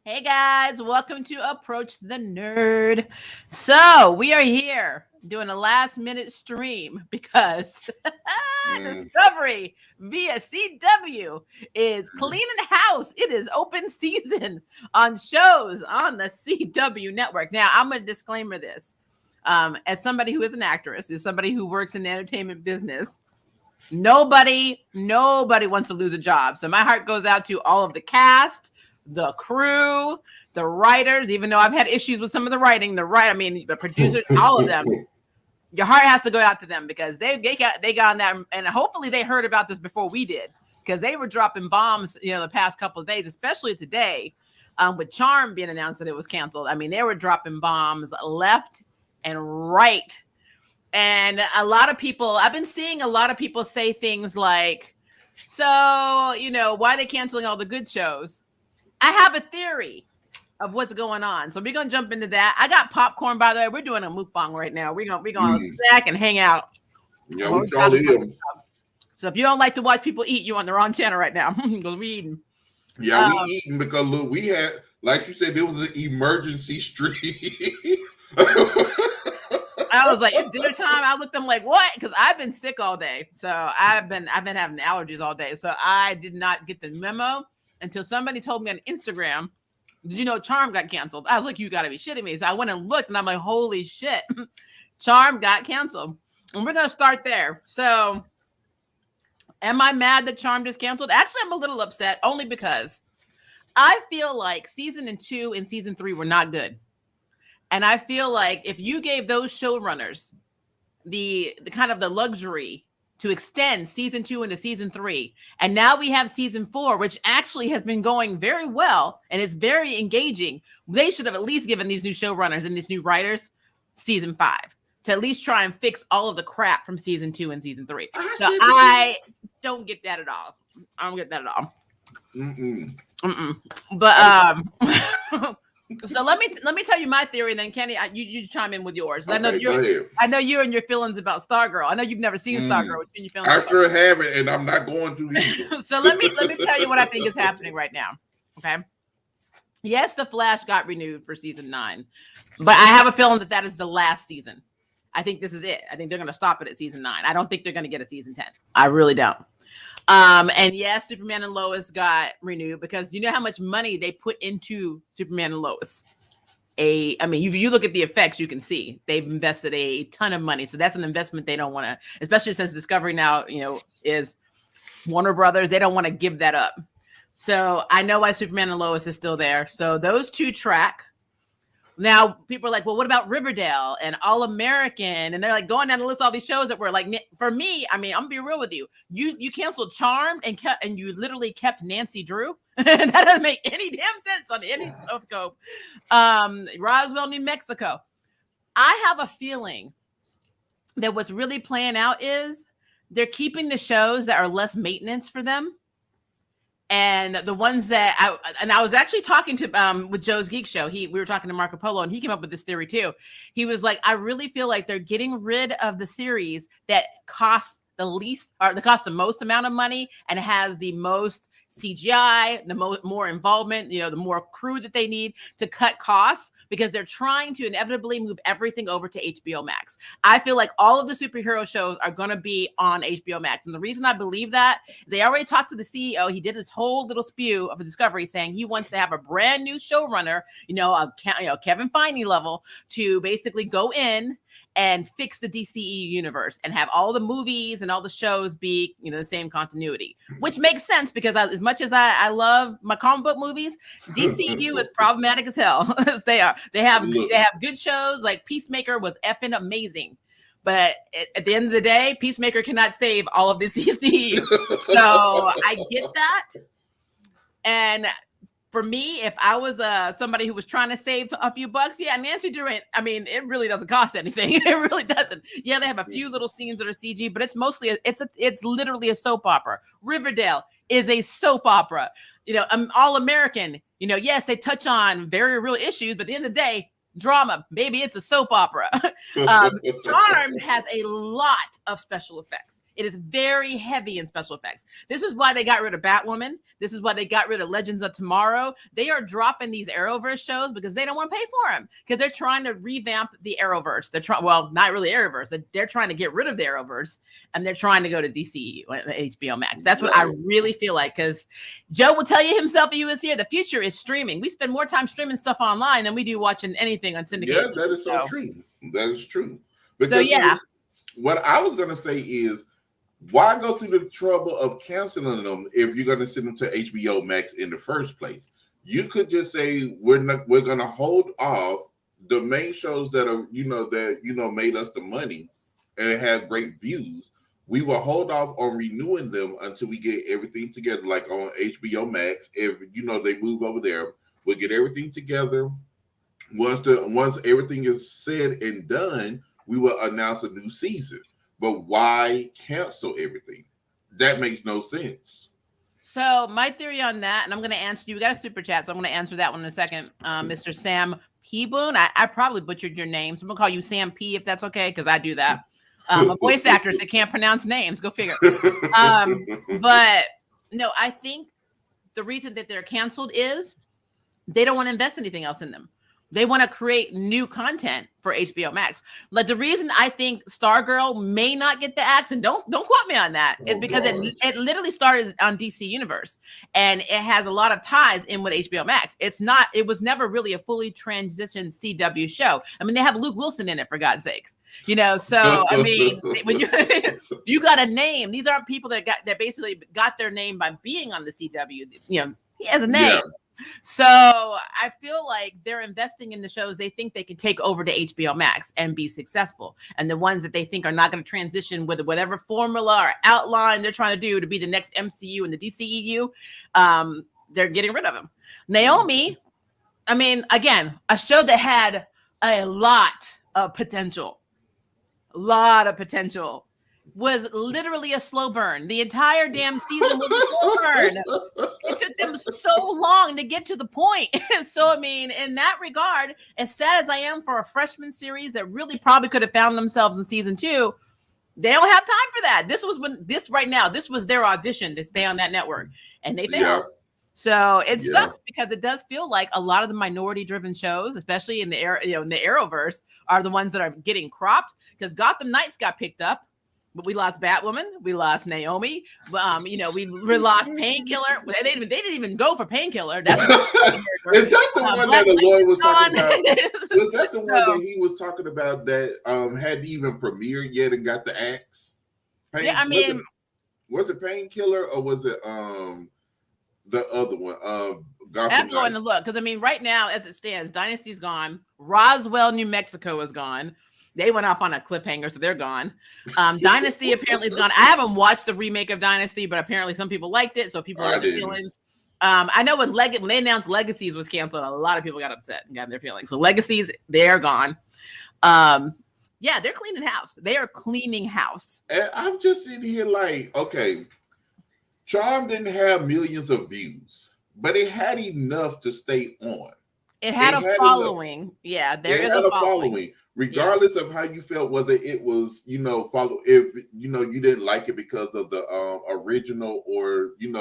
Hey guys, welcome to Approach the Nerd. So, we are here doing a last minute stream because Mm. Discovery via CW is cleaning house. It is open season on shows on the CW network. Now, I'm going to disclaimer this. As somebody who is an actress, as somebody who works in the entertainment business, nobody wants to lose a job. So my heart goes out to all of the cast, the crew, the writers, even though I've had issues with some of the writing, the producers, all of them. Your heart has to go out to them because they got on that, and hopefully they heard about this before we did, because they were dropping bombs, the past couple of days, especially today, with Charm being announced that it was canceled. I mean, they were dropping bombs left and right. And I've been seeing a lot of people say things like, so, why are they canceling all the good shows? I have a theory of what's going on. So we're going to jump into that. I got popcorn, by the way. We're doing a mukbang right now. We're going to snack and hang out. Yeah, we all here. So if you don't like to watch people eat, you're on the wrong channel right now. Because we eating. Yeah, we eating because look, we had, like you said, there was an emergency stream. I was like, it's dinner time. I looked at them like, what? Because I've been sick all day. So I've been having allergies all day. So I did not get the memo until somebody told me on Instagram, did you know Charm got canceled? I was like, you got to be shitting me. So I went and looked and I'm like, holy shit. Charm got canceled. And we're going to start there. So am I mad that Charm just canceled? Actually, I'm a little upset only because I feel like season 2 and season 3 were not good. And I feel like if you gave those showrunners the kind of the luxury to extend season 2 into season 3, and now we have season 4, which actually has been going very well and is very engaging, they should have at least given these new showrunners and these new writers season 5 to at least try and fix all of the crap from season 2 and season 3. So I don't get that at all. I don't get that at all. But so let me tell you my theory, and then Kenny, you chime in with yours. Okay, I know you and your feelings about Stargirl. I know you've never seen Stargirl. I sure haven't, and I'm not going to either. So let me tell you what I think is happening right now. Okay. Yes, The Flash got renewed for season 9, but I have a feeling that is the last season. I think this is it. I think they're going to stop it at season 9. I don't think they're going to get a season 10. I really don't. And yes, Superman and Lois got renewed because you know how much money they put into Superman and Lois. If you look at the effects, you can see they've invested a ton of money. So that's an investment they don't want to, especially since Discovery now, is Warner Brothers. They don't want to give that up. So I know why Superman and Lois is still there. So those two track. Now people are like, well, what about Riverdale and All American? And they're like going down to list all these shows that were like, for me, I'm gonna be real with you. You canceled Charmed and you literally kept Nancy Drew. That doesn't make any damn sense on any scope. Roswell, New Mexico. I have a feeling that what's really playing out is they're keeping the shows that are less maintenance for them. And the ones that I was actually talking to with Joe's Geek Show. We were talking to Marco Polo, and he came up with this theory too. He was like, I really feel like they're getting rid of the series that costs the least, or that costs the most amount of money and has the most CGI, the more involvement, the more crew that they need to cut costs, because they're trying to inevitably move everything over to HBO Max. I feel like all of the superhero shows are going to be on HBO Max. And the reason I believe that, they already talked to the CEO. He did this whole little spew of a Discovery saying he wants to have a brand new showrunner, Kevin Feige level, to basically go in and fix the DCE universe and have all the movies and all the shows be, the same continuity, which makes sense because as much as I love my comic book movies, DCU is problematic as hell. They have good shows, like Peacemaker was effing amazing. But at the end of the day, Peacemaker cannot save all of the DCU. So I get that. And for me, if I was somebody who was trying to save a few bucks, Nancy Drew, it really doesn't cost anything. It really doesn't. Yeah, they have a few little scenes that are CG, but it's mostly it's literally a soap opera. Riverdale is a soap opera. All American. Yes, they touch on very real issues, but at the end of the day, drama. Maybe it's a soap opera. Charmed has a lot of special effects. It is very heavy in special effects. This is why they got rid of Batwoman. This is why they got rid of Legends of Tomorrow. They are dropping these Arrowverse shows because they don't want to pay for them, because they're trying to revamp the Arrowverse. They're trying, well, not really Arrowverse. They're trying to get rid of the Arrowverse, and they're trying to go to DCEU, HBO Max. That's what I really feel like, because Joe will tell you himself if he was here, the future is streaming. We spend more time streaming stuff online than we do watching anything on syndication. Yeah, that is so true. That is true. Because so yeah, what I was going to say is, why go through the trouble of canceling them if you're going to send them to HBO Max in the first place? You could just say we're going to hold off the main shows that are made us the money and have great views. We will hold off on renewing them until we get everything together, like on HBO Max. If they move over there, we'll get everything together. Once everything is said and done, we will announce a new season. But why cancel everything? That makes no sense. So my theory on that, and I'm going to answer you. We got a super chat, so I'm going to answer that one in a second. Mr. Sam P. Boone, I probably butchered your name, so I'm going to call you Sam P. if that's okay, because I do that. I'm a voice actress that can't pronounce names. Go figure. But no, I think the reason that they're canceled is they don't want to invest anything else in them. They want to create new content for HBO Max. Like, the reason I think Stargirl may not get the axe, and don't quote me on that, is because it literally started on DC Universe, and it has a lot of ties in with HBO Max. It was never really a fully transitioned CW show. I mean, they have Luke Wilson in it, for God's sakes. So I mean, when you got a name, these aren't people that basically got their name by being on the CW. He has a name. Yeah. So I feel like they're investing in the shows they think they can take over to HBO Max and be successful. And the ones that they think are not going to transition with whatever formula or outline they're trying to do to be the next MCU and the DCEU, they're getting rid of them. Naomi, I mean, again, a show that had a lot of potential, was literally a slow burn. The entire damn season was a slow burn. It took them so long to get to the point. And so, I mean, in that regard, as sad as I am for a freshman series that really probably could have found themselves in season 2, they don't have time for that. This was their audition to stay on that network, and they failed. Yeah. So it sucks, because it does feel like a lot of the minority-driven shows, especially in the Arrowverse, are the ones that are getting cropped, because Gotham Knights got picked up. But we lost Batwoman, we lost Naomi, we lost Painkiller. They didn't even go for Painkiller. That's is that the one that Lois was talking about? Was that the one that he was talking about that hadn't even premiered yet and got the axe? Yeah, I mean, was it Painkiller or was it the other one? I have to go in and look, because I mean, right now as it stands, Dynasty's gone. Roswell, New Mexico is gone. They went off on a cliffhanger, so they're gone. Dynasty apparently is gone. I haven't watched the remake of Dynasty, but apparently some people liked it, so people are in their feelings. I know when they announced Legacies was canceled, a lot of people got upset and got in their feelings. So Legacies, they're gone. Yeah, they're cleaning house. They are cleaning house. And I'm just sitting here like, okay, Charm didn't have millions of views, but it had enough to stay on. It had a following. Enough. Yeah, there is a following. Regardless of how you felt, whether it was, follow, if, you didn't like it because of the original, or, you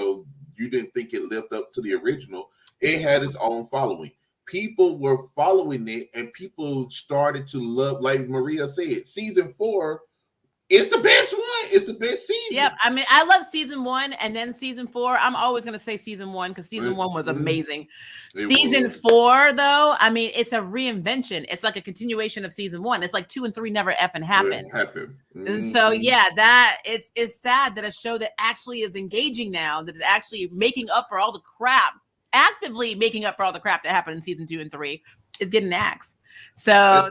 didn't think it lived up to the original, it had its own following. People were following it, and people started to love, like Maria said, season 4 is the best one. It's the best season. Yep. I mean, I love season 1 and then season 4. I'm always going to say season 1 because season 1 was amazing. Season 4, though, I mean, it's a reinvention. It's like a continuation of season 1. It's like 2 and 3 never effing happened. And so, yeah, it's sad that a show that actually is engaging now, that is actually making up for all the crap, actively making up for all the crap that happened in season 2 and 3, is getting axed. So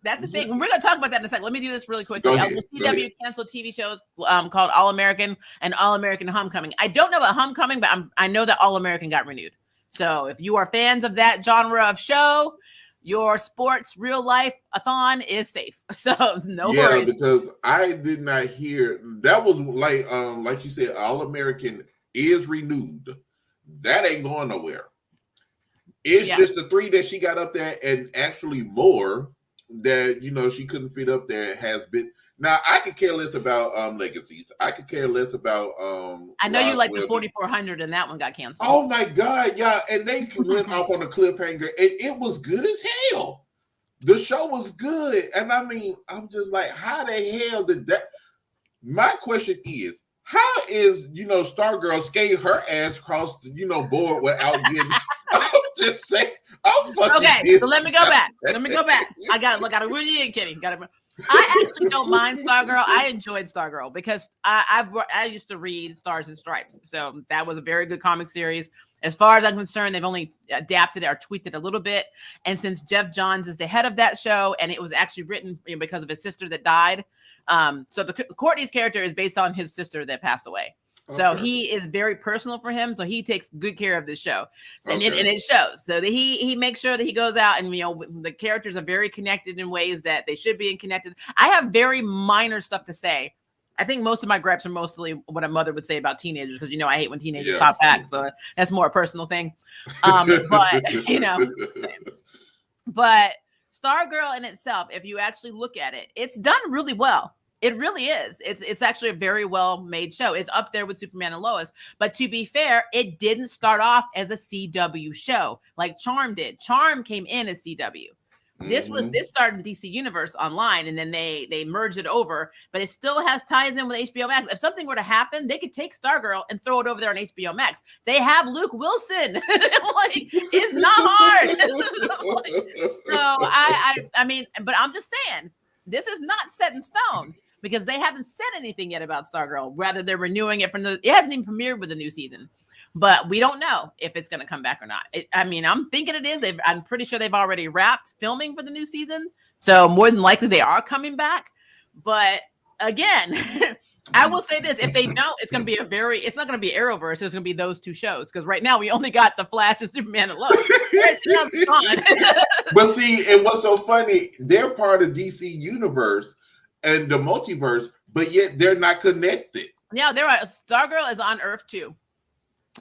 that's the thing. We're going to talk about that in a second. Let me do this really quickly. The CW canceled TV shows called All American and All American Homecoming. I don't know about Homecoming, but I know that All American got renewed. So if you are fans of that genre of show, your sports real life a-thon is safe. So no worries. Yeah, because I did not hear that was like you said, All American is renewed. That ain't going nowhere. It's just the 3 that she got up there, and actually more. that she couldn't fit up there has been. Now I could care less about legacies. I could care less about I know you like the Roswell. 4400, and that one got canceled. Oh my God, yeah, and they went off on a cliffhanger, and it was good as hell. The show was good, and I mean, I'm just like, how the hell did that? My question is, how is Stargirl skating her ass across the board without getting? I'm just saying. I'm fucking Okay, pissed. so let me go back. I gotta really in, Kenny. I actually don't mind Stargirl. I enjoyed Stargirl because I used to read Stars and Stripes, so that was a very good comic series. As far as I'm concerned, they've only adapted it or tweaked it a little bit. And since Jeff Johns is the head of that show, and it was actually written because of his sister that died, so the Courtney's character is based on his sister that passed away. So he is very personal for him. So he takes good care of this show, and it shows. So that he makes sure that he goes out, and the characters are very connected in ways that they should be connected. I have very minor stuff to say. I think most of my gripes are mostly what a mother would say about teenagers, because I hate when teenagers talk back. So that's more a personal thing. But but Stargirl in itself, if you actually look at it, it's done really well. It really is. It's actually a very well made show. It's up there with Superman and Lois. But to be fair, it didn't start off as a CW show like Charm did. Charm came in as CW. This started in DC Universe Online, and then they merged it over, but it still has ties in with HBO Max. If something were to happen, they could take Stargirl and throw it over there on HBO Max. They have Luke Wilson. It's not hard. I mean, but I'm just saying, this is not set in stone, because they haven't said anything yet about Stargirl. Rather, they're renewing it it hasn't even premiered with the new season. But we don't know if it's going to come back or not. I'm thinking it is. I'm pretty sure they've already wrapped filming for the new season. So more than likely they are coming back. But again, I will say this. If they don't, it's not going to be Arrowverse. It's going to be those two shows. Because right now we only got The Flash and Superman and Lois. But see, and what's so funny, they're part of DC Universe and the multiverse, but yet they're not connected. Yeah, Stargirl is on Earth too.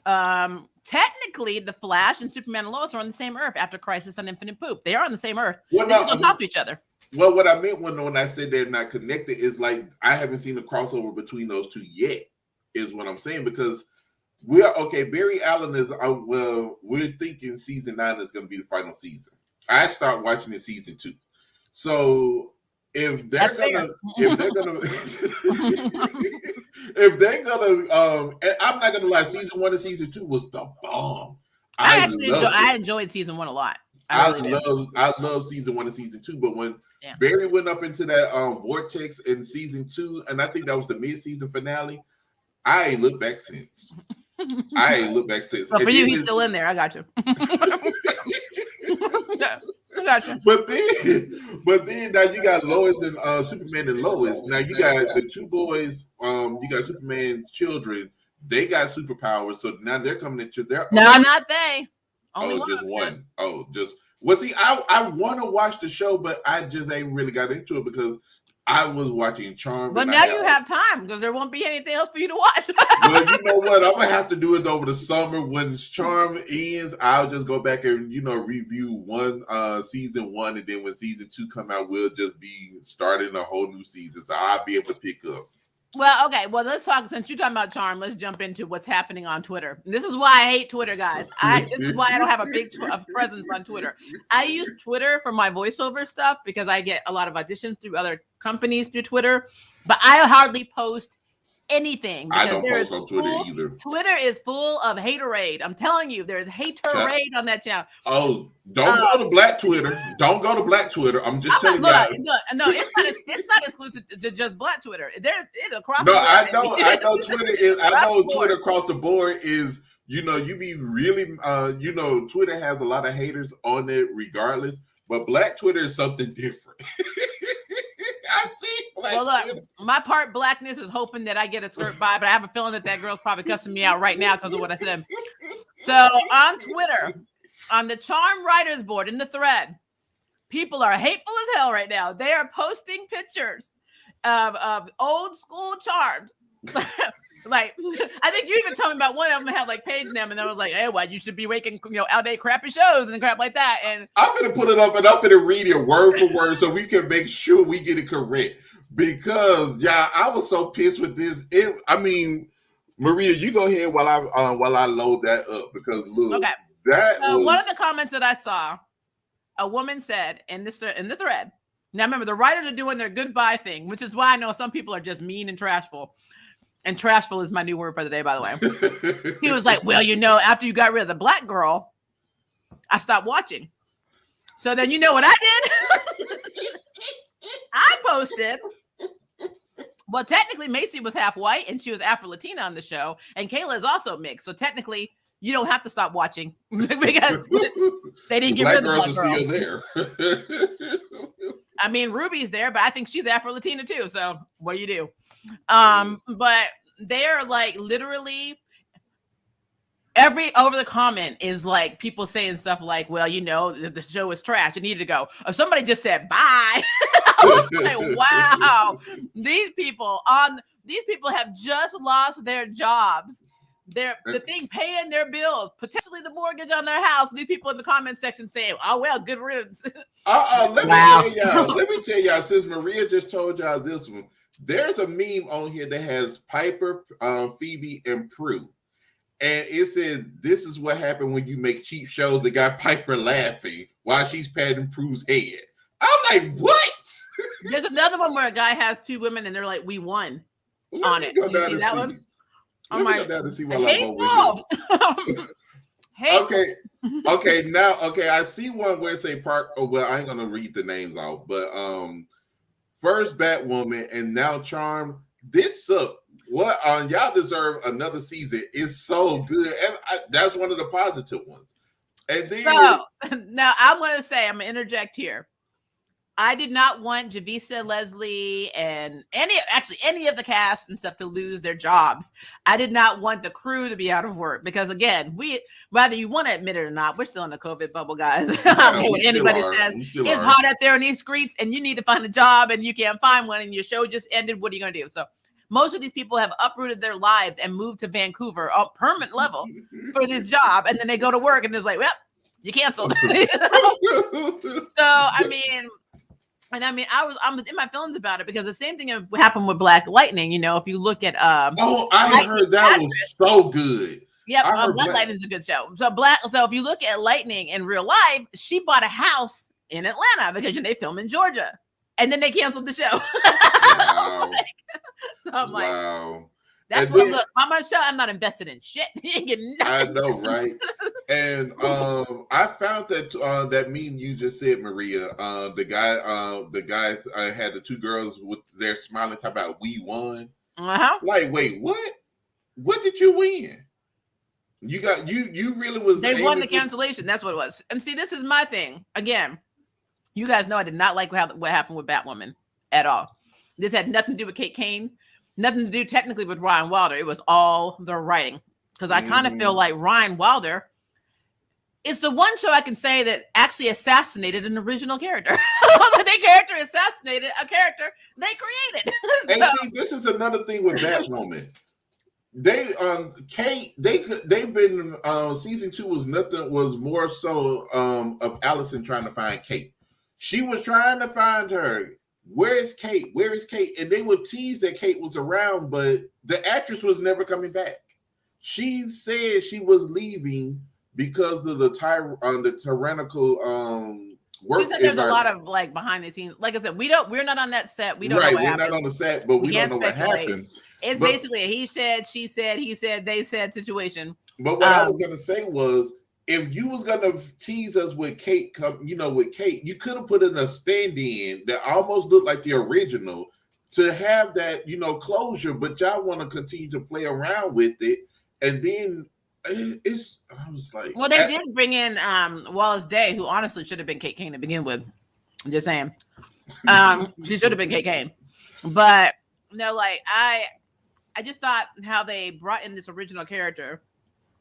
Technically, The Flash and Superman and Lois are on the same Earth after Crisis on Infinite Poop. They are on the same Earth. They don't talk to each other. Well, what I meant when I said they're not connected is like I haven't seen a crossover between those two yet, is what I'm saying, because Barry Allen is we're thinking season 9 is going to be the final season. I start watching it season 2. So if they're gonna and I'm not gonna lie, season 1 and season 2 was the bomb. I enjoyed season 1 a lot. I love season 1 and season 2, but when Barry went up into that vortex in season 2, and I think that was the mid-season finale, I ain't looked back since. Well, for you, he's still in there. I got you. Gotcha. But then now you got Lois and Superman and Lois. Now you got the two boys. You got Superman's children. They got superpowers. So now they're coming into their. No, not they. Only just one. Well, see, I want to watch the show, but I just ain't really got into it because I was watching Charm. But now you have time because there won't be anything else for you to watch. Well, you know what? I'm gonna have to do it over the summer when Charm ends. I'll just go back and review season 1, and then when season 2 come out, we'll just be starting a whole new season. So I'll be able to pick up. Well, okay. Well, let's talk. Since you're talking about Charm, let's jump into what's happening on Twitter. This is why I hate Twitter, guys. This is why I don't have a big presence on Twitter. I use Twitter for my voiceover stuff because I get a lot of auditions through other companies through Twitter, but I hardly post anything. I don't post on Twitter either. Twitter is full of haterade. I'm telling you, there's haterade on that channel. Oh, don't go to Black Twitter. Don't go to Black Twitter. I'm just telling you. No, it's not exclusive to just Black Twitter. It's across. No, I know Twitter is. I know Twitter across the board is. You be really. Twitter has a lot of haters on it, regardless. But Black Twitter is something different. Well, look, my part blackness is hoping that I get a skirt by, but I have a feeling that girl's probably cussing me out right now because of what I said. So on Twitter, on the Charm Writers board in the thread, people are hateful as hell right now. They are posting pictures of old school charms Like, I think you even told me about one of them had like page them, and I was like, hey, well, you should be making, outdated crappy shows and crap like that. And I'm gonna put it up and I'm gonna read it word for word so we can make sure we get it correct. Because I was so pissed with this. Maria, you go ahead while I load that up because look, okay. That was one of the comments that I saw. A woman said in the thread. Now remember, the writers are doing their goodbye thing, which is why I know some people are just mean and trashful. And trashful is my new word for the day, by the way. He was like, well, after you got rid of the black girl, I stopped watching. So then you know what I did? I posted. Well, technically, Macy was half white and she was Afro-Latina on the show. And Kayla is also mixed. So technically, you don't have to stop watching because they didn't get rid of the black girl. Still there. I mean, Ruby's there, but I think she's Afro-Latina too. So what do you do? But they're like literally every over the comment is like people saying stuff like, well, the show is trash. It needed to go. Or somebody just said, bye. I was like, wow, these people have just lost their jobs. They're the thing paying their bills, potentially the mortgage on their house. These people in the comment section saying, oh, well, good riddance. Let me tell y'all, since Maria just told y'all this one, there's a meme on here that has Piper, Phoebe, and Prue. And it says, this is what happened when you make cheap shows that got Piper laughing while she's patting Prue's head. I'm like, what? There's another one where a guy has two women and they're like, we won on it. You see that one? I'm like, down to see while Okay. I see one where it say Park. Oh, well, I ain't gonna read the names off, but first Batwoman and now Charm. This sucked. What y'all deserve another season. It's so good, and that's one of the positive ones. And then now I'm gonna interject here. I did not want Javisa, Leslie, and any of the cast and stuff to lose their jobs. I did not want the crew to be out of work because, again, whether you want to admit it or not, we're still in the COVID bubble, guys. What anybody says, it's hot out there in these streets, and you need to find a job, and you can't find one, and your show just ended. What are you going to do? So most of these people have uprooted their lives and moved to Vancouver on permanent level for this job, and then they go to work, and it's like, well, you canceled. I'm in my feelings about it because the same thing happened with Black Lightning. If you look at I heard that was so good. Yeah, Black Lightning is a good show. So if you look at Lightning in real life, she bought a house in Atlanta because they film in Georgia, and then they canceled the show. Wow. So I'm like, wow. That's what. Look, on my show, I'm not invested in shit. You ain't getting nothing. I know, right? And I found that meme you just said, Maria. The guys had the two girls with their smiling talk about we won. Like, wait, what? What did you win? You got you really was. They won the cancellation. That's what it was. And see, this is my thing. Again, you guys know I did not like what happened with Batwoman at all. This had nothing to do with Kate Kane. Nothing to do technically with Ryan Wilder. It was all the writing. Because I kind of feel like Ryan Wilder is the one show I can say that actually assassinated an original character. Their character assassinated a character they created. And see, this is another thing with Batwoman. They've been season 2 was more so of Allison trying to find Kate. She was trying to find her. Where is Kate? Where is Kate? And they would tease that Kate was around, but the actress was never coming back. She said she was leaving because of the tyrannical work. She said there's a lot of like behind the scenes. Like I said, we're not on that set. We don't know what happened. We're not on the set, but we don't know what happened. It's basically a he said, she said, he said, they said situation. But what I was gonna say was, if you was gonna tease us with Kate, you could have put in a stand-in that almost looked like the original to have that, closure. But y'all want to continue to play around with it, and then I was like, well, they did bring in Wallace Day, who honestly should have been Kate Kane to begin with. I'm just saying, she should have been Kate Kane, but no, like I just thought how they brought in this original character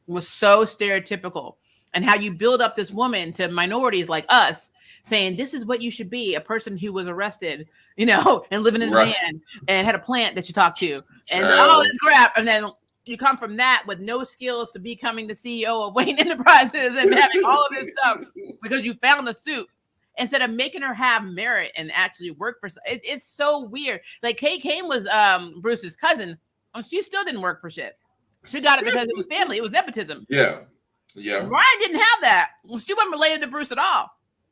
was so stereotypical. and how you build up this woman to minorities like us, saying this is what you should be, a person who was arrested, you know, and living in a van and had a plant that you talk to, and all this crap, and then you come from that with no skills to becoming the CEO of Wayne Enterprises and having all of this stuff because you found a suit instead of making her have merit and actually work for. It's so weird. Like Kate Kane was Bruce's cousin, and she still didn't work for shit. She got it because it was family. It was nepotism. Yeah. Ryan didn't have that. Well, she wasn't related to Bruce at all.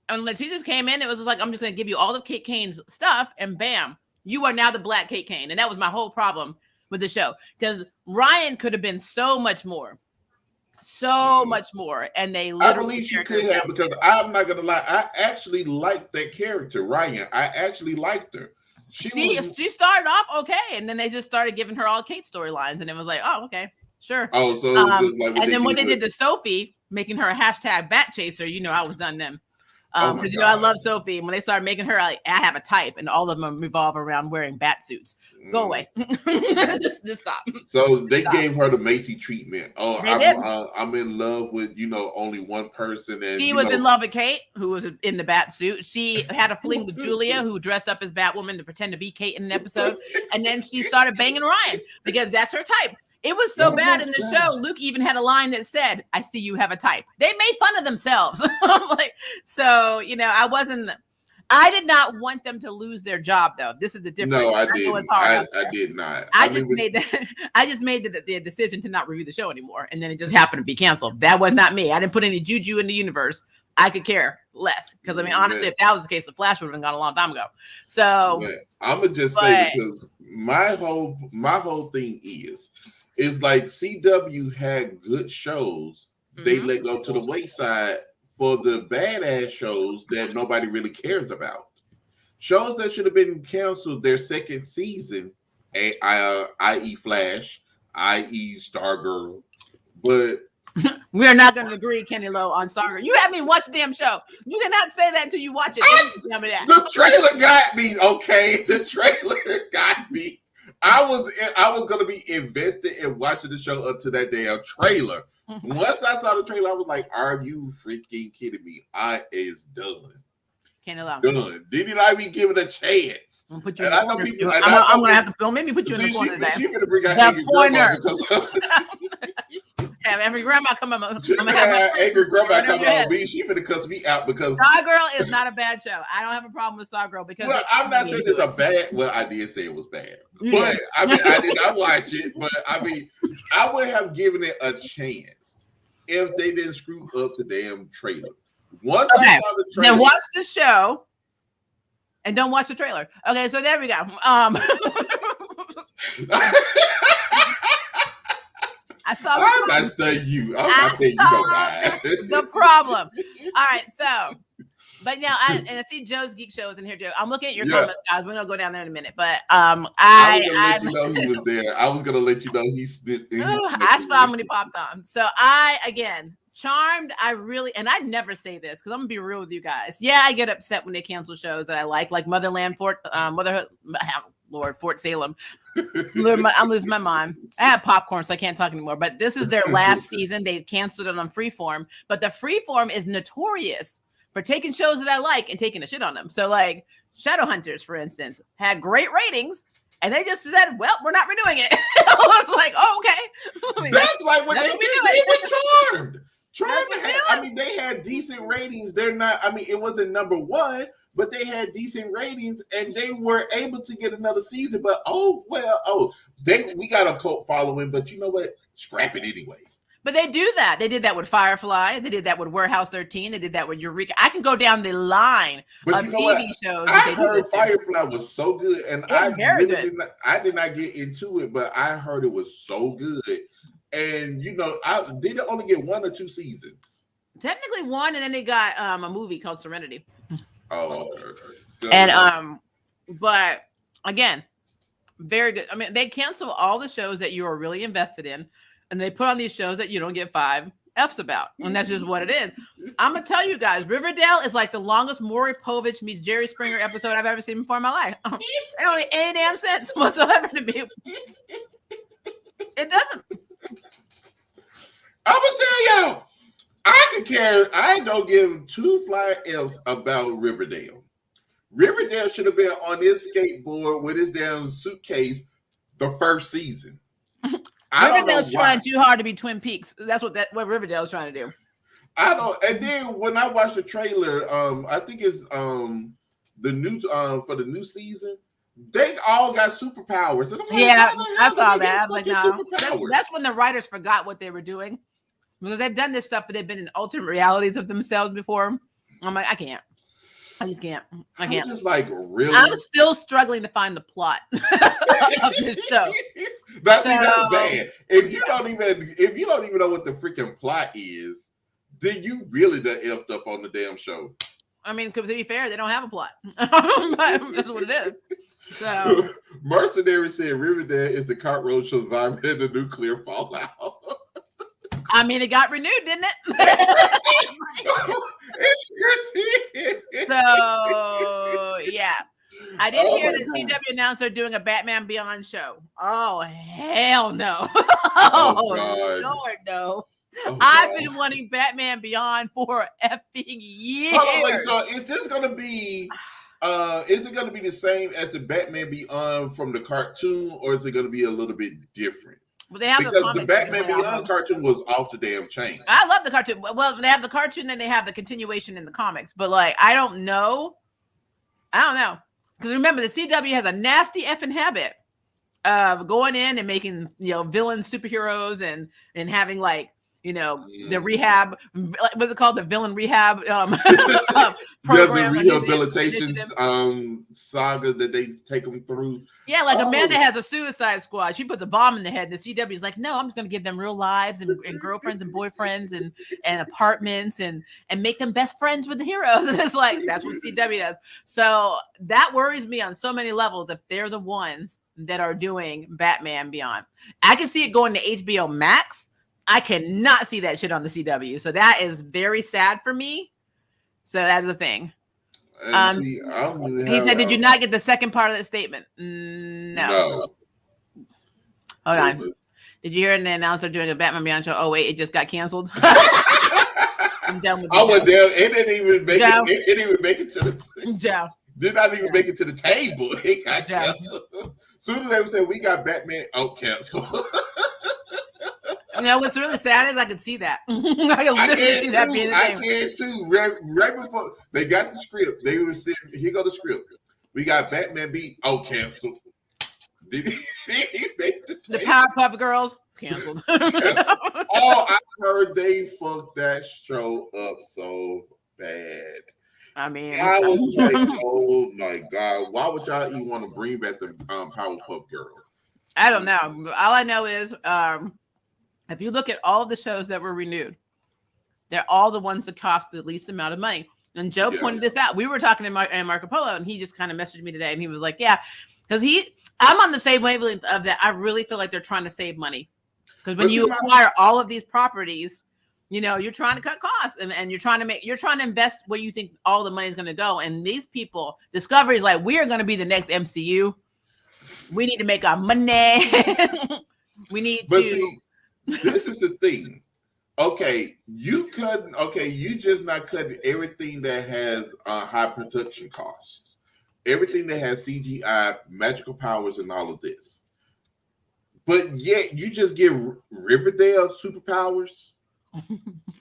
And like she just came in, it was just like, I'm just going to give you all of Kate Kane's stuff, and bam, you are now the Black Kate Kane. And that was my whole problem with the show, because Ryan could have been so much more. And they literally, I believe she could have, because I'm not gonna lie, I actually liked that character, Ryan. I actually liked her. She started off okay, and then they just started giving her all Kate storylines, and it was like, oh, okay, sure. Oh, so it was just like, and then when they did to Sophie, making her a hashtag bat chaser, you know, I was done then. Because you know I love Sophie, and when they started making her like, I have a type, and all of them revolve around wearing bat suits. Go away, just stop. So they gave her the Macy treatment. Oh, I'm in love with, you know, only one person, and she was in love with Kate, who was in the bat suit. She had a fling with Julia, who dressed up as Batwoman to pretend to be Kate in an episode, and then she started banging Ryan because that's her type. It was so bad in the show. Luke even had a line that said, I see you have a type. They made fun of themselves. I'm like, so, you know, I did not want them to lose their job, though. This is the difference. No, I didn't. I did not. I just made the decision to not review the show anymore. And then it just happened to be canceled. That was not me. I didn't put any juju in the universe. I could care less. Because, I mean, honestly, if that was the case, the Flash would have been gone a long time ago. So I'm going to just say, because my whole thing is like CW had good shows. They let go to the wayside for the badass shows that nobody really cares about. Shows that should have been canceled their second season, i.e. Flash, i.e. Stargirl. But we are not going to agree, Kenny Lowe, on Stargirl. You haven't even watched the damn show. You cannot say that until you watch it. The trailer got me, okay? The trailer got me. I was gonna be invested in watching the show up to that damn trailer. Once I saw the trailer, I was like, "Are you freaking kidding me? I is done." Done. Did he not even give it a chance? I'm gonna have to maybe put you in the corner today. The corner. Have every grandma come on. I'm gonna have angry grandma come on me. She finna cuss me out because Stargirl is not a bad show. I don't have a problem with Stargirl because I'm not saying it's a bad. Well, I did say it was bad, but I mean I did not watch it. But I mean I would have given it a chance if they didn't screw up the damn trailer. Once I saw the trailer, then watch the show and don't watch the trailer. Okay, so there we go. I saw. I'm not saying you. I'm not saying you don't lie. The problem. All right, so, but now I see Joe's Geek Show is in here too. I'm looking at your comments, guys. We're gonna go down there in a minute, but I was gonna let you know he was there. I was gonna let you know I saw him when he popped on. So again, Charmed. I never say this because I'm gonna be real with you guys. Yeah, I get upset when they cancel shows that I like Motherland, Fort Salem. I'm losing my mind. I have popcorn, so I can't talk anymore. But this is their last season. They canceled it on Freeform. But the Freeform is notorious for taking shows that I like and taking a shit on them. So, like Shadowhunters, for instance, had great ratings, and they just said, "Well, we're not renewing it." I was like, "Oh, okay." I mean, that's like what they did with Charmed. They had decent ratings. They're not. I mean, it wasn't number one. But they had decent ratings, and they were able to get another season. But we got a cult following. But you know what? Scrap it anyway. But they do that. They did that with Firefly. They did that with Warehouse 13. They did that with Eureka. I can go down the line of TV shows. I heard Firefly was so good, and I did not get into it, but I heard it was so good. And you know, I did only get 1 or 2 seasons. Technically 1, and then they got a movie called Serenity. Oh, okay. And but again, very good. I mean, they cancel all the shows that you are really invested in, and they put on these shows that you don't get 5 F's about, and that's just what it is. I'm gonna tell you guys, Riverdale is like the longest Maury Povich meets Jerry Springer episode I've ever seen before in my life. It don't make any damn sense whatsoever to me. It doesn't. I'm gonna tell y'all. I could care. I don't give two flying F's about Riverdale. Riverdale should have been on his skateboard with his damn suitcase the first season. I don't know Riverdale's why. trying too hard to be Twin Peaks. That's what Riverdale's trying to do. I don't. And then when I watched the trailer, I think it's the new for the new season. They all got superpowers. And I'm like, Yeah, how I saw did they that. get I was like, fucking no. superpowers? That's when the writers forgot what they were doing. Because they've done this stuff, but they've been in alternate realities of themselves before. I'm like, I can't. I just can't. I can't. I'm just like, really? I'm still struggling to find the plot of this show. That's bad. If you don't even know what the freaking plot is, then you really done effed up on the damn show. I mean, to be fair, they don't have a plot. That's what it is. So Mercenary said Riverdale is the cart road survivor in the nuclear fallout. I mean, it got renewed, didn't it? It sure did. So yeah. I did hear the God. CW announced they're doing a Batman Beyond show. Oh hell no. Oh, God. Lord no. Oh, I've God. been wanting Batman Beyond for effing years. Hold on, wait, so is this gonna be is it gonna be the same as the Batman Beyond from the cartoon, or is it gonna be a little bit different? Well, they have Because the Batman comics. Beyond cartoon was off the damn chain. I love the cartoon. Well, they have the cartoon, then they have the continuation in the comics. But like, I don't know. Because remember, the CW has a nasty effing habit of going in and making, villain superheroes and having like, the rehab, what's it called? The villain rehab program. The rehabilitation saga that they take them through. Yeah, like Amanda has a suicide squad. She puts a bomb in the head. The CW is like, no, I'm just going to give them real lives and girlfriends and boyfriends and apartments and make them best friends with the heroes. And it's like, that's what CW does. So that worries me on so many levels if they're the ones that are doing Batman Beyond. I can see it going to HBO Max. I cannot see that shit on the CW. So that is very sad for me. So that's the thing. He said, did you not get the second part of the statement? No. Hold on. Did you hear it announce they're doing a Batman Beyond show? Oh, wait, it just got canceled. I'm done with it. I went there. It didn't even make it. It didn't even make it to the did not even make it to the table. It got canceled. Soon as they said we got Batman, cancel. What's really sad is I can see that. I can literally see that being the I same. can too. Right before they got the script, they were saying, "Here go the script. We got Batman beat. Cancel." Did he make the Powerpuff Girls canceled? I heard they fucked that show up so bad. I mean, I was like, "Oh my god, why would y'all even want to bring back the Powerpuff Girls?" I don't know. All I know is, if you look at all of the shows that were renewed, they're all the ones that cost the least amount of money. And Joe pointed this out. We were talking to Marco Polo, and he just kind of messaged me today, and he was like, "Yeah," because I'm on the same wavelength of that. I really feel like they're trying to save money because when you acquire all of these properties, you're trying to cut costs and you're trying to invest where you think all the money is going to go. And these people, Discovery is like, we are going to be the next MCU. We need to make our money. We need to. See, this is the thing. You just not cutting everything that has high production costs, everything that has CGI, magical powers, and all of this. But yet you just give Riverdale superpowers.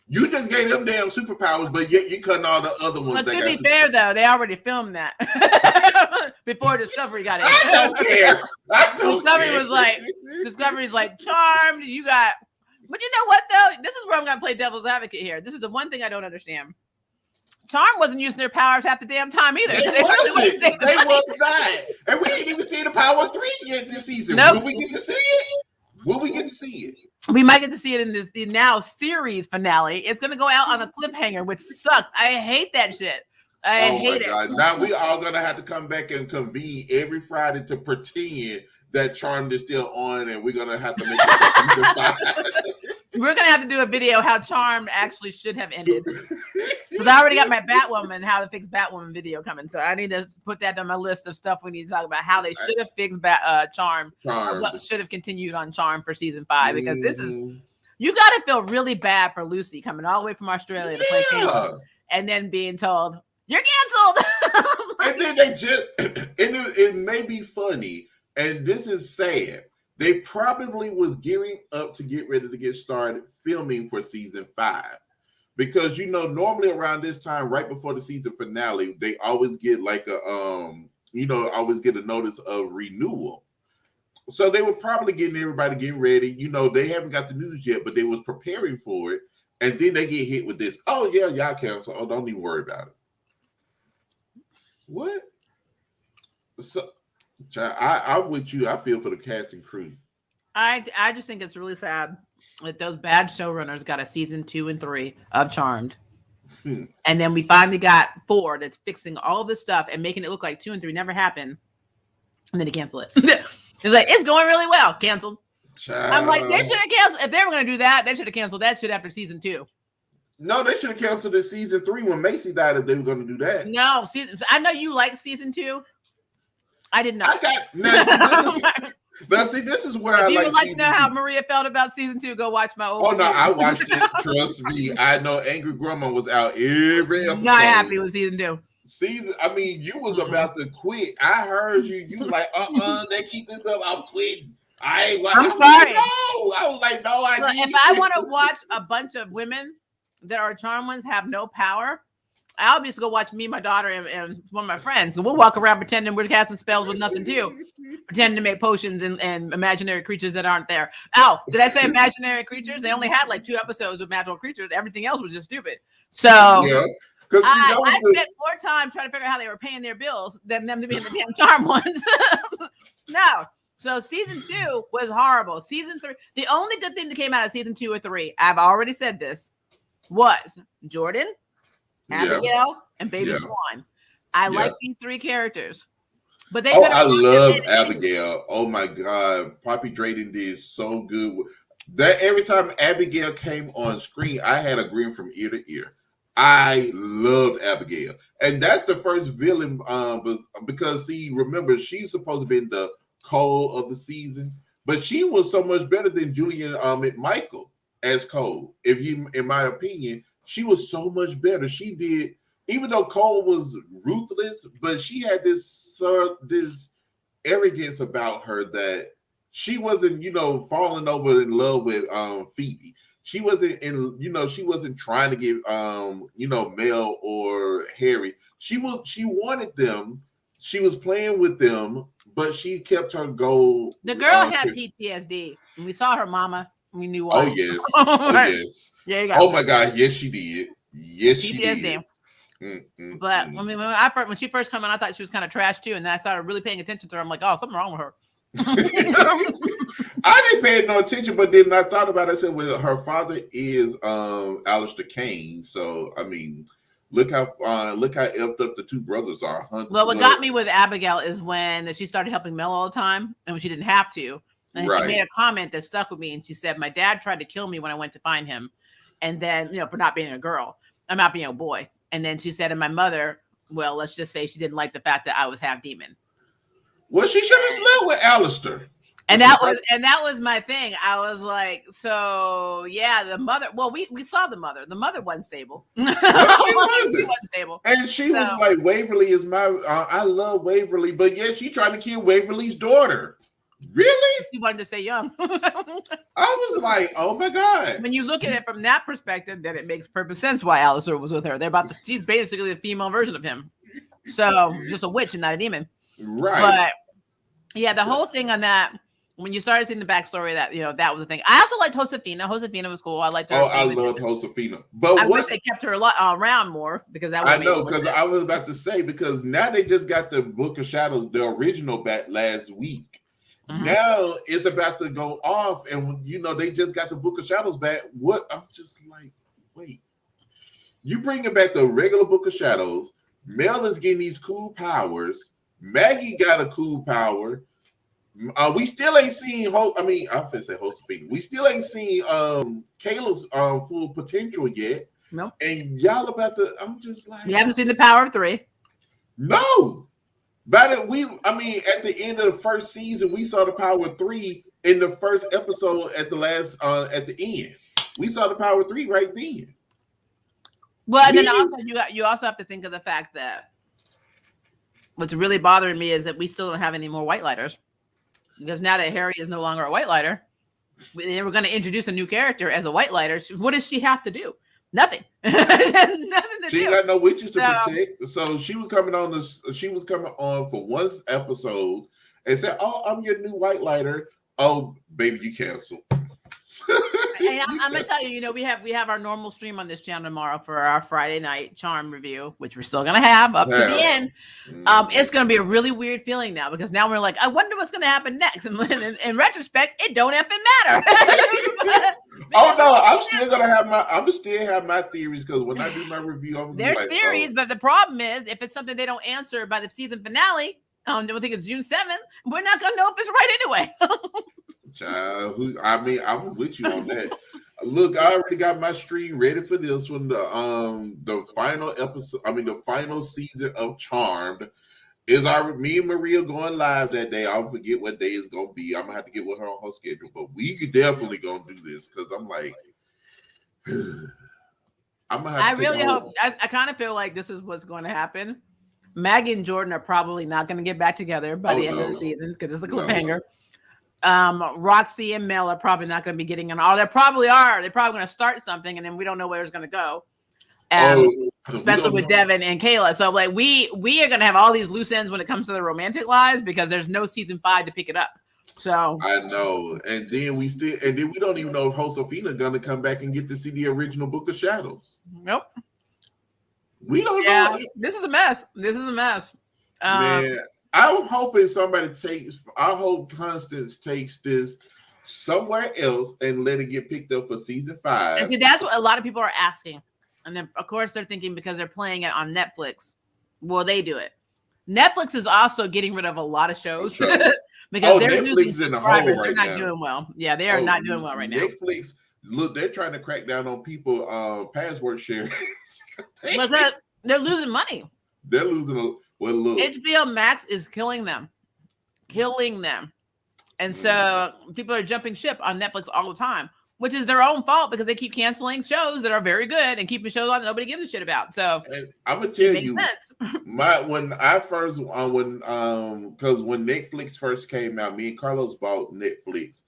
You just gave them damn superpowers, but yet you cutting all the other ones. But to be fair, though, they already filmed that before Discovery got it. I don't care. Discovery's like, Charmed, you got. But you know what, though? This is where I'm going to play devil's advocate here. This is the one thing I don't understand. Charmed wasn't using their powers half the damn time either. They was not. And we ain't even seen the Power 3 yet this season. Nope. Will we get to see it? We might get to see it in the now series finale. It's going to go out on a cliffhanger, which sucks. I hate that shit. I hate it. Now we all going to have to come back and convene every Friday to pretend that Charmed is still on, and we're going to have to make it. We're going to have to do a video how Charmed actually should have ended. Because I already got my Batwoman, how to fix Batwoman video coming. So I need to put that on my list of stuff we need to talk about, how they should have fixed Charmed. What should have continued on Charmed for season 5. Because You got to feel really bad for Lucy coming all the way from Australia to play Caitlin, and then being told you're canceled. And then they just, and it may be funny, and this is sad. They probably was gearing up to get ready to get started filming for season 5. Because normally around this time, right before the season finale, they always get like a always get a notice of renewal. So they were probably everybody getting ready. They haven't got the news yet, but they was preparing for it. And then they get hit with this. Oh yeah, y'all cancel. Oh, don't even worry about it. What? So I'm with you. I feel for the cast and crew. I just think it's really sad that those bad showrunners got a season 2 and 3 of Charmed. And then we finally got 4 that's fixing all this stuff and making it look like 2 and 3 never happened. And then they cancel it. It's like, it's going really well. Canceled. Child. I'm like, they should have canceled. If they were going to do that, they should have canceled that shit after season 2. No, they should have canceled it season 3 when Macy died if they were going to do that. No, I know you like season 2. I did not. But see, this is where if you would like to know how Maria felt about season 2, go watch my old. Oh no, I watched it. Trust me, I know. Angry Grandma was out every episode. Not happy with season 2. You was about to quit. I heard you. You was like, they keep this up. I'm quitting. I'm sorry. No, I was like, no, if I want to watch a bunch of women that are charmed ones have no power, I'll just go watch me, my daughter, and one of my friends. So we'll walk around pretending we're casting spells with nothing to do, pretending to make potions and imaginary creatures that aren't there. Oh, did I say imaginary creatures? They only had like 2 episodes of magical creatures. Everything else was just stupid. So yeah, I spent more time trying to figure out how they were paying their bills than them to be in the damn charm ones. No. So season 2 was horrible. Season 3, the only good thing that came out of season 2 or 3, I've already said this, was Jordan, Abigail, and Baby Swan. I like these 3 characters. But they I love Abigail. Oh my God. Poppy Drayton did so good. That every time Abigail came on screen, I had a grin from ear to ear. I loved Abigail. And that's the first villain because remember, she's supposed to be the Cole of the season, but she was so much better than Julian McMichael as Cole. In my opinion, she was so much better. She did, even though Cole was ruthless, but she had this arrogance about her that she wasn't, falling over in love with Phoebe. She wasn't she wasn't trying to get Mel or Harry. She wanted them. She was playing with them, but she kept her goal. The girl had PTSD. When we saw her mama, we knew why. Oh yes. Oh yes. Yeah, you go. Oh my God, yes she did. Yes she did. But I mean, when she first came in, I thought she was kind of trash too, and then I started really paying attention to her. I'm like, oh, something wrong with her. I didn't pay no attention, but then I thought about it. I said, well, her father is Alistair Kane, so I mean, look how effed up the 2 brothers are. Well, what got me with Abigail is when she started helping Mel all the time, and when she didn't have to, and she made a comment that stuck with me, and she said, "My dad tried to kill me when I went to find him, and then for not being a girl, I'm not being a boy." And then she said, "And my mother, well, let's just say she didn't like the fact that I was half demon." Well, she should have slept with Alistair. And that was my thing. I was like, so yeah, the mother. Well, we saw the mother. The mother wasn't stable. Well, she wasn't stable. And she was like, Waverly is my. I love Waverly, but yeah, she tried to kill Waverly's daughter. Really? She wanted to stay young. I was like, oh my God. When you look at it from that perspective, then it makes perfect sense why Alistair was with her. She's basically the female version of him. So just a witch and not a demon. Right. But yeah, the whole thing on that, when you started seeing the backstory, that that was the thing. I also liked Josefina. Josefina was cool. I liked her. Oh, I loved Josefina. But I wish they kept her around more because that. I know, because I was about to say, because now they just got the Book of Shadows, the original, back last week. Mm-hmm. Now it's about to go off, and they just got the Book of Shadows back. What? I'm just like, wait, you bringing back the regular Book of Shadows? Mel is getting these cool powers. Maggie got a cool power. We still ain't seen. I'm gonna say Josefina. We still ain't seen Kayla's full potential yet. No. And y'all about to. I'm just like, you haven't seen the power of 3. No. But at the end of the first season, we saw the power of 3 in the first episode at the end. We saw the Power 3 right then. Well, and then also you also have to think of the fact that what's really bothering me is that we still don't have any more white lighters, because now that Harry is no longer a white lighter, we're going to introduce a new character as a white lighter. What does she have to do? Nothing. She ain't got no witches to protect. So she was coming on this. She was coming on for one episode and said, "Oh, I'm your new white lighter." Oh, baby, you canceled. And I'm gonna tell you, you know, we have our normal stream on this channel tomorrow for our Friday night charm review, which we're still gonna have up to the end. It's gonna be a really weird feeling now, because now we're like, I wonder what's gonna happen next. And in retrospect, it don't effing matter. Oh no, I'm still have my theories, because when I do my review, there's like, theories, but the problem is if it's something they don't answer by the season finale, I think it's June 7th, we're not gonna know if it's right anyway. Child, I'm with you on that. Look, I already got my stream ready for this one. The final episode, the final season of Charmed is me and Maria going live that day. I'll forget what day it's gonna be. I'm gonna have to get with her on her schedule, but we could definitely gonna do this, because I'm like, I'm gonna have. I really hope. I kind of feel like this is what's going to happen. Maggie and Jordan are probably not going to get back together by the end of the season, because it's a cliffhanger. Roxy and Mel are probably not going to be getting on. Oh, they probably are. They're probably going to start something, and then we don't know where it's going to go. Especially with Devin and Kayla. So like we are going to have all these loose ends when it comes to the romantic lives, because there's no season 5 to pick it up. So I know, and then we don't even know if Josefina going to come back and get to see the original Book of Shadows. Nope. We don't know. This is a mess. Man, I'm hoping I hope Constance takes this somewhere else and let it get picked up for season 5. And see, that's what a lot of people are asking. And then, of course, they're thinking because they're playing it on Netflix, will they do it? Netflix is also getting rid of a lot of shows because they're Netflix in the hole right they're now. Not doing well. Yeah, they are not doing well right now. Netflix, look, they're trying to crack down on people password sharing. But they're losing money. They're losing look. HBO Max is killing them. And so people are jumping ship on Netflix all the time, which is their own fault, because they keep canceling shows that are very good and keeping shows on that nobody gives a shit about. So I'm gonna tell you, because when Netflix first came out, me and Carlos bought Netflix.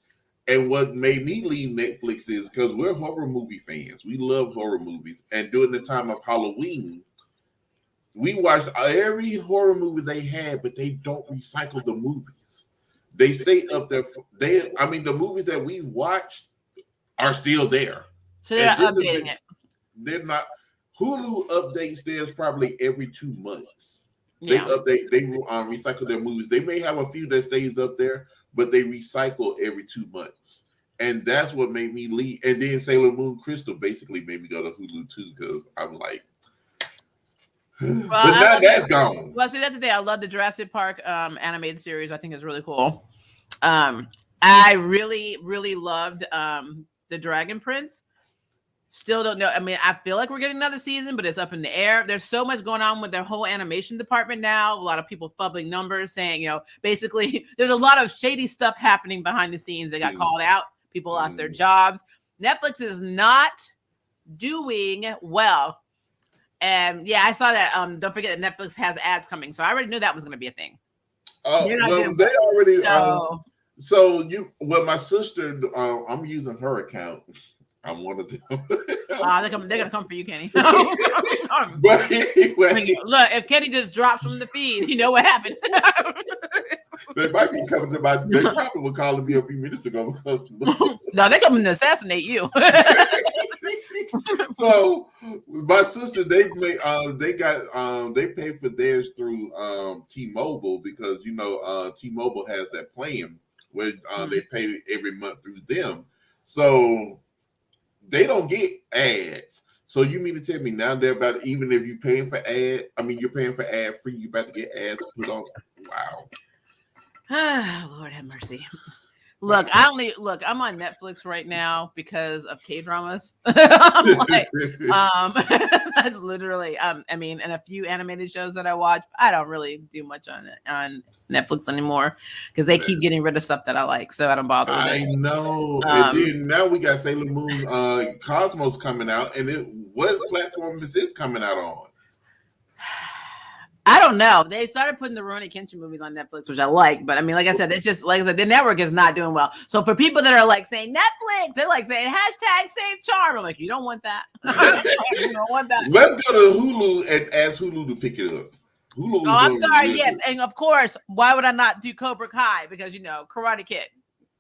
And what made me leave Netflix is because we're horror movie fans. We love horror movies. And during the time of Halloween, we watched every horror movie they had, but they don't recycle the movies. They stay up there. The movies that we watched are still there. So they're updating it. They're not. Hulu updates theirs probably every 2 months. Yeah. They recycle their movies. They may have a few that stays up there, but they recycle every 2 months. And that's what made me leave. And then Sailor Moon Crystal basically made me go to Hulu too, because I'm like, but now that's gone. Well, see, that's the thing. I love the Jurassic Park animated series. I think it's really cool. I really, really loved the Dragon Prince. Still don't know. I feel like we're getting another season, but it's up in the air. There's so much going on with their whole animation department now. A lot of people fubbling numbers, saying, basically there's a lot of shady stuff happening behind the scenes. They got called out. People lost their jobs. Netflix is not doing well. And yeah, I saw that. Don't forget that Netflix has ads coming. So I already knew that was going to be a thing. They already. My sister, I'm using her account. I'm one of them. They're gonna come for you, Kenny. But anyway, look, if Kenny just drops from the feed, you know what happened. They might be coming to they probably were calling me a few minutes ago. No, they're coming to assassinate you. So my sister, they paid for theirs through T-Mobile, because T-Mobile has that plan where they pay every month through them. So they don't get ads. So you mean to tell me now they're about, even if you're paying for you're paying for ad free, you about to get ads put on? Wow. Lord have mercy. Look, I'm on Netflix right now because of K-dramas. Like, that's literally, I mean, and a few animated shows that I watch. I don't really do much on Netflix anymore because they keep getting rid of stuff that I like, so I don't bother with it. I know. And then now we got Sailor Moon Cosmos coming out, and what platform is this coming out on? I don't know. They started putting the Rurouni Kenshin movies on Netflix, which I like. But I mean, like I said, it's just like I said, the network is not doing well. So for people that are like saying Netflix, they're like saying #save charm. I'm like, you don't want that. You don't want that. Let's go to Hulu and ask Hulu to pick it up. Hulu. Oh, I'm sorry. Yes, and of course, why would I not do Cobra Kai? Because Karate Kid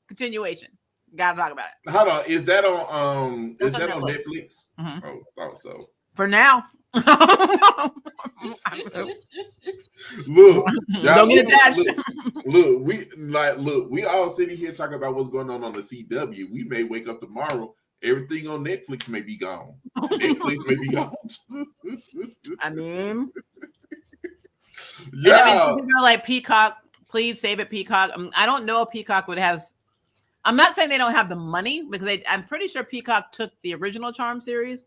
continuation. Gotta talk about it. Hold on, is that on Netflix? Mm-hmm. Oh, thought so. For now. Look, y'all, don't get attached. Look, we all sitting here talking about what's going on the CW. We may wake up tomorrow, everything on Netflix may be gone. Netflix may be gone. I mean, yeah. People are like Peacock, please save it, Peacock. I don't know if Peacock would have. I'm not saying they don't have the money because I'm pretty sure Peacock took the original Charm series.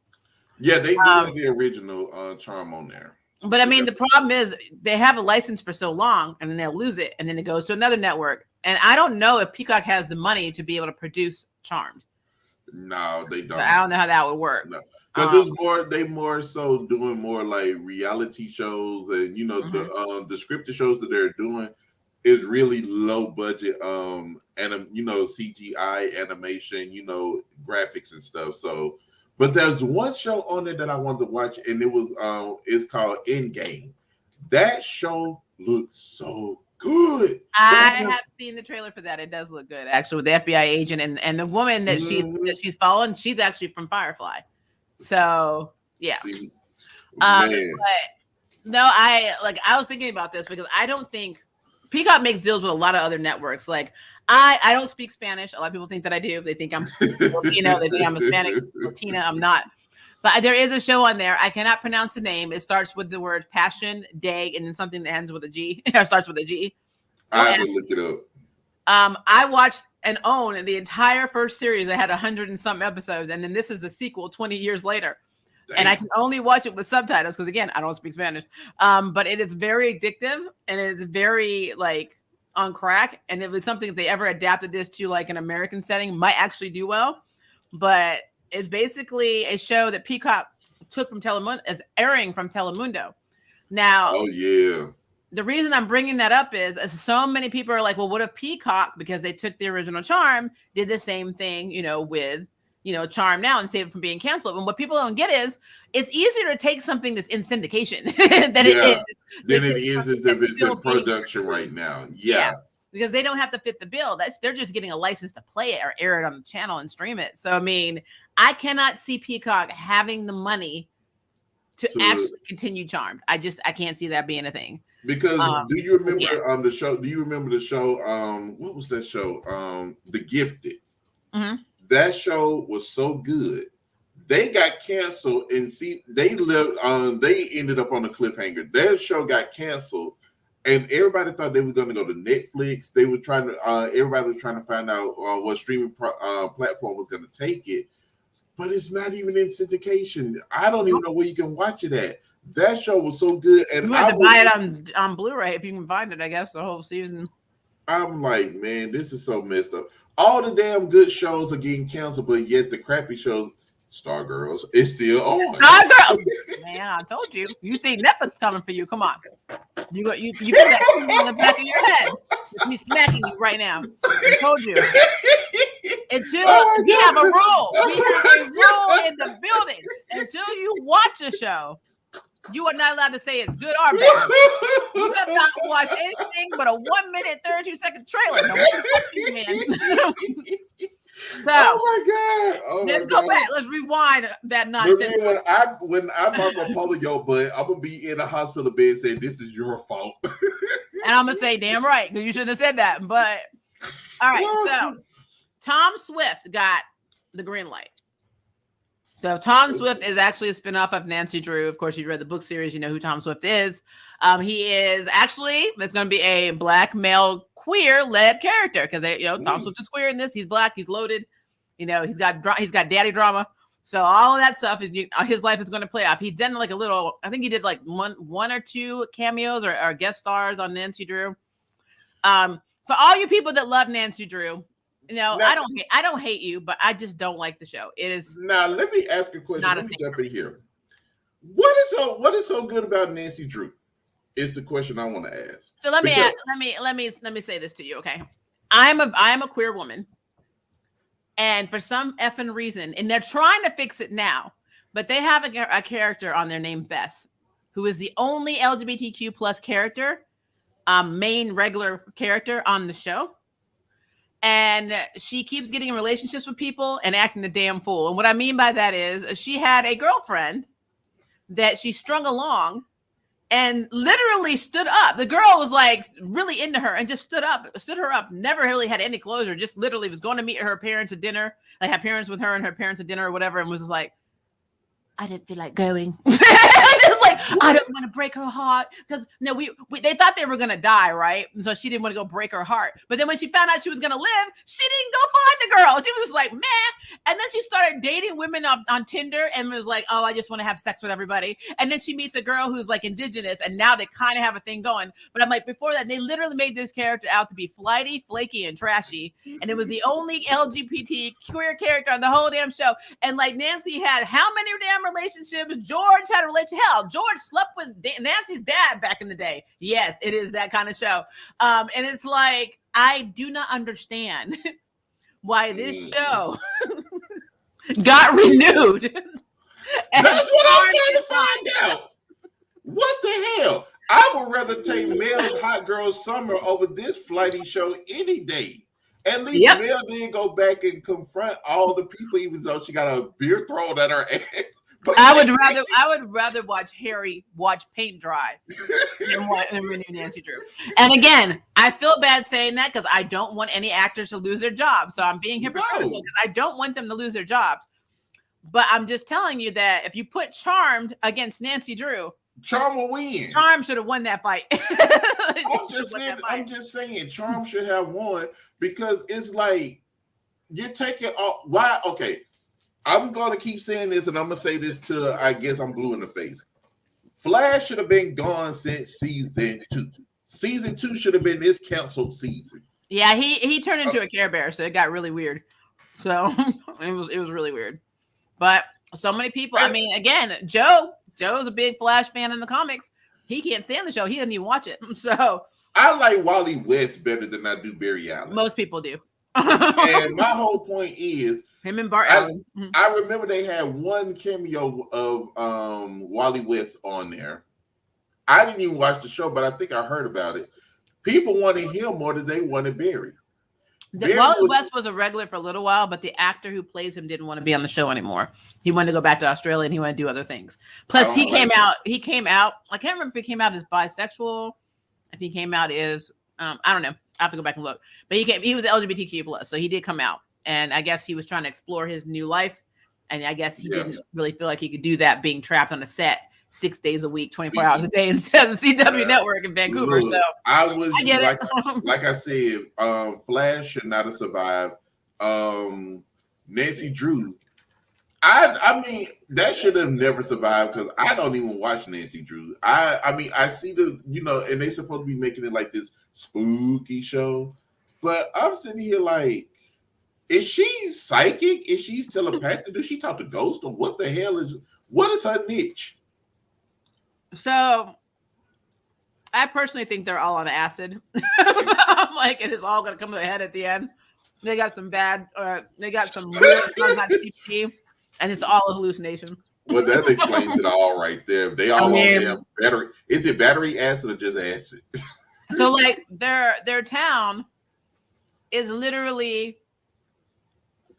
Yeah, they do have the original Charm on there. But I mean, the problem is they have a license for so long and then they'll lose it and then it goes to another network. And I don't know if Peacock has the money to be able to produce Charmed. No, they don't. So I don't know how that would work. No, because they more so doing more like reality shows, and the scripted shows that they're doing is really low budget, and CGI animation, graphics and stuff. So. But there's one show on there that I wanted to watch, and it's called Endgame. That show looks so good. I have seen the trailer for that. It does look good, actually, with the FBI agent and the woman that she's following. She's actually from Firefly. So yeah. But no, I was thinking about this because I don't think Peacock makes deals with a lot of other networks. Like I don't speak Spanish. A lot of people think that I do. They think I'm Latino. They think I'm Hispanic, Latina. I'm not. But there is a show on there. I cannot pronounce the name. It starts with the word passion, day, and then something that ends with a G. Or starts with a G. I have to look it up. I watched and own the entire first series. I had 100 and some episodes, and then this is the sequel 20 years later. Dang. And I can only watch it with subtitles because, again, I don't speak Spanish. But it is very addictive, and it is very on crack. And if it's something, if they ever adapted this to an American setting, might actually do well. But it's basically a show that Peacock took from Telemundo, is airing from Telemundo. Now, oh yeah. The reason I'm bringing that up is so many people are like, well, what if Peacock, because they took the original Charm, did the same thing, with Charm now and save it from being canceled. And what people don't get is it's easier to take something that's in syndication than it is. Than it is if it's in production right now. Yeah. Because they don't have to fit the bill. They're just getting a license to play it or air it on the channel and stream it. So I mean, I cannot see Peacock having the money to actually continue Charmed. I can't see that being a thing. Because do you remember the show? Do you remember the show? What was that show? The Gifted. Mm-hmm. That show was so good. They got canceled, and they ended up on a cliffhanger. Their show got canceled, and everybody thought they were going to go to Netflix. They were trying to. Everybody was trying to find out what streaming platform was going to take it, but it's not even in syndication. I don't even know where you can watch it at. That show was so good, and you have to buy it on Blu-ray if you can find it. I guess the whole season. I'm like, man, this is so messed up. All the damn good shows are getting canceled, but yet the crappy shows, Stargirls, is still on. Stargirl, man, I told you. You think Netflix coming for you? Come on, you get that on the back of your head. It's me smacking you right now. I told you. Until we have a rule, in the building. Until you watch a show, you are not allowed to say it's good or bad. You have not watched anything but a 1 minute, 32-second trailer. No, you, man. So, let's go back. Let's rewind that nonsense. When I mark a polio butt, I'm gonna be in a hospital bed saying this is your fault. And I'm gonna say, damn right, because you shouldn't have said that. But all right, so Tom Swift got the green light. So Tom Swift is actually a spinoff of Nancy Drew. Of course, you read the book series, you know who Tom Swift is. He is actually, there's going to be a black male queer-led character because Tom Swift is queer in this. He's black. He's loaded. He's got daddy drama. So all of that stuff is his life is going to play off. He's done like a little. I think he did like one or two cameos or guest stars on Nancy Drew. For all you people that love Nancy Drew, now, I don't hate you, but I just don't like the show. It is. Now let me ask a question. Let me jump in here. What is so good about Nancy Drew? Is the question I want to ask. So let me say this to you, okay? I'm a queer woman, and for some effing reason, and they're trying to fix it now, but they have a character on there named Bess, who is the only LGBTQ plus character, main regular character on the show. And she keeps getting in relationships with people and acting the damn fool. And what I mean by that is she had a girlfriend that she strung along and literally stood up. The girl was like really into her and just stood her up, never really had any closure, just literally was going to meet her parents at dinner, like had parents with her and her parents at dinner or whatever, and was just like, I didn't feel like going. Just like, I don't want to break her heart because they thought they were gonna die, right? And so she didn't want to go break her heart. But then when she found out she was gonna live, she didn't go find the girl. She was like, man. And then she started dating women on Tinder and was like, oh, I just want to have sex with everybody. And then she meets a girl who's like indigenous, and now they kind of have a thing going. But I'm like, before that, they literally made this character out to be flighty, flaky, and trashy. And it was the only LGBT queer character on the whole damn show. And like Nancy had how many damn relationships? George had a relationship. Hell, George slept with Nancy's dad back in the day. Yes, it is that kind of show. And it's like, I do not understand why this show got renewed. That's what I'm trying to find out. What the hell? I would rather take Mel's Hot Girl Summer over this flighty show any day. At least Mel didn't go back and confront all the people, even though she got a beer thrown at her ass. I would rather watch Harry watch paint dry than renew Nancy Drew. And again, I feel bad saying that because I don't want any actors to lose their jobs. So I'm being hypocritical because I don't want them to lose their jobs. But I'm just telling you that if you put Charmed against Nancy Drew, Charm will win. Charm should have won that fight. I'm just saying Charm should have won because it's like you're taking all. Why? Okay. I'm going to keep saying this, and I'm going to say this till I guess I'm blue in the face. Flash should have been gone since season 2. Season 2 should have been this canceled season. Yeah, he turned into a Care Bear, so it got really weird. So it was really weird. But so many people, I mean, again, Joe's a big Flash fan in the comics. He can't stand the show. He doesn't even watch it. So I like Wally West better than I do Barry Allen. Most people do. And my whole point is, him and Bart Allen. I remember they had one cameo of Wally West on there. I didn't even watch the show, but I think I heard about it. People wanted him more than they wanted Barry. Wally West was a regular for a little while, but the actor who plays him didn't want to be on the show anymore. He wanted to go back to Australia and he wanted to do other things. Plus, he came out. I can't remember if he came out as bisexual, if he came out as I don't know. I have to go back and look. But he was LGBTQ plus, so he did come out. And I guess he was trying to explore his new life. And I guess he didn't really feel like he could do that being trapped on a set 6 days a week, 24 hours a day instead of the CW network in Vancouver. So I get it. Like I said, Flash should not have survived. Nancy Drew, I mean, that should have never survived because I don't even watch Nancy Drew. I mean, I see and they're supposed to be making it like this spooky show. But I'm sitting here like, is she psychic? Is she telepathic? Does she talk to ghosts? Or what the hell what is her niche? So I personally think they're all on acid. I'm like, it is all going to come to a head at the end. They got some weird CP, and it's all a hallucination. Well, that explains it all right there. They all on battery. Is it battery acid or just acid? So like their town is literally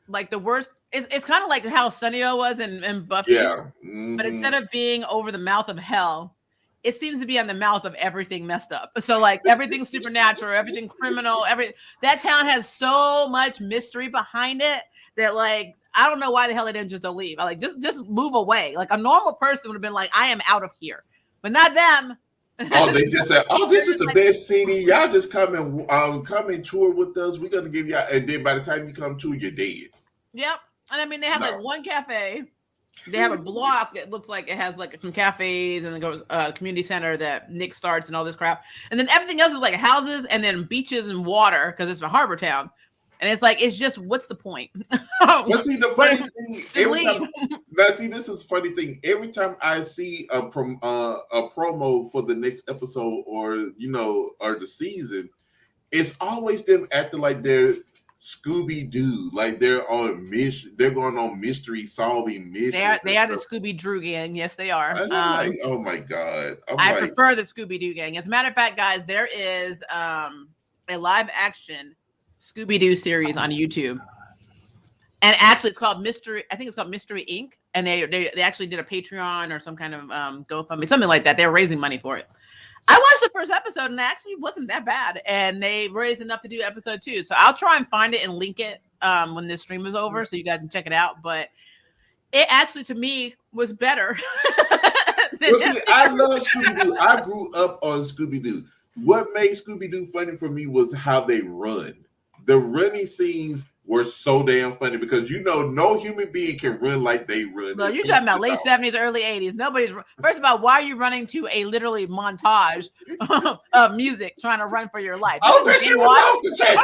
like the worst. It's kind of like how Sunnydale was in Buffy. Yeah. Mm-hmm. But instead of being over the mouth of hell, it seems to be on the mouth of everything messed up. So like everything supernatural, everything criminal, that town has so much mystery behind it that like I don't know why the hell they didn't just leave. I like just move away. Like a normal person would have been like, I am out of here. But not them. Oh, they just said, "Oh, this is the best city. Y'all just come and tour with us. We're gonna give y'all." And then by the time you come to, you're dead. Yep. And I mean, they have like one cafe. They have a block that looks like it has like some cafes, and then goes community center that Nick starts and all this crap. And then everything else is like houses and then beaches and water because it's a harbor town. And it's like, it's just, what's the point? But see, the funny thing, this is the funny thing. Every time I see a promo for the next episode or the season, it's always them acting like they're Scooby Doo, like they're on mission. They're going on mystery solving missions. They are the Scooby Doo gang. Yes, they are. Like, oh my god, I prefer the Scooby Doo gang. As a matter of fact, guys, there is a live action Scooby Doo series on YouTube, and actually, it's called Mystery. I think it's called Mystery Inc. And they actually did a Patreon or some kind of GoFundMe, something like that. They were raising money for it. I watched the first episode and it actually wasn't that bad, and they raised enough to do episode 2. So I'll try and find it and link it when this stream is over, so you guys can check it out. But it actually, to me, was better. I love Scooby Doo. I grew up on Scooby Doo. What made Scooby Doo funny for me was how they run. The running scenes were so damn funny because no human being can run like they run. No, you're talking about late 70s, early 80s. Nobody's. First of all, why are you running to a literally montage of music trying to run for your life? Oh, that shit was off the chain.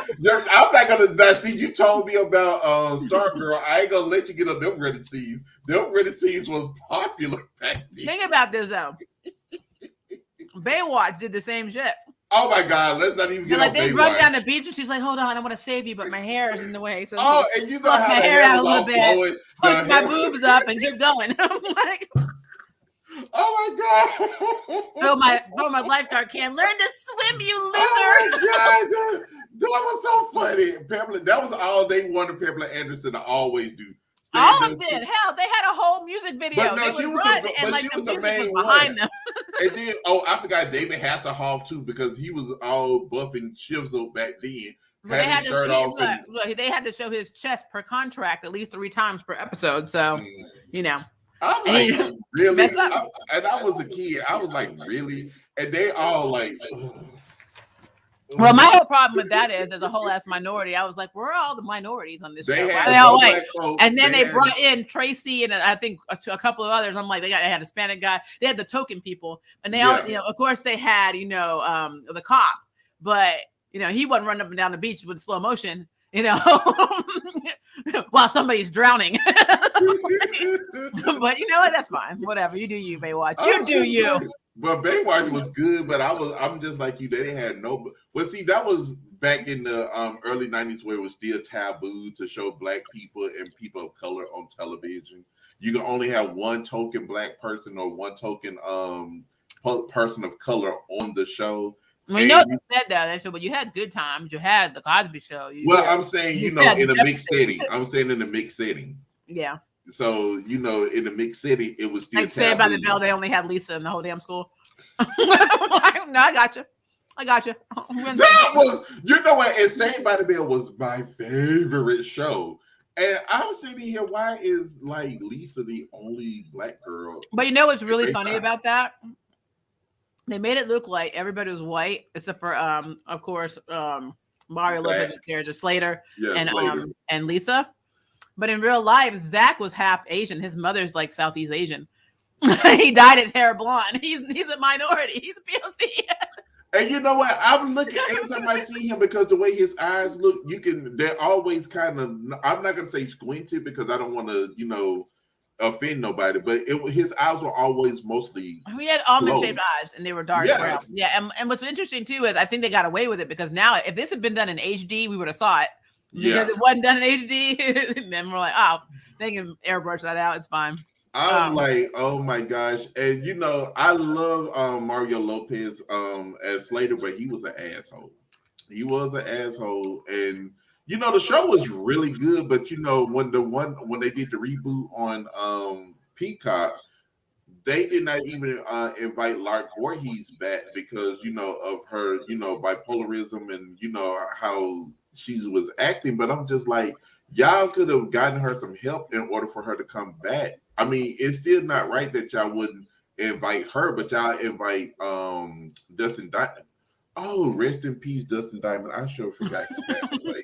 I'm not gonna see. You told me about Stargirl. I ain't gonna let you get on them running scenes. Them running scenes was popular back then. Think about this though. Baywatch did the same shit. Oh my God, let's not even get on Baywatch. They run down the beach and she's like, "Hold on, I want to save you, but my hair is in the way." So and you know how my hair out a little bit, push my boobs up and keep going. I'm like, oh my God. Throw my lifeguard can. Learn to swim, you lizard. Oh my God, that was so funny. Pamela, that was all they wanted Pamela Anderson to always do. All of them. Hell, they had a whole music video. But no, she was the main one. Behind them. And then, I forgot David Hasselhoff too, because he was all buff and chiseled back then. They had to show his chest per contract at least 3 times per episode. So, I'm like, really? And I was a kid. I was like, really? And they all like... Well, my whole problem with that is, as a whole ass minority, I was like, where are all the minorities on this show? Why are they all white? And then they brought in Tracy and I think a couple of others. I'm like, they had a Hispanic guy. They had the token people, and they all, of course, they had the cop, but he wasn't running up and down the beach with slow motion, while somebody's drowning. But you know what? That's fine. Whatever. You do you, Baywatch. You do you. But Baywatch was good, but I'm just like you. They had no. Well, see, that was back in the early 90s where it was still taboo to show black people and people of color on television. You can only have one token black person or one token person of color on the show. Well, you said that. But you had good times. You had the Cosby Show. I'm saying, in a mixed setting. I'm saying in a mixed setting. Yeah. So, in the mixed city, it was still like Saved by the Bell. They only had Lisa in the whole damn school. No, I got you. That was, what? And Saved by the Bell was my favorite show. And I'm sitting here, why is like Lisa the only black girl? But you know what's really funny about that? They made it look like everybody was white, except for of course, Mario Lopez's character Slater, and Lisa. But in real life, Zach was half Asian. His mother's like Southeast Asian. He dyed his hair blonde. He's a minority. He's a POC. And you know what? I'm looking every time I see him because the way his eyes look, they're always kind of, I'm not going to say squinted because I don't want to, offend nobody, but his eyes were always mostly he had almond-shaped eyes and they were dark brown. Yeah, and what's interesting too is I think they got away with it because now if this had been done in HD, we would have saw it. Because it wasn't done in HD, and then we're like, oh, they can airbrush that out. It's fine. I'm like, oh my gosh. And I love Mario Lopez as Slater, but he was an asshole. He was an asshole. And the show was really good, but when they did the reboot on Peacock, they did not even invite Lark Voorhees back because of her bipolarism and how she was acting. But I'm just like, y'all could have gotten her some help in order for her to come back. I mean, it's still not right that y'all wouldn't invite her, but y'all invite Dustin Diamond. Oh, rest in peace, Dustin Diamond. I sure forgot he passed away.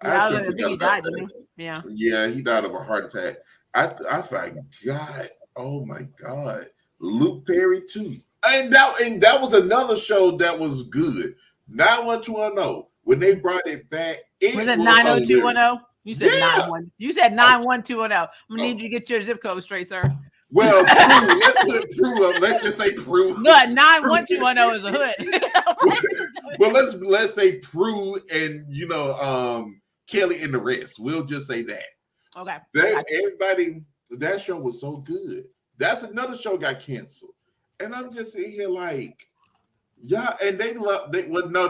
I think he died, didn't he? Yeah. Yeah, he died of a heart attack. I was like, God, oh my God. Luke Perry too. And that was another show that was good. 91210. When they brought it back, was it 90210? You said yeah. 91. You said 91210. I'm gonna need you to get your zip code straight, sir. Well, Prue, let's put Prue up. Let's just say Prue. No, 91210 is a hood. Well, let's say Prue and Kelly and the rest. We'll just say that. Okay. Everybody, that show was so good. That's another show got canceled, and I'm just sitting here like, yeah. And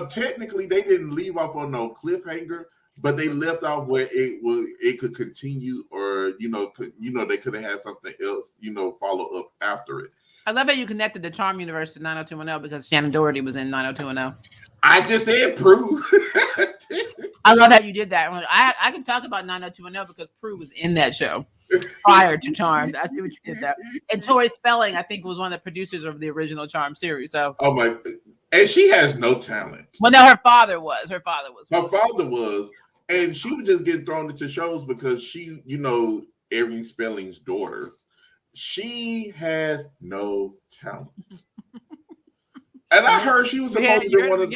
technically they didn't leave off on no cliffhanger, but they left off where it could continue, or they could have had something else, follow up after it. I love how you connected the Charm universe to 90210 because Shannon Doherty was in 90210. I just said Prue. I love how you did that. I can talk about 90210 because Prue was in that show prior to Charmed. I see what you did there. And Tori Spelling, I think, was one of the producers of the original Charmed series. So, oh my, and she has no talent. Well, no, her father was. Her father was, and she would just get thrown into shows because she, Erin Spelling's daughter. She has no talent. And I heard she was supposed to be one of.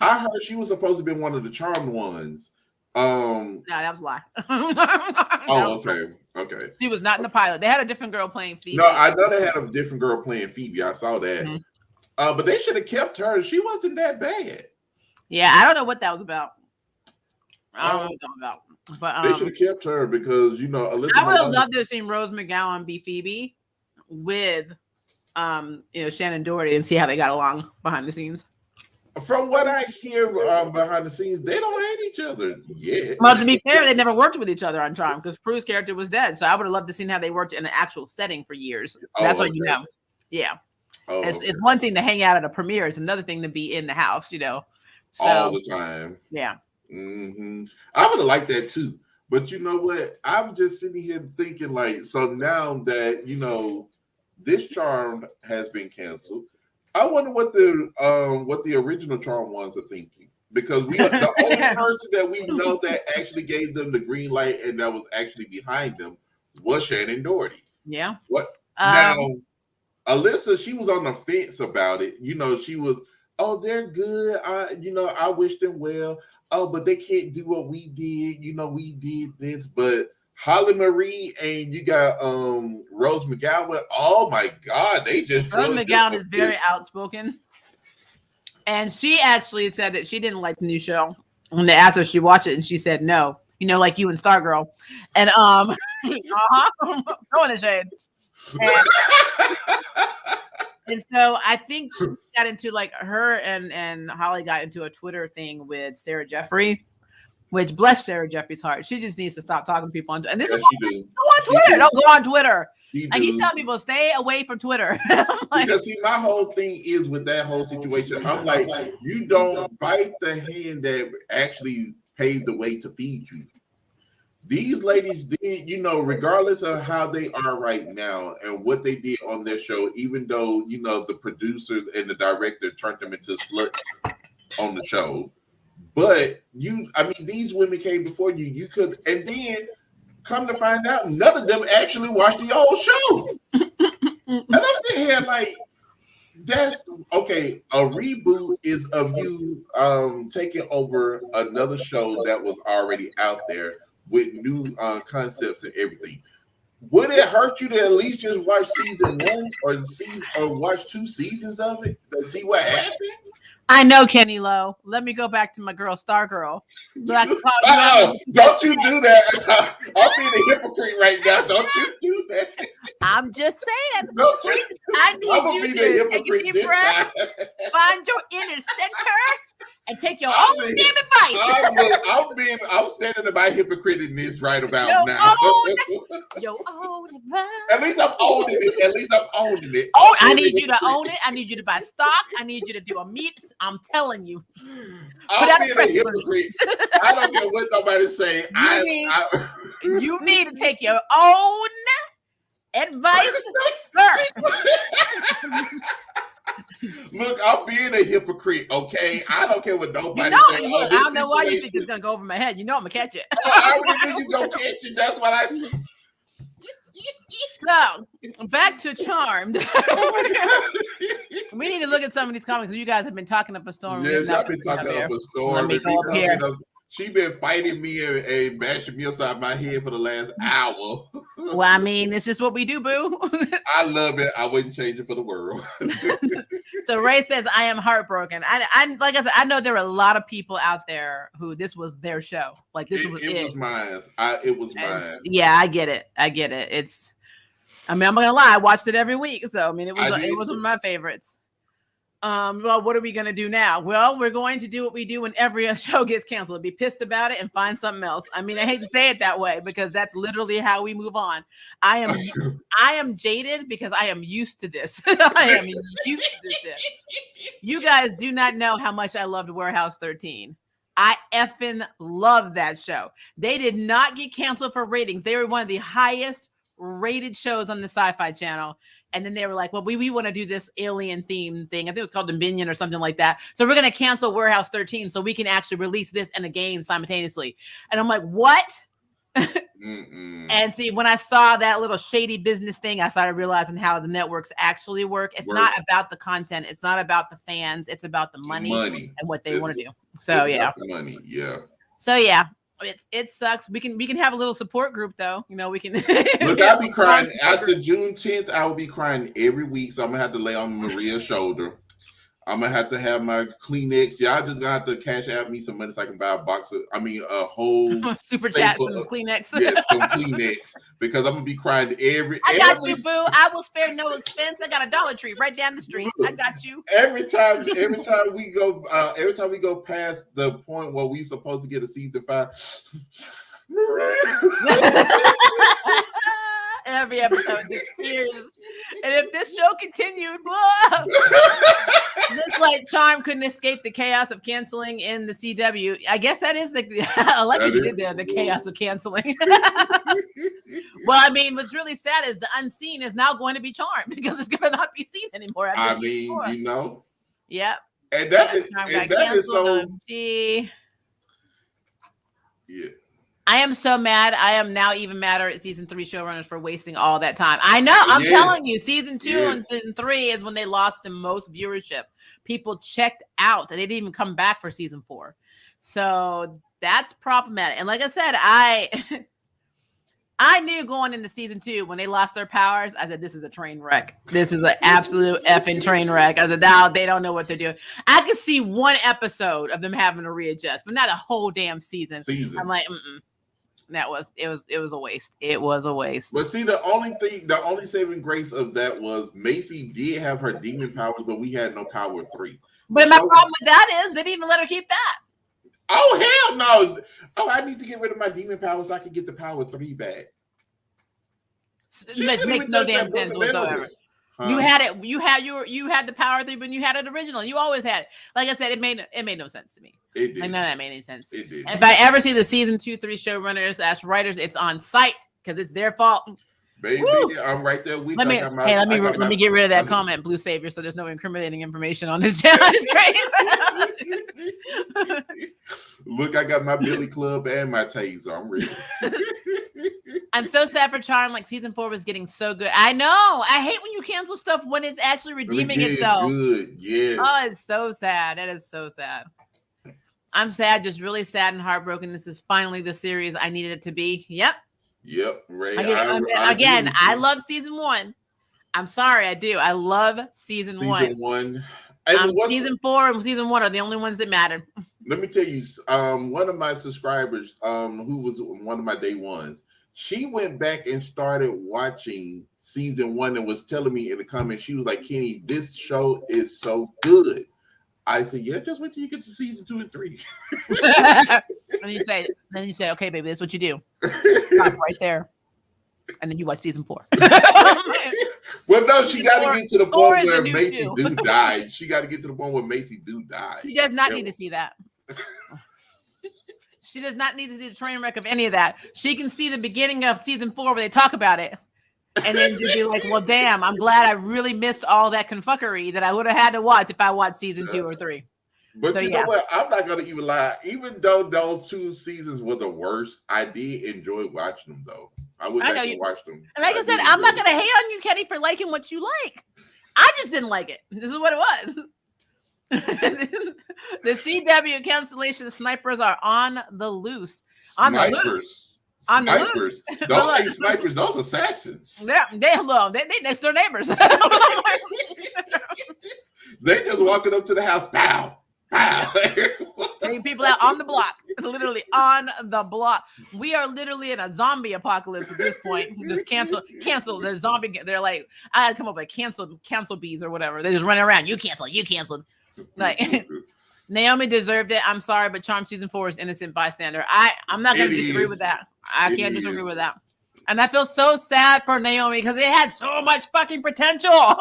I heard she was supposed to be one of the Charmed ones. No, that was a lie. Okay. She was not in the pilot. They had a different girl playing Phoebe. No, I know they had a different girl playing Phoebe. I saw that. Mm-hmm. But they should have kept her. She wasn't that bad. Yeah, I don't know what that was about. I don't know what that was about. But they should have kept her because Alyssa. I would have loved to have seen Rose McGowan be Phoebe with Shannon Doherty and see how they got along behind the scenes. From what I hear behind the scenes, they don't hate each other yet. Well, to be fair, they never worked with each other on Charm because Prue's character was dead. So I would have loved to see how they worked in an actual setting for years. That's what you know. Yeah. It's one thing to hang out at a premiere. It's another thing to be in the house, So, all the time. Yeah. Mm-hmm. I would have liked that too. But you know what? I'm just sitting here thinking so now that, this Charm has been canceled, I wonder what the original Charm ones are thinking, because the only person that we know that actually gave them the green light and that was actually behind them was Shannon Doherty. Yeah. What now? Alyssa, she was on the fence about it. She was, they're good. I wish them well. Oh, but they can't do what we did. We did this, but Holly Marie and you got Rose McGowan. Oh my God, they just Rose McGowan is very outspoken, and she actually said that she didn't like the new show. When they asked her if she watched it, and she said no. Like you and Stargirl, and throwing the shade. And so I think she got into her and Holly got into a Twitter thing with Sarah Jeffrey. Which bless Sarah Jeffrey's heart. She just needs to stop talking to people on Twitter. And this is why go on Twitter. Don't go on Twitter. I keep telling people stay away from Twitter. Because my whole thing is with that whole situation. I'm like, you don't bite the hand that actually paved the way to feed you. These ladies did, regardless of how they are right now and what they did on their show, even though the producers and the director turned them into sluts on the show. But these women came before you. You could, and then come to find out, none of them actually watched the old show. And I'm sitting here like, that's okay. A reboot is of you taking over another show that was already out there with new concepts and everything. Would it hurt you to at least just watch season 1 or watch 2 seasons of it to see what happened? I know, Kenny Lowe. Let me go back to my girl, Stargirl. So I can don't you do that. I'm being a hypocrite right now. Don't you do that. I'm just saying. I need you to take a deep breath, find your inner center, and take your own damn advice. I'm standing about hypocrite in this right about now. Your own advice. At least I'm owning it. Oh, I need you to own it. I need you to buy stock. I need you to do a meet. I'm telling you. I'm being a hypocrite. I don't care what nobody say. You need to take your own Advice, sir. Look, I'm being a hypocrite, okay? I don't care what nobody says. Look, I don't know why you think it's gonna go over my head. You know I'm gonna catch it. I already knew you gonna catch it. That's what I said. So back to Charmed. We need to look at some of these comments because you guys have been talking up a storm. Yes, I've been talking up a storm. Let me go up here. She been fighting me and bashing me upside my head for the last hour. Well, I mean, it's just what we do, boo. I love it. I wouldn't change it for the world. So Ray says, I am heartbroken. I like I said, I know there are a lot of people out there who this was their show. Like this was it. It was mine. It was mine. Yeah, I get it. I'm not gonna lie, I watched it every week. So I mean it was one of my favorites. Well, what are we going to do now? Well, we're going to do what we do when every show gets canceled. Be pissed about it and find something else. I mean, I hate to say it that way because that's literally how we move on. I am jaded because I am used to this. I am used to this. You guys do not know how much I loved Warehouse 13. I effing love that show. They did not get canceled for ratings. They were one of the highest rated shows on the Sci-Fi Channel. And then they were like, well, we want to do this alien theme thing. I think it was called Dominion or something like that. So we're going to cancel Warehouse 13 so we can actually release this and a game simultaneously. And I'm like, what? And see, when I saw that little shady business thing, I started realizing how the networks actually work. It's not about the content. It's not about the fans. It's about the money. And what they want to do. So, yeah. Money. Yeah. So, yeah. It sucks. We can have a little support group though. You know, we can. Look, I'll be crying after June 10th. I will be crying every week, so I'm gonna have to lay on Maria's shoulder. I'm gonna have to have my Kleenex. Y'all just gonna have to cash out me some money so I can buy a whole super chat some Kleenex. Yes, some Kleenex because I'm gonna be crying every. I got you, boo. I will spare no expense. I got a Dollar Tree right down the street. I got you. Every time we go past the point where we supposed to get a season 5. Every episode just tears. And if this show continued, looks like Charm couldn't escape the chaos of canceling in the CW. I guess that is I like what you did there, the chaos of canceling. Well, I mean, what's really sad is the unseen is now going to be Charmed because it's going to not be seen anymore. I mean, you know. Yep. And that is so. Yeah. I am so mad. I am now even madder at season 3 showrunners for wasting all that time. I know. I'm telling you, season 2 and season 3 is when they lost the most viewership. People checked out. They didn't even come back for season 4. So that's problematic. And like I said, I knew going into season 2 when they lost their powers, I said, this is a train wreck. This is an absolute effing train wreck. I said, now they don't know what they're doing. I could see one episode of them having to readjust, but not a whole damn season. I'm like, it was a waste. It was a waste. But see, the only saving grace of that was Macy did have her demon powers, but we had no power 3. But my problem with that is they didn't even let her keep that. Oh hell no! Oh, I need to get rid of my demon powers so I can get the power 3 back. It makes no damn sense whatsoever. Huh? You had it. You had the power 3, but you had it original. You always had it. Like I said, it made no sense to me. It did. Like, none of that made any sense. It did. And if I ever see the season 2, 3 showrunners as writers, it's on site because it's their fault. Baby, I'm right there with let me get rid of that comment, Blue Savior, so there's no incriminating information on this channel. Look, I got my Billy Club and my taser. I'm ready. I'm so sad for Charm. Like season 4 was getting so good. I know. I hate when you cancel stuff when it's actually redeeming itself. Good, yes. Oh, it's so sad. That is so sad. I'm sad, just really sad and heartbroken. This is finally the series I needed it to be. Yep. Ray. I love season 1. I'm sorry, I do. I love season 1. Season 1. Season 4 and season 1 are the only ones that matter. Let me tell you, one of my subscribers, who was one of my day ones, she went back and started watching season 1 and was telling me in the comments, she was like, Kenny, this show is so good. I said, yeah, just wait till you get to season 2 and 3. And you say, okay, baby, that's what you do. Stop right there. And then you watch season 4. Well, no, she got to get to the point where Macy do die. She got to get to the point where Macy do die. She does not need to see that. She does not need to see the train wreck of any of that. She can see the beginning of season 4 where they talk about it. and then to be like, well, damn, I'm glad I really missed all that confuckery that I would have had to watch if I watched season 2 or 3. But so, you know what? I'm not gonna even lie. Even though those 2 seasons were the worst, I did enjoy watching them. Though I went back and watched them. And like I said, I'm not gonna hate on you, Kenny, for liking what you like. I just didn't like it. This is what it was. The CW cancellation snipers are on the loose. On the loose. Snipers. Those ain't snipers. Those assassins. They next door neighbors. They just walking up to the house. Pow. Taking people out on the block, literally on the block. We are literally in a zombie apocalypse at this point. Just cancel the zombie. They're like, I had to come up with cancel bees or whatever. They just running around. You canceled. Like Naomi deserved it. I'm sorry, but Charm season 4 is innocent bystander. I'm not going to disagree with that. I can't disagree with that. And I feel so sad for Naomi because it had so much fucking potential.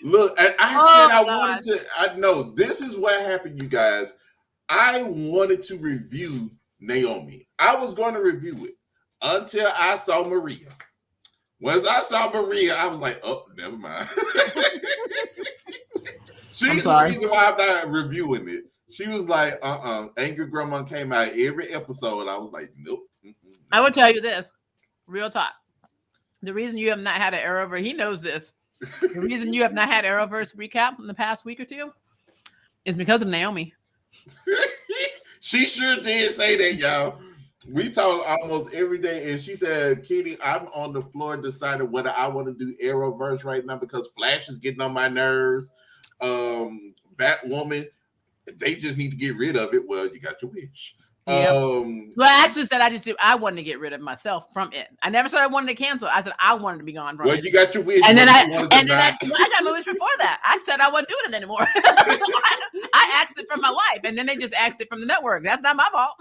Look, and I wanted to. I know this is what happened, you guys. I wanted to review Naomi. I was going to review it until I saw Maria. Once I saw Maria, I was like, oh, never mind. She's the reason why I'm not reviewing it. She was like, Angry Grandma came out every episode. I was like, nope. I will tell you this, real talk. The reason you have not had an Arrowverse, he knows this. The reason you have not had Arrowverse recap in the past week or 2 is because of Naomi. She sure did say that, y'all. We talk almost every day, and she said, Kitty, I'm on the floor deciding whether I want to do Arrowverse right now because Flash is getting on my nerves. Batwoman, they just need to get rid of it. Well, you got your wish. Yep. Well, I actually said I wanted to get rid of myself from it. I never said I wanted to cancel. I said I wanted to be gone from it. Well, you got your wish. And then I got my wish before that. I said I wasn't doing it anymore. I asked it from my wife, and then they just asked it from the network. That's not my fault.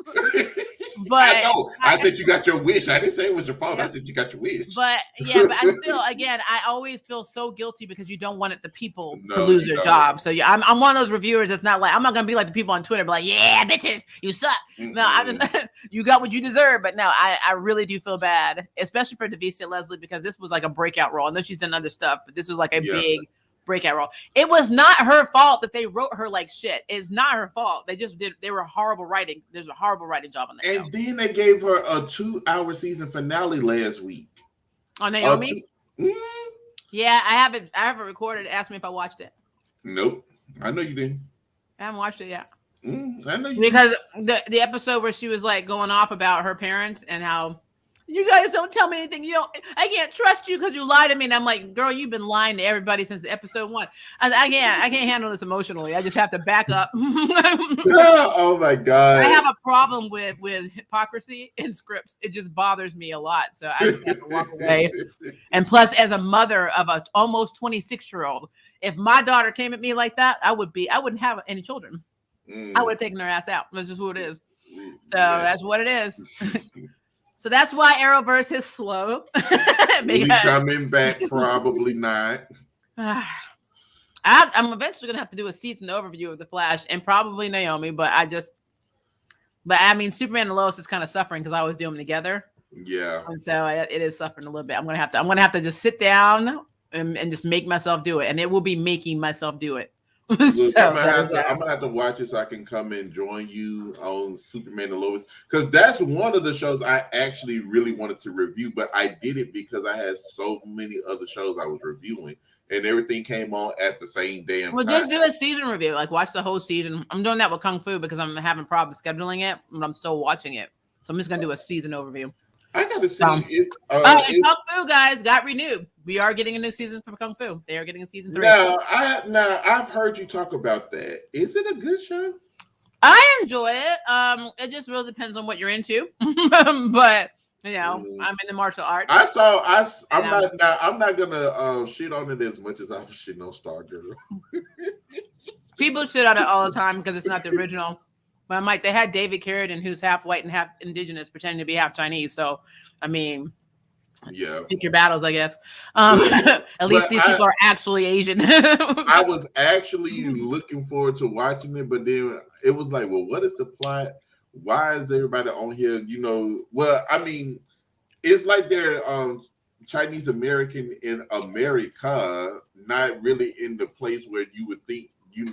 But I know. I said you got your wish. I didn't say it was your fault. Yeah. I said you got your wish. But I still, again, I always feel so guilty because you don't want the people to lose their job. So I'm one of those reviewers that's not like, I'm not gonna be like the people on Twitter, be like, yeah, bitches, you suck. No, I just you got what you deserve. But no, I really do feel bad, especially for Devista Leslie, because this was like a breakout role. I know she's done other stuff, but this was like a big breakout role. It was not her fault that they wrote her like shit. It's not her fault. They were horrible writing. There's a horrible writing job on that. And then they gave her a 2-hour season finale last week. On Naomi? Yeah, I haven't recorded. Ask me if I watched it. Nope. I know you didn't. I haven't watched it yet. I know you because the episode where she was like going off about her parents and how you guys don't tell me anything. I can't trust you because you lied to me. And I'm like, girl, you've been lying to everybody since episode 1. I can't handle this emotionally. I just have to back up. Oh my God. I have a problem with hypocrisy in scripts. It just bothers me a lot. So I just have to walk away. And plus, as a mother of an almost 26-year-old, if my daughter came at me like that, I wouldn't have any children. I would have taken her ass out. That's just what it is. So that's what it is. So that's why Arrowverse is slow. He's coming back, probably not. I'm eventually gonna have to do a season overview of the Flash and probably Naomi, but I mean, Superman and Lois is kind of suffering because I always do them together. Yeah, and so it is suffering a little bit. I'm gonna have to just sit down and just make myself do it, and it will be making myself do it. Look, I'm gonna have to watch it so I can come and join you on Superman and Lois, because that's one of the shows I actually really wanted to review, but I did it because I had so many other shows I was reviewing, and everything came on at the same damn time. Just do a season review, like watch the whole season. I'm doing that with Kung Fu because I'm having problems scheduling it, but I'm still watching it, so I'm just gonna do a season overview. I gotta see Kung Fu guys got renewed. We are getting a new season for Kung Fu. They are getting a season 3. Now I've heard you talk about that. Is it a good show? I enjoy it. It just really depends on what you're into. But I'm in the martial arts. I'm not gonna shit on it as much as I'm shitting on Stargirl. People shit on it all the time because it's not the original. But I'm like, they had David Carradine, who's half white and half indigenous, pretending to be half Chinese. So, I mean, pick your battles, I guess. At least these people are actually Asian. I was actually looking forward to watching it, but then it was like, well, what is the plot? Why is everybody on here? Well, I mean, it's like they're Chinese American in America, not really in the place where you would think, you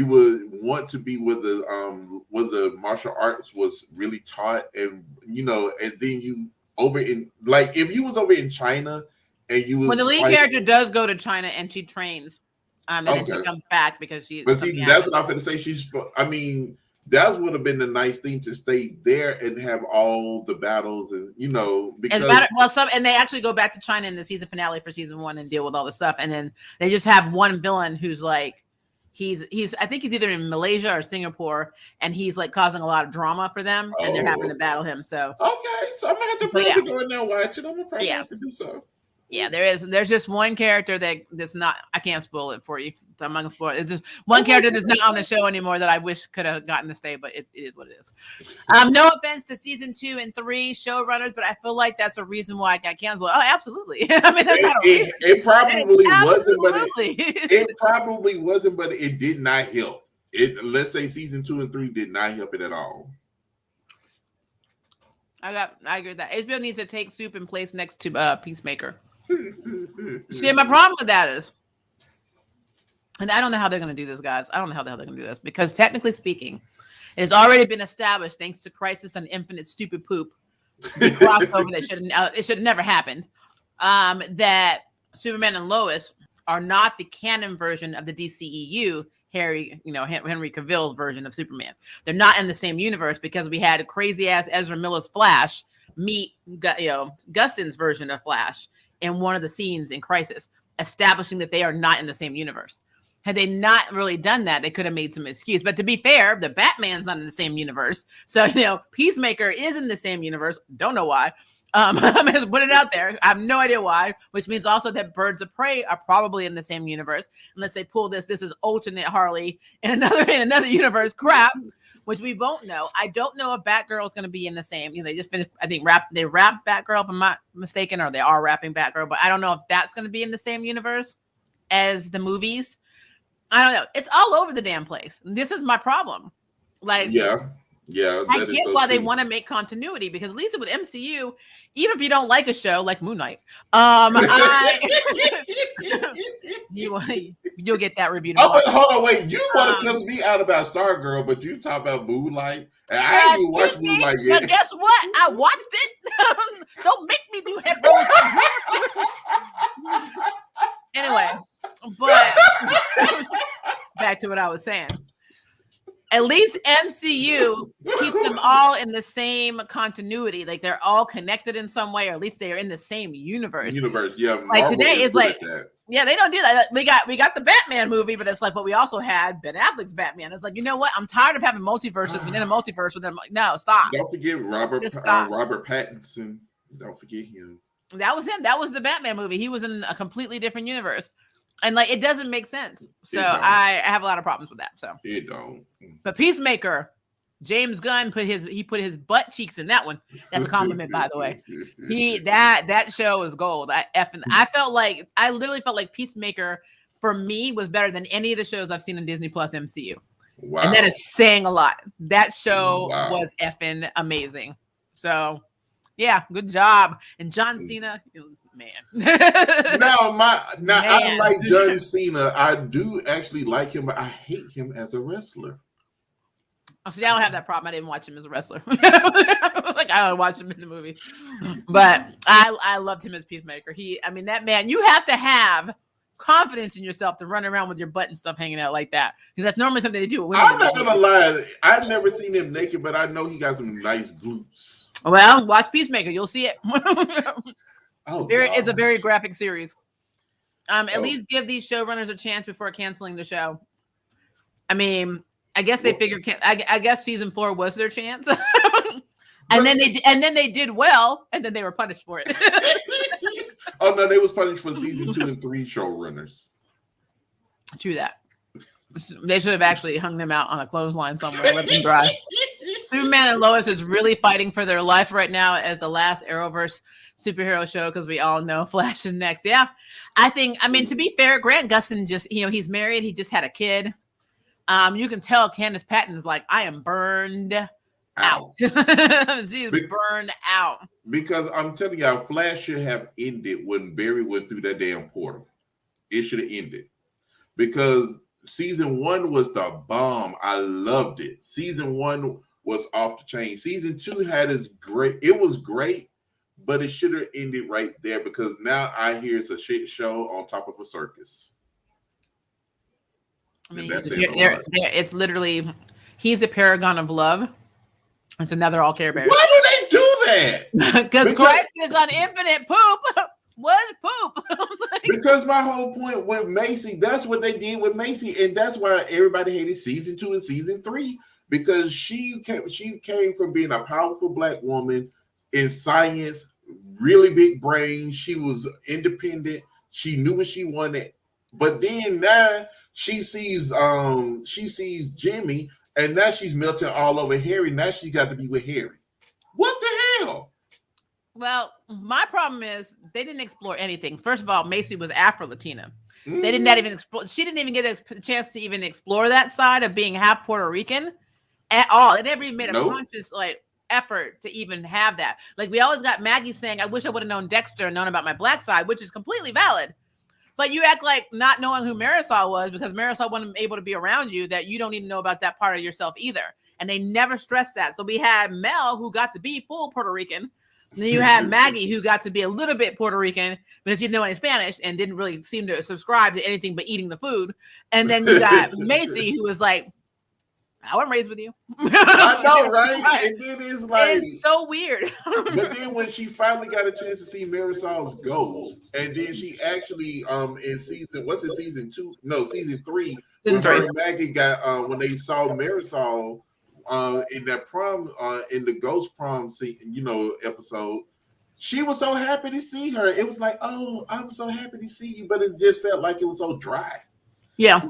would want to be where the martial arts was really taught, and and then you over in, like, if you was over in China and you was when the lead character does go to China and she trains, and then she comes back because she. But see, that's what I'm going to say. That would have been the nice thing, to stay there and have all the battles, and because and they actually go back to China in the season finale for season 1 and deal with all the stuff, and then they just have one villain who's like, he's I think he's either in Malaysia or Singapore, and he's like causing a lot of drama for them, and they're having to battle him. So so I'm gonna have to probably go in there and watch it. I'm gonna probably have to do so. Yeah, there's just one character that's not. I can't spoil it for you. So I'm not gonna spoil it. It's just one character that's not on the show anymore that I wish could have gotten to stay, but it is what it is. No offense to season 2 and 3 showrunners, but I feel like that's a reason why I got canceled. Oh, absolutely. I mean, that's not it probably wasn't, but it probably wasn't, but it did not help. Let's say season 2 and 3 did not help it at all. I agree with that. HBO needs to take Soup and place next to Peacemaker. See, my problem with that is, and I don't know how they're going to do this, guys. I don't know how the hell they're going to do this, because technically speaking, it has already been established, thanks to Crisis on Infinite Stupid Poop, the crossover that it should have never happened, that Superman and Lois are not the canon version of the DCEU. Henry Cavill's version of Superman. They're not in the same universe, because we had a crazy ass Ezra Miller's Flash meet Gustin's version of Flash in one of the scenes in Crisis, establishing that they are not in the same universe. Had they not really done that, they could have made some excuse. But to be fair, the Batman's not in the same universe. So, Peacemaker is in the same universe. Don't know why. I'm going to put it out there. I have no idea why, which means also that Birds of Prey are probably in the same universe. Unless they pull this is alternate Harley in another universe crap, which we won't know. I don't know if Batgirl is going to be in the same. They just finished, I think, they wrapped Batgirl, if I'm not mistaken, or they are wrapping Batgirl, but I don't know if that's going to be in the same universe as the movies. I don't know. It's all over the damn place. This is my problem. Like, yeah. I get why they want to make continuity, because at least with MCU, even if you don't like a show like Moon Knight, you'll get that review. But hold on, wait. You want to cuss me out about Stargirl, but you talk about Moonlight, and I ain't even watched Moonlight yet. Now, guess what? I watched it. Don't make me do headphones. Anyway, but back to what I was saying. At least MCU keeps them all in the same continuity. Like, they're all connected in some way, or at least they are in the same universe. Yeah. Like, today is like, yeah, they don't do that. We got the Batman movie, but it's like, but we also had Ben Affleck's Batman. It's like, you know what? I'm tired of having multiverses within a multiverse with them. No, stop. Don't forget Robert Pattinson. Don't forget him. That was him. That was the Batman movie. He was in a completely different universe. And like, it doesn't make sense. So I have a lot of problems with that. So it don't. But Peacemaker, James Gunn put his butt cheeks in that one. That's a compliment, by the way. That show is gold. I literally felt like Peacemaker for me was better than any of the shows I've seen on Disney Plus MCU. Wow. And that is saying a lot. That show was effing amazing. So yeah, good job. And John Cena, man. I like John Cena. I do actually like him, but I hate him as a wrestler. Oh, see, I don't have that problem. I didn't watch him as a wrestler. Like, I don't watch him in the movie. But I loved him as Peacemaker. That man, you have to have confidence in yourself to run around with your butt and stuff hanging out like that, because that's normally something they do. I'm not gonna lie, I've never seen him naked, but I know he got some nice glutes. Well, watch Peacemaker, you'll see it. It's a very graphic series. At least give these showrunners a chance before canceling the show. I mean, I guess they figured. I guess season 4 was their chance, and then they did well, and then they were punished for it. Oh no, they was punished for season 2 and 3 showrunners. True that. They should have actually hung them out on a clothesline somewhere, let them dry. Superman and Lois is really fighting for their life right now as the last Arrowverse superhero show, because we all know Flash is next. Yeah, to be fair, Grant Gustin just, he's married. He just had a kid. You can tell Candace Patton's like, I am burned out. She's burned out. Because I'm telling y'all, Flash should have ended when Barry went through that damn portal. It should have ended. Because season 1 was the bomb. I loved it. Season 1 was off the chain. Season 2 had its great. It was great, but it should have ended right there because now I hear it's a shit show on top of a circus. I mean, it's literally, he's a paragon of love. And so now they're all Care Bears. Why do they do that? Because Christ is on infinite poop. What is poop? Because my whole point with Macy, that's what they did with Macy, and that's why everybody hated season 2 and season 3 because she came from being a powerful black woman in science, really big brain. She was independent. She knew what she wanted, but then now she sees Jimmy, and now she's melting all over Harry. Now she got to be with Harry. What the hell? Well, my problem is they didn't explore anything. First of all, Macy was Afro-Latina. They did not even explore. She didn't even get a chance to even explore that side of being half Puerto Rican at all. It never even made a conscious effort to even have that. Like we always got Maggie saying, "I wish I would have known Dexter and known about my black side," which is completely valid. But you act like not knowing who Marisol was because Marisol wasn't able to be around you, that you don't even know about that part of yourself either. And they never stressed that. So we had Mel, who got to be full Puerto Rican. And then you had Maggie, who got to be a little bit Puerto Rican because she didn't know any Spanish and didn't really seem to subscribe to anything but eating the food. And then you got Macy, who was like, I wasn't raised with you. I know, right? And then it's so weird. But then when she finally got a chance to see Marisol's ghost, and then she actually in season 2? No, season 3. When her and Maggie got when they saw Marisol in that prom in the ghost prom scene, episode, she was so happy to see her. It was like, oh, I'm so happy to see you, but it just felt like it was so dry. Yeah.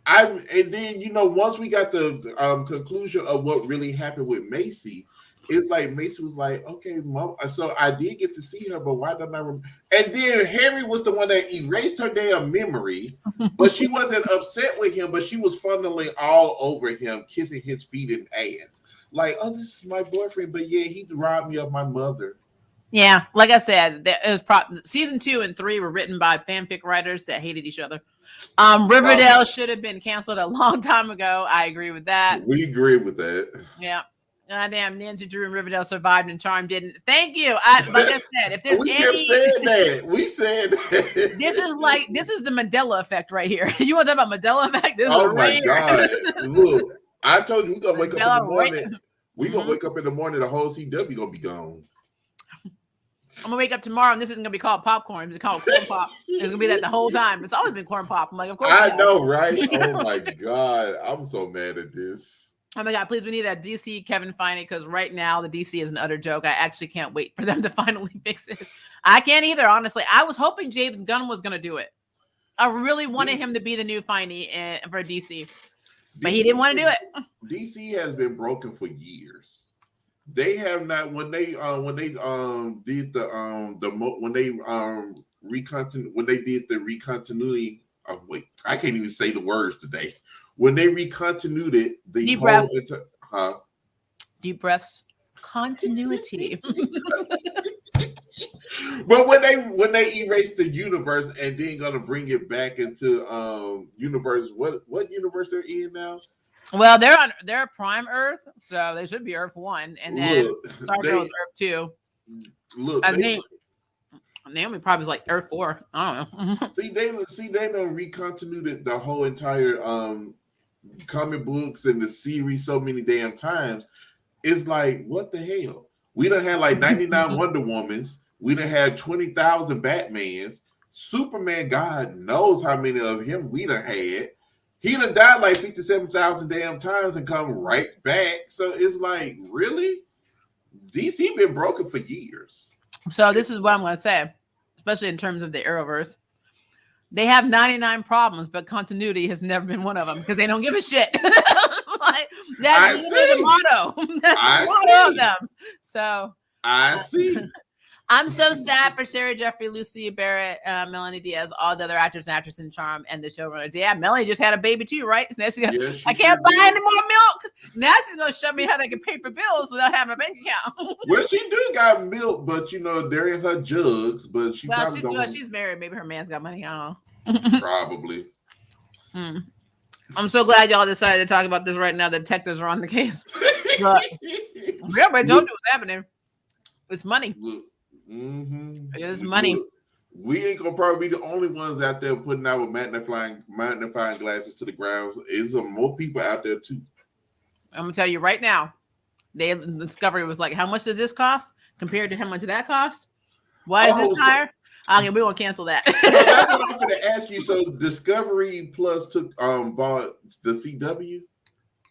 And then once we got the conclusion of what really happened with Macy, it's like Macy was like, okay, Mom, so I did get to see her, but why don't I remember? And then Harry was the one that erased her damn memory, but she wasn't upset with him, but she was funneling all over him, kissing his feet and ass. Like, oh, this is my boyfriend, but yeah, he robbed me of my mother. Yeah, like I said, it was season 2 and 3 were written by fanfic writers that hated each other. Riverdale should have been canceled a long time ago. I agree with that. We agree with that. Yeah. Damn, Ninja Drew and Riverdale survived and Charm didn't. Thank you. Like I said, if there's we said that. This is the Mandela effect right here. You want to talk about Mandela effect? This is my God. Look, I told you we're gonna wake up in the morning. We're gonna wake up in the morning, the whole CW gonna be gone. I'm gonna wake up tomorrow and this isn't gonna be called popcorn. It's called corn pop. It's gonna be that the whole time. It's always been corn pop. I'm like, of course. I know, right? Oh my God, I'm so mad at this. Oh my God, please, we need a DC Kevin Feige because right now the DC is an utter joke. I actually can't wait for them to finally fix it. I can't either, honestly. I was hoping James Gunn was gonna do it. I really wanted him to be the new Feige for DC, but he didn't want to do it. DC has been broken for years. They have not when they did the recontinuity of I can't even say the words today. When they recontinued the deep whole breath. Deep breaths. Continuity. But when they erased the universe and then gonna bring it back into universe, what universe they're in now? Well, they're Prime Earth, so they should be Earth 1, and then Stargirl's Earth 2. Look, Naomi probably is like Earth 4. I don't know. see, they done recontinued the whole entire comic books and the series so many damn times. It's like, what the hell? We done had like 99 Wonder Womans. We done had 20,000 Batmans. Superman, God knows how many of him we done had. He done died like 57,000 damn times and come right back. So it's like, really? DC been broken for years. So this is what I'm going to say, especially in terms of the Arrowverse. They have 99 problems, but continuity has never been one of them because they don't give a shit. That's the motto. That's the motto of them. So I see. I'm so sad for Sarah Jeffrey, Lucy Barrett, Melanie Diaz, all the other actors and actresses in Charm, and the showrunner. Yeah, Melanie just had a baby too, right? Now she I can't buy any more milk. Now she's gonna show me how they can pay for bills without having a bank account. Well, she do got milk, but they're in her jugs. But she probably don't. She's married. Maybe her man's got money. I don't know. Probably. I'm so glad y'all decided to talk about this right now. The detectives are on the case. But everybody don't do what's happening. It's money. It's money. Look, we ain't gonna probably be the only ones out there putting out with magnifying glasses to the ground. There's more people out there too. I'm gonna tell you right now. The Discovery was like, how much does this cost compared to how much that cost? Why is this higher? Okay, we won't cancel that. That's what I'm going to ask you. So Discovery Plus took bought the CW,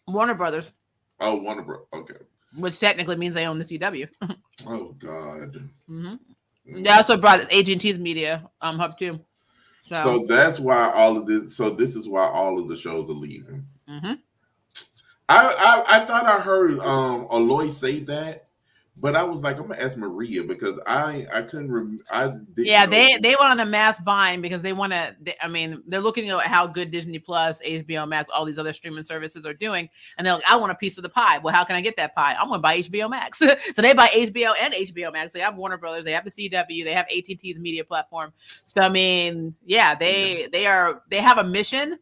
Warner Brothers. Oh, Warner Brothers. Okay. Which technically means they own the CW. Oh God. They also brought AT&T's media hub too. So that's why all of this. So this is why all of the shows are leaving. I thought I heard Lois say that. But I was like, I'm gonna ask Maria because I couldn't remember. They went on a mass buying because they want to. I mean, they're looking at how good Disney Plus, HBO Max, all these other streaming services are doing, and they're like, I want a piece of the pie. Well, how can I get that pie? I'm gonna buy HBO Max. So they buy HBO and HBO Max. They have Warner Brothers. They have the CW. They have AT&T's media platform. So I mean, yeah, they have a mission.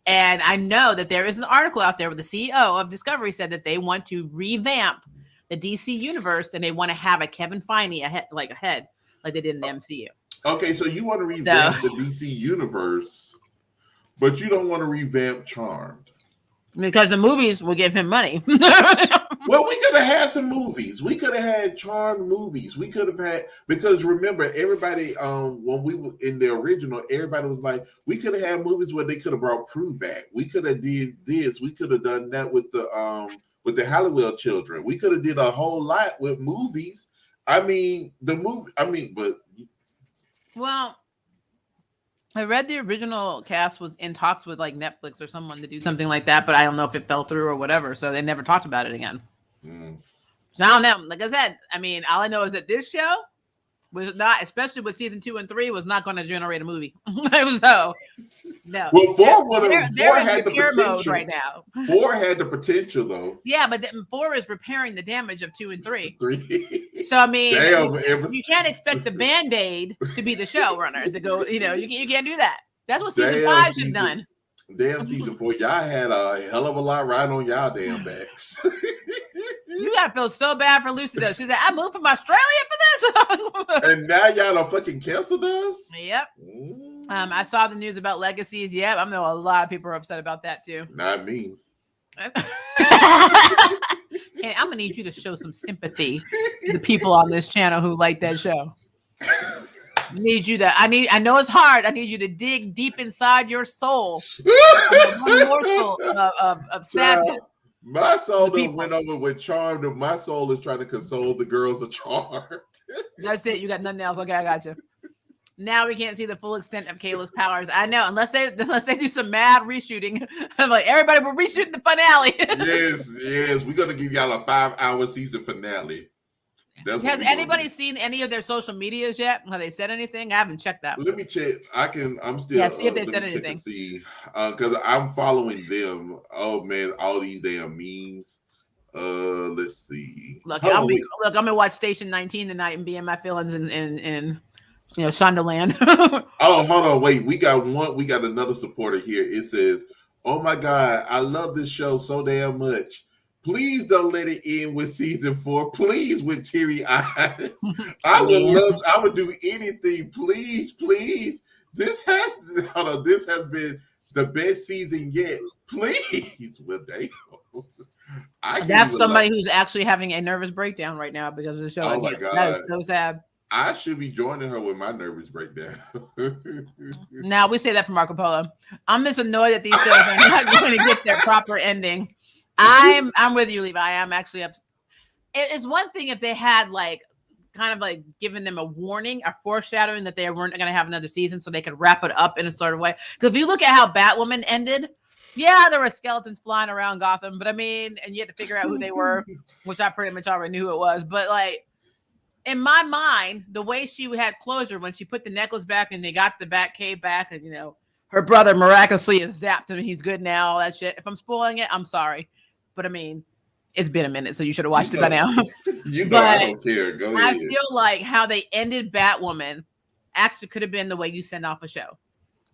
And I know that there is an article out there where the CEO of Discovery said that they want to revamp the DC universe, and they want to have a Kevin Feige ahead like they did in the MCU. Okay, so you want to revamp the DC universe, but you don't want to revamp Charmed because the movies will give him money. Well, we could have had some movies. We could have had Charmed movies. We could have had, because remember, everybody when we were in the original, everybody was like, we could have had movies where they could have brought Prue back. We could have did this. We could have done that with the Halliwell children. We could have did a whole lot with movies. Well, I read the original cast was in talks with like Netflix or someone to do something like that, but I don't know if it fell through or whatever. So they never talked about it again. So I don't know. Like I said, I mean, all I know is that this show was not, especially with season 2 and 3, was not going to generate a movie. So no. Well, 4 had the potential mode right now. 4 had the potential though. Yeah, but 4 is repairing the damage of 2 and 3. So I mean, you can't expect the Band-Aid to be the showrunner to go. You know, you can't do that. That's what season 5 should have done. Damn, season 4, y'all had a hell of a lot riding on y'all damn backs. You gotta feel so bad for Lucy though. She's like, I moved from Australia for this. And now y'all don't fucking cancel us? Yep. I saw the news about Legacies. Yep. I know a lot of people are upset about that too. Not me. And I'm gonna need you to show some sympathy to the people on this channel who like that show. I know it's hard. I need you to dig deep inside your soul. One morsel of sadness. My soul went over with Charmed. My soul is trying to console the girls of Charmed. That's it. You got nothing else. Okay, I got you. Now we can't see the full extent of Kayla's powers. I know, unless they do some mad reshooting. I'm like, everybody, we're reshooting the finale. Yes, we're gonna give y'all a 5-hour season finale. Has anybody seen any of their social medias yet? Have they said anything? I haven't checked that. Let me check. I'm still. See if they said anything. See, because I'm following them. Oh man, all these damn memes. Let's see. Look, I'm gonna watch Station 19 tonight and be in my feelings in Shondaland. Oh, hold on, wait. We got another supporter here. It says, "Oh my God, I love this show so damn much. Please don't let it end with season 4. Please, with teary eyes. I would do anything. Please. This has been the best season yet. Please." Well, damn. That's somebody who's actually having a nervous breakdown right now because of the show. Oh my God. That is so sad. I should be joining her with my nervous breakdown. Now, we say that for Marco Polo. I'm just annoyed that these shows are not going to get their proper ending. I'm with you, Levi. I'm actually upset. It's one thing if they had kind of given them a warning, a foreshadowing that they weren't going to have another season so they could wrap it up in a sort of way. Because if you look at how Batwoman ended, yeah, there were skeletons flying around Gotham, but I mean, and you had to figure out who they were, which I pretty much already knew who it was. But in my mind, the way she had closure when she put the necklace back and they got the Batcave back, and her brother miraculously is zapped and he's good now, all that shit. If I'm spoiling it, I'm sorry. But I mean, it's been a minute, so you should have watched it by now. I don't care. Go ahead. I feel like how they ended Batwoman actually could have been the way you send off a show.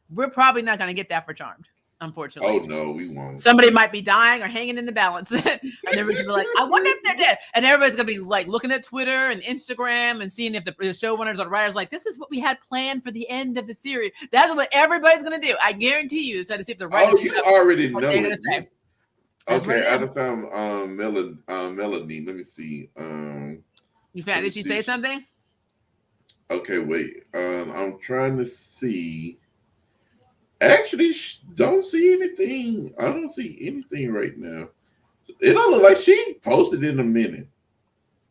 We're probably not going to get that for Charmed, unfortunately. Oh, no, we won't. Somebody might be dying or hanging in the balance. And everybody's going to be like, I wonder if they're dead. And everybody's going to be like looking at Twitter and Instagram and seeing if the showrunners or the writers like, this is what we had planned for the end of the series. That's what everybody's going to do. I guarantee you. Try to see if the writers. Oh, you already know it. Okay, I found Melanie. Let me see. You found? Did she say something? Okay, wait. I'm trying to see. Actually, don't see anything. I don't see anything right now. It don't look like she posted in a minute.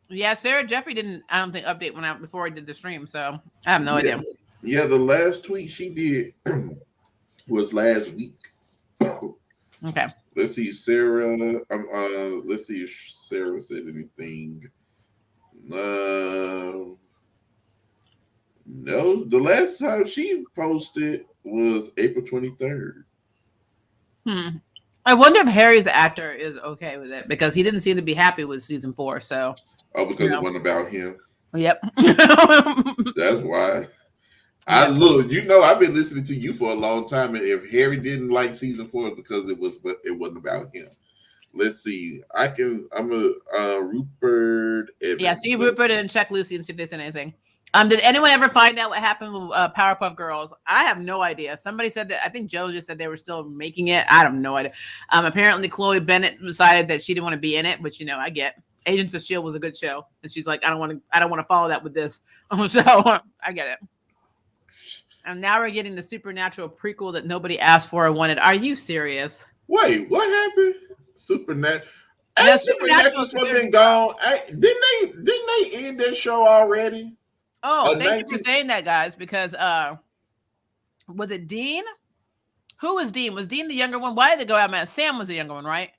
Yeah, Sarah Jeffrey didn't. I don't think update went out before I did the stream, so I have no idea. Yeah, the last tweet she did was last week. Okay. Let's see, Sarah. Let's see if Sarah said anything. No, the last time she posted was April 23rd. I wonder if Harry's actor is okay with it because he didn't seem to be happy with season 4. So. Oh, because it wasn't about him. Yep. That's why. I've been listening to you for a long time, and if Harry didn't like season 4, it's because it wasn't about him. Let's see. I'm a Rupert. Evans. Yeah, see Rupert and check Lucy and see if they said anything. Did anyone ever find out what happened with Powerpuff Girls? I have no idea. Somebody said that. I think Joe just said they were still making it. I have no idea. Apparently, Chloe Bennett decided that she didn't want to be in it, which I get. Agents of S.H.I.E.L.D. was a good show, and she's like, I don't want to follow that with this. So I get it. And now we're getting the Supernatural prequel that nobody asked for or wanted. Are you serious? Wait, what happened? Supernatural. Yeah, Supernatural's been gone. Didn't they end their show already? Oh, thank you for saying that, guys. Because was it Dean? Who was Dean? Was Dean the younger one? Why did it go out, man? Sam was the younger one, right?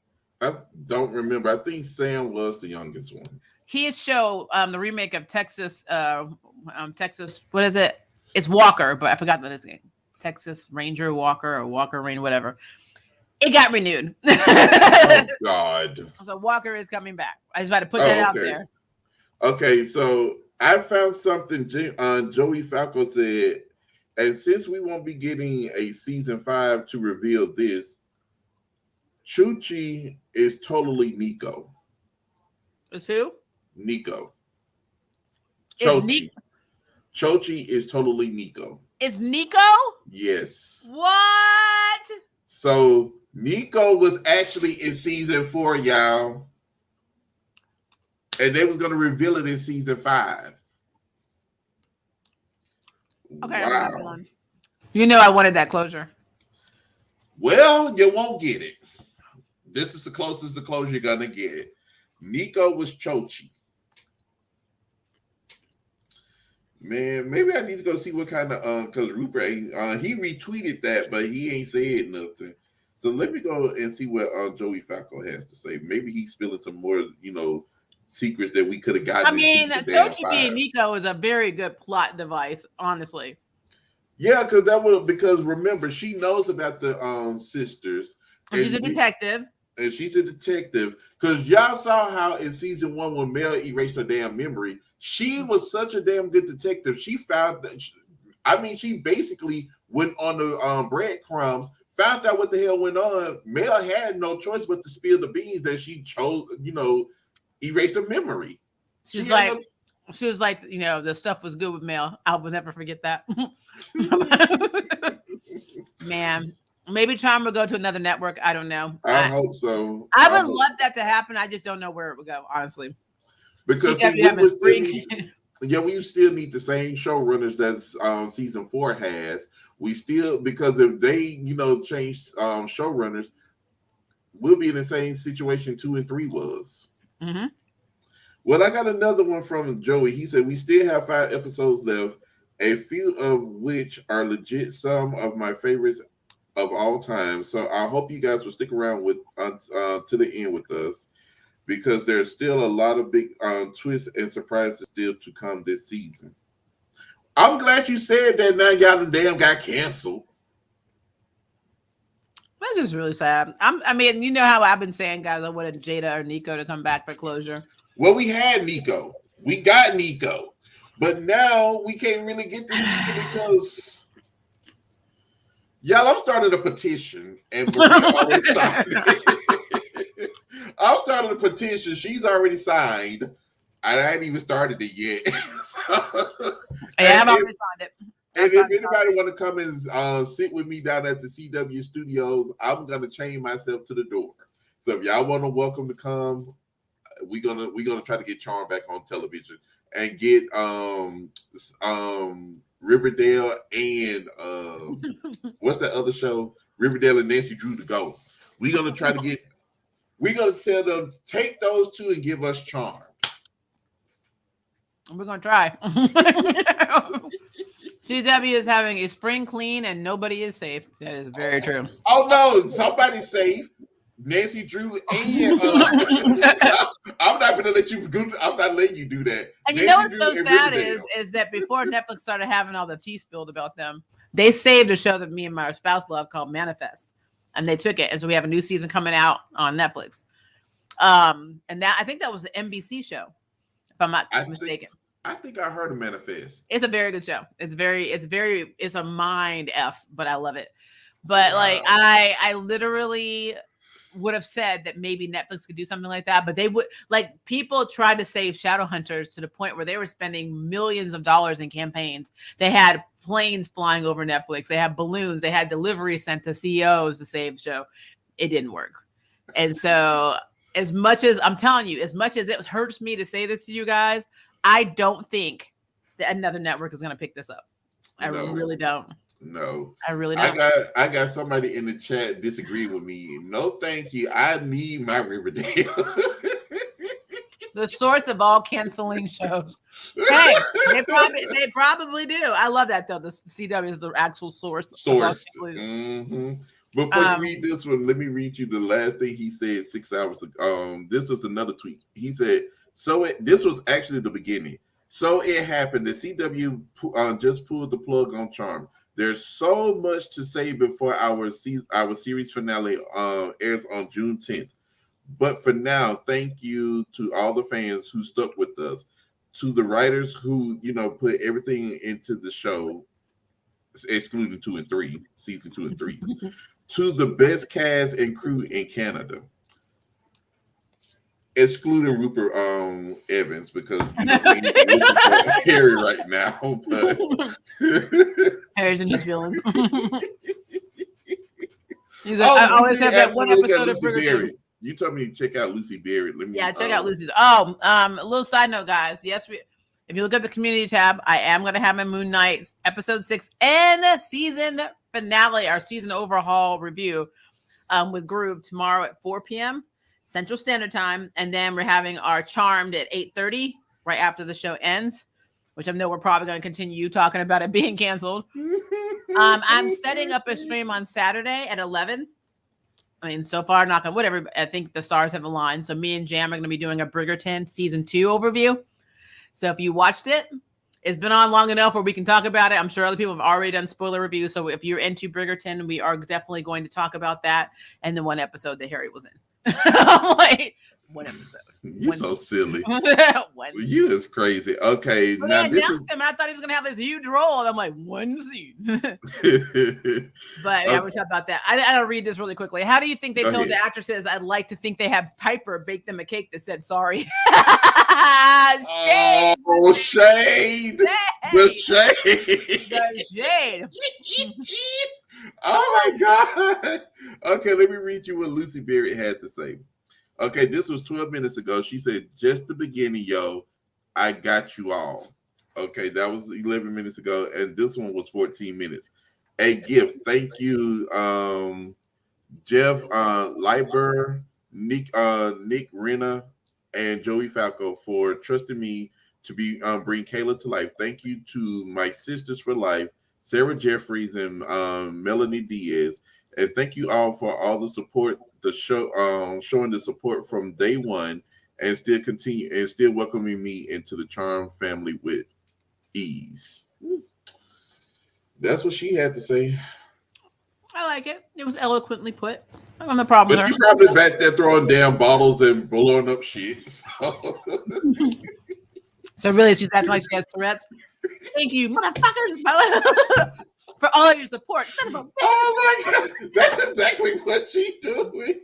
I don't remember. I think Sam was the youngest one. His show, the remake of Texas. What is it? It's Walker, but I forgot what it's name. Texas Ranger Walker or Walker Rain, whatever. It got renewed. Oh God! So Walker is coming back. I just had to put that out there. Okay, so I found something. Joey Falco said, and since we won't be getting a season 5 to reveal this, Chuchi is totally Nico. Is who? Nico. Chochi is totally Nico. Is Nico? Yes. What? So Nico was actually in season 4, y'all. And they was going to reveal it in season 5. Okay. Wow. I wanted that closure. Well, you won't get it. This is the closest to closure you're going to get. Nico was Chochi. Man, maybe I need to go see what kind of because Rupert he retweeted that, but he ain't said nothing. So let me go and see what Joey Falco has to say. Maybe he's spilling some more, secrets that we could have gotten. I mean, Chochi being Nico is a very good plot device, honestly. Yeah, because remember, she knows about the sisters. She's a detective. And she's a detective. Because y'all saw how in season 1 when Mel erased her damn memory, she was such a damn good detective. She found that she basically went on the breadcrumbs, found out what the hell went on. Mel had no choice but to spill the beans that she chose, erased her memory. She was like, the stuff was good with Mel. I will never forget that. Man. Maybe Charm will go to another network. I don't know. I hope so. I would love that to happen. I just don't know where it would go, honestly. Because we still need the same showrunners that season 4 has. We still, because if they, change showrunners, we'll be in the same situation 2 and 3 was. Mm-hmm. Well, I got another one from Joey. He said, we still have 5 episodes left, a few of which are legit some of my favorites of all time. So I hope you guys will stick around with to the end with us. because there's still a lot of big twists and surprises still to come this season. I'm glad you said that. Now y'all damn got canceled. That's just really sad. I mean, you know how I've been saying, guys, I wanted Jada or Nico to come back for closure. Well, we had Nico. We got Nico. But now we can't really get this because y'all, I'm starting a petition and Maria already signed it. I'm starting a petition. She's already signed. I hadn't even started it yet. Yeah, I've already signed it. And if anybody want to come and sit with me down at the CW studios, I'm gonna chain myself to the door. So if y'all want to welcome to come, we're gonna try to get Charm back on television and get Riverdale and what's that other show? Riverdale and Nancy Drew to go. We're gonna try to get. We're gonna tell them take those two and give us Charm. We're gonna try. CW is having a spring clean and nobody is safe. That is very true. Oh no, somebody's safe. Nancy Drew and I'm not gonna let you. I'm not letting you do that. And you Nancy know what's so sad is that before Netflix started having all the tea spilled about them, they saved a show that me and my spouse love called Manifest, and they took it, and so we have a new season coming out on Netflix. And that I think that was the NBC show, if I'm not mistaken. I think I heard of Manifest. It's a very good show. It's a mind F, but I love it. But like I literally would have said that maybe Netflix could do something like that, but they would people tried to save Shadowhunters to the point where they were spending millions of dollars in campaigns. They had planes flying over Netflix. They had balloons. They had deliveries sent to CEOs to save the show. It didn't work. And so as much as I'm telling you, as much as it hurts me to say this to you guys, I don't think that another network is going to pick this up. I really don't. No, I really don't. I got somebody in the chat disagree with me. No, thank you. I need my Riverdale. The source of all canceling shows. Hey, they probably do. I love that though. The CW is the actual source. Mm-hmm. Before you read this one, let me read you the last thing he said 6 hours ago. This was another tweet. He said, this was actually the beginning. So it happened. The CW just pulled the plug on Charm. There's so much to say before our series finale airs on June 10th. But for now, thank you to all the fans who stuck with us, to the writers who put everything into the show, excluding season 2 and 3, to the best cast and crew in Canada. Excluding Rupert Evans because we need Harry right now. But Harry's in his feelings. He's like, I always have that one episode of Riverdale. You told me to check out Lucy Berry. Check out Lucy's. A little side note, guys. Yes, if you look at the community tab, I am going to have my Moon Knight episode 6 and season finale, our season overhaul review with Groove tomorrow at 4 p.m. Central Standard Time, and then we're having our Charmed at 8:30 right after the show ends, which I know we're probably going to continue talking about it being canceled. I'm setting up a stream on Saturday at 11. I mean, so far, not gonna whatever. I think the stars have aligned. So me and Jam are going to be doing a Bridgerton season 2 overview. So if you watched it, it's been on long enough where we can talk about it. I'm sure other people have already done spoiler reviews. So if you're into Bridgerton, we are definitely going to talk about that and the one episode that Harry was in. I'm like, one episode. You're so silly. You is crazy. Okay, well, now this is. Him, I thought he was gonna have this huge role, and I'm like, one scene. But yeah, we'll talk about that. I gotta read this really quickly. How do you think they told the actresses? I'd like to think they had Piper bake them a cake that said sorry. Shade. Oh, shade. The shade. The shade. Oh my God. Okay, let me read you what Lucy Berry had to say. Okay, this was 12 minutes ago. She said, just the beginning, yo. I got you all. Okay, that was 11 minutes ago. And this one was 14 minutes. A gift. Thank you, Jeff Leiber, Nick Renna, and Joey Falco for trusting me to bring Kayla to life. Thank you to my sisters for life, Sarah Jeffries and Melanie Diaz. And thank you all for all the support, the show, showing the support from day one. and still welcoming me into the Charm family with ease. That's what she had to say. I like it. It was eloquently put. I don't have no problem But with she her. probably back there throwing damn bottles and blowing up shit. So. So really, she's acting like she has Tourette's. Thank you, motherfuckers, for all of your support. Son of a bitch. Oh my god, that's exactly what she doing.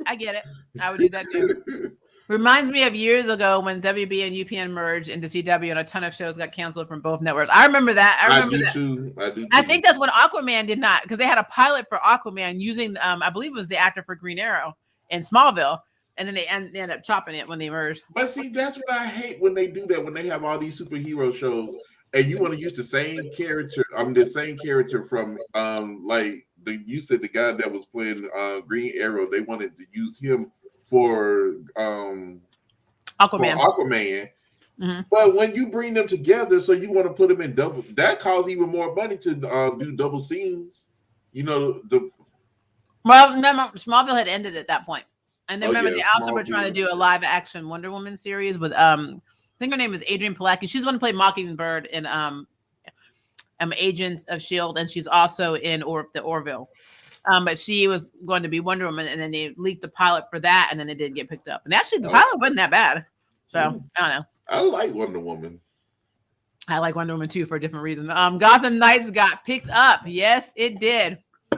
I get it. I would do that too. Reminds me of years ago when WB and UPN merged into CW and a ton of shows got canceled from both networks. I remember that. I remember that. Too. I do too. I think that's when Aquaman did not, because they had a pilot for Aquaman using, I believe it was the actor for Green Arrow in Smallville, and then they ended up chopping it when they merged. But see, that's what I hate when they do that, when they have all these superhero shows and you want to use the same character. The same character from you said the guy that was playing Green Arrow, they wanted to use him for Aquaman. Mm-hmm. But when you bring them together, so you want to put them in double, that costs even more money to do double scenes. Well, no, Smallville had ended at that point. And then remember, they also were trying to do a live action Wonder Woman series with I think her name is Adrienne Palicki. She's the one who played Mockingbird in Agents of S.H.I.E.L.D. and she's also in the Orville. But she was going to be Wonder Woman, and then they leaked the pilot for that, and then it didn't get picked up. And actually, the pilot wasn't that bad. So I don't know. I like Wonder Woman. I like Wonder Woman too for a different reason. Gotham Knights got picked up. Yes, it did. I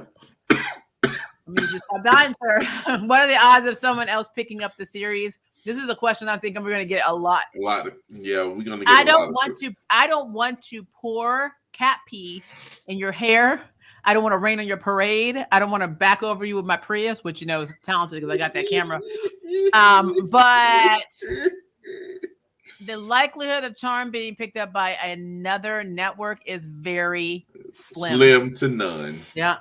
mean, just stop dying, sir. What are the odds of someone else picking up the series? This is a question I think we're going to get a lot. We're going to get. I don't want to pour cat pee in your hair. I don't want to rain on your parade. I don't want to back over you with my Prius, which is talented because I got that camera. But the likelihood of Charm being picked up by another network is very slim. Slim to none. Yeah.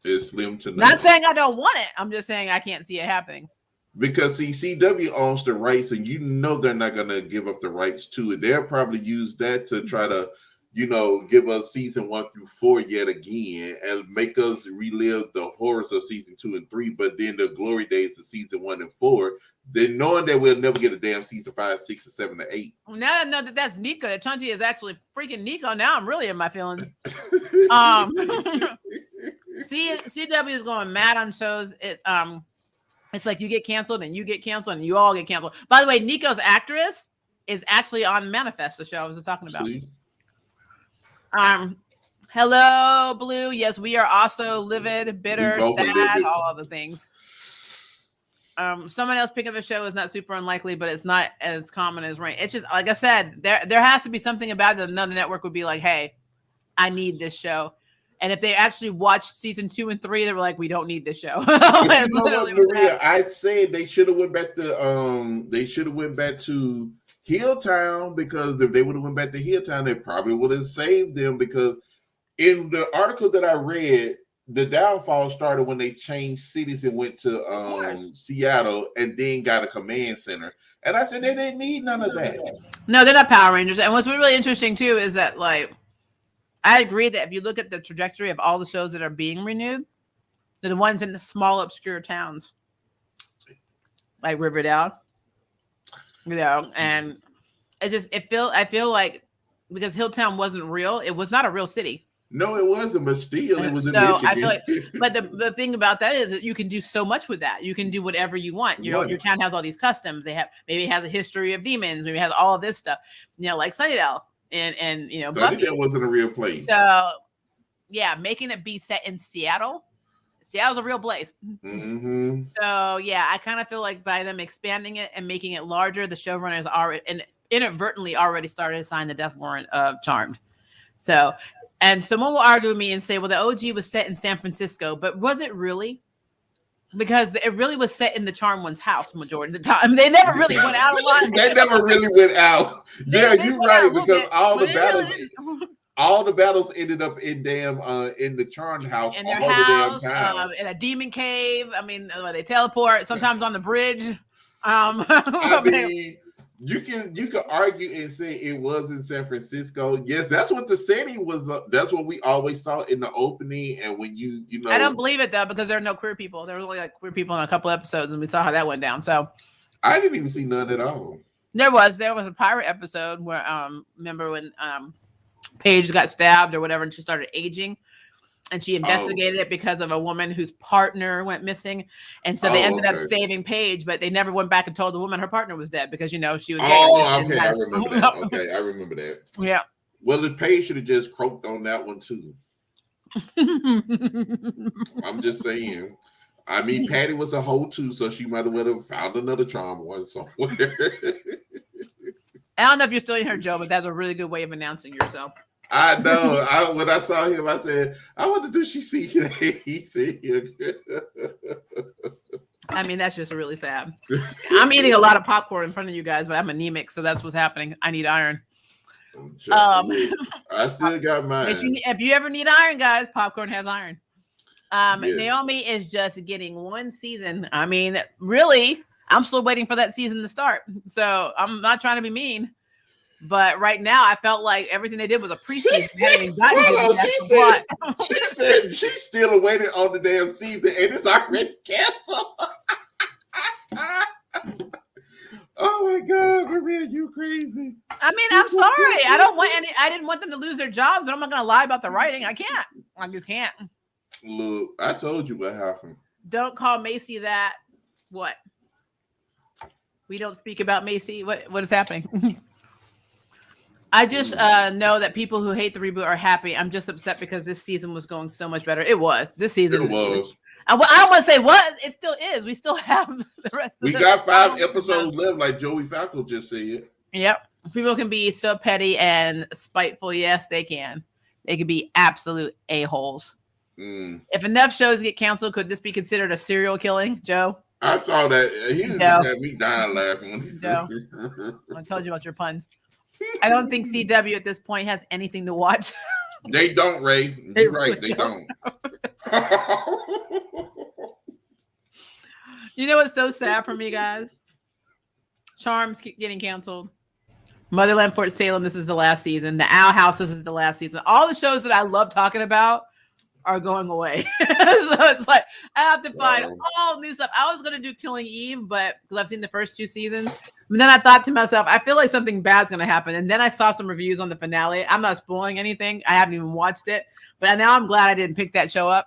It's slim to none. Not saying I don't want it. I'm just saying I can't see it happening. Because CW owns the rights, and they're not going to give up the rights to it. They'll probably use that to try to, give us season 1 through 4 yet again and make us relive the horrors of season 2 and 3, but then the glory days of season 1 and 4. Then knowing that we'll never get a damn season 5, 6, or 7, or 8. Now that I know that Nico, that Chauncey is actually freaking Nico, now I'm really in my feelings. CW is going mad on shows. It's like you get canceled and you get canceled and you all get canceled. By the way, Nico's actress is actually on Manifest, the show I was just talking about. Hello, Blue. Yes, we are also livid, bitter, sad, all of the things. Someone else picking up a show is not super unlikely, but it's not as common as rain. It's just, like I said, there has to be something about it that another network would be like, hey, I need this show. And if they actually watched season 2 and 3, they were like, we don't need this show. Maria, I'd say they should have went back to Hilltown, because if they would have went back to Hilltown, they probably would have saved them, because in the article that I read, the downfall started when they changed cities and went to Seattle and then got a command center. And I said they didn't need none of that. No, they're not Power Rangers. And what's really interesting too is that, like, I agree that if you look at the trajectory of all the shows that are being renewed, they're the ones in the small, obscure towns, like Riverdale. And I feel like because Hilltown wasn't real, it was not a real city. No, it wasn't, but still, it was in Michigan. I feel like, but the thing about that is that you can do so much with that. You can do whatever you want. Your town has all these customs. Maybe it has a history of demons. Maybe it has all of this stuff. Like Sunnydale. And Buffy. That wasn't a real place. So yeah, making it be set in Seattle's a real place. Mm-hmm. So yeah, I kind of feel like by them expanding it and making it larger, the showrunners inadvertently already started to sign the death warrant of Charmed. So, and someone will argue with me and say, well, the OG was set in San Francisco, but was it really? Because it really was set in the Charmed one's house majority of the time. They never really went out a lot. They never really went out. Yeah, you're right, because all the battles ended up in the Charmed house, in their house, in a demon cave. I mean, they teleport sometimes on the bridge. I mean, you can argue and say it was in San Francisco. Yes, that's what the setting was. That's what we always saw in the opening. And when I don't believe it though, because there are no queer people. There was only like queer people in a couple episodes, and we saw how that went down. So I didn't even see none at all. There was a pirate episode where remember when Paige got stabbed or whatever, and she started aging, and she investigated it because of a woman whose partner went missing, and so they ended up saving Paige, but they never went back and told the woman her partner was dead because she was gay. Oh, okay, I remember that. Okay, I remember that. Yeah. Well, the Paige should have just croaked on that one too. I'm just saying. I mean, Patty was a hoe too, so she might have found another charm one somewhere. I don't know if you're still in here, Joe, but that's a really good way of announcing yourself. I know. When I saw him, I said, I wonder, does she see him? I mean, that's just really sad. I'm eating a lot of popcorn in front of you guys, but I'm anemic, so that's what's happening. I need iron. I still got mine. If you ever need iron, guys, popcorn has iron. Yes. Naomi is just getting one season. I mean, really, I'm still waiting for that season to start. So I'm not trying to be mean, but right now I felt like everything they did was a preseason. She said she's still waiting on the damn season, and it's already canceled. Oh my God, Maria, you crazy. I mean, I'm sorry. I didn't want them to lose their jobs, but I'm not gonna lie about the writing. I can't. I just can't. Look, I told you what happened. Don't call Macy that. What? We don't speak about Macy. What is happening? I just know that people who hate the reboot are happy. I'm just upset because this season was going so much better. It was. This season. It was. I don't want to say was. It still is. We still have the rest of We got 5 episodes left, like Joey Falco just said. Yep. People can be so petty and spiteful. Yes, they can. They can be absolute a-holes. If enough shows get canceled, could this be considered a serial killing, Joe? I saw that. He had me dying laughing. Joe, I told you about your puns. I don't think CW at this point has anything to watch. They don't, Ray. You're right. They don't. You know what's so sad for me, guys? Charms keep getting canceled. Motherland Fort Salem, this is the last season. The Owl House, this is the last season. All the shows that I love talking about are going away. So it's like I have to find all new stuff. I was gonna do Killing Eve, but because I've seen the first 2 seasons, and then I thought to myself, I feel like something bad's gonna happen. And then I saw some reviews on the finale. I'm not spoiling anything. I haven't even watched it, but now I'm glad I didn't pick that show up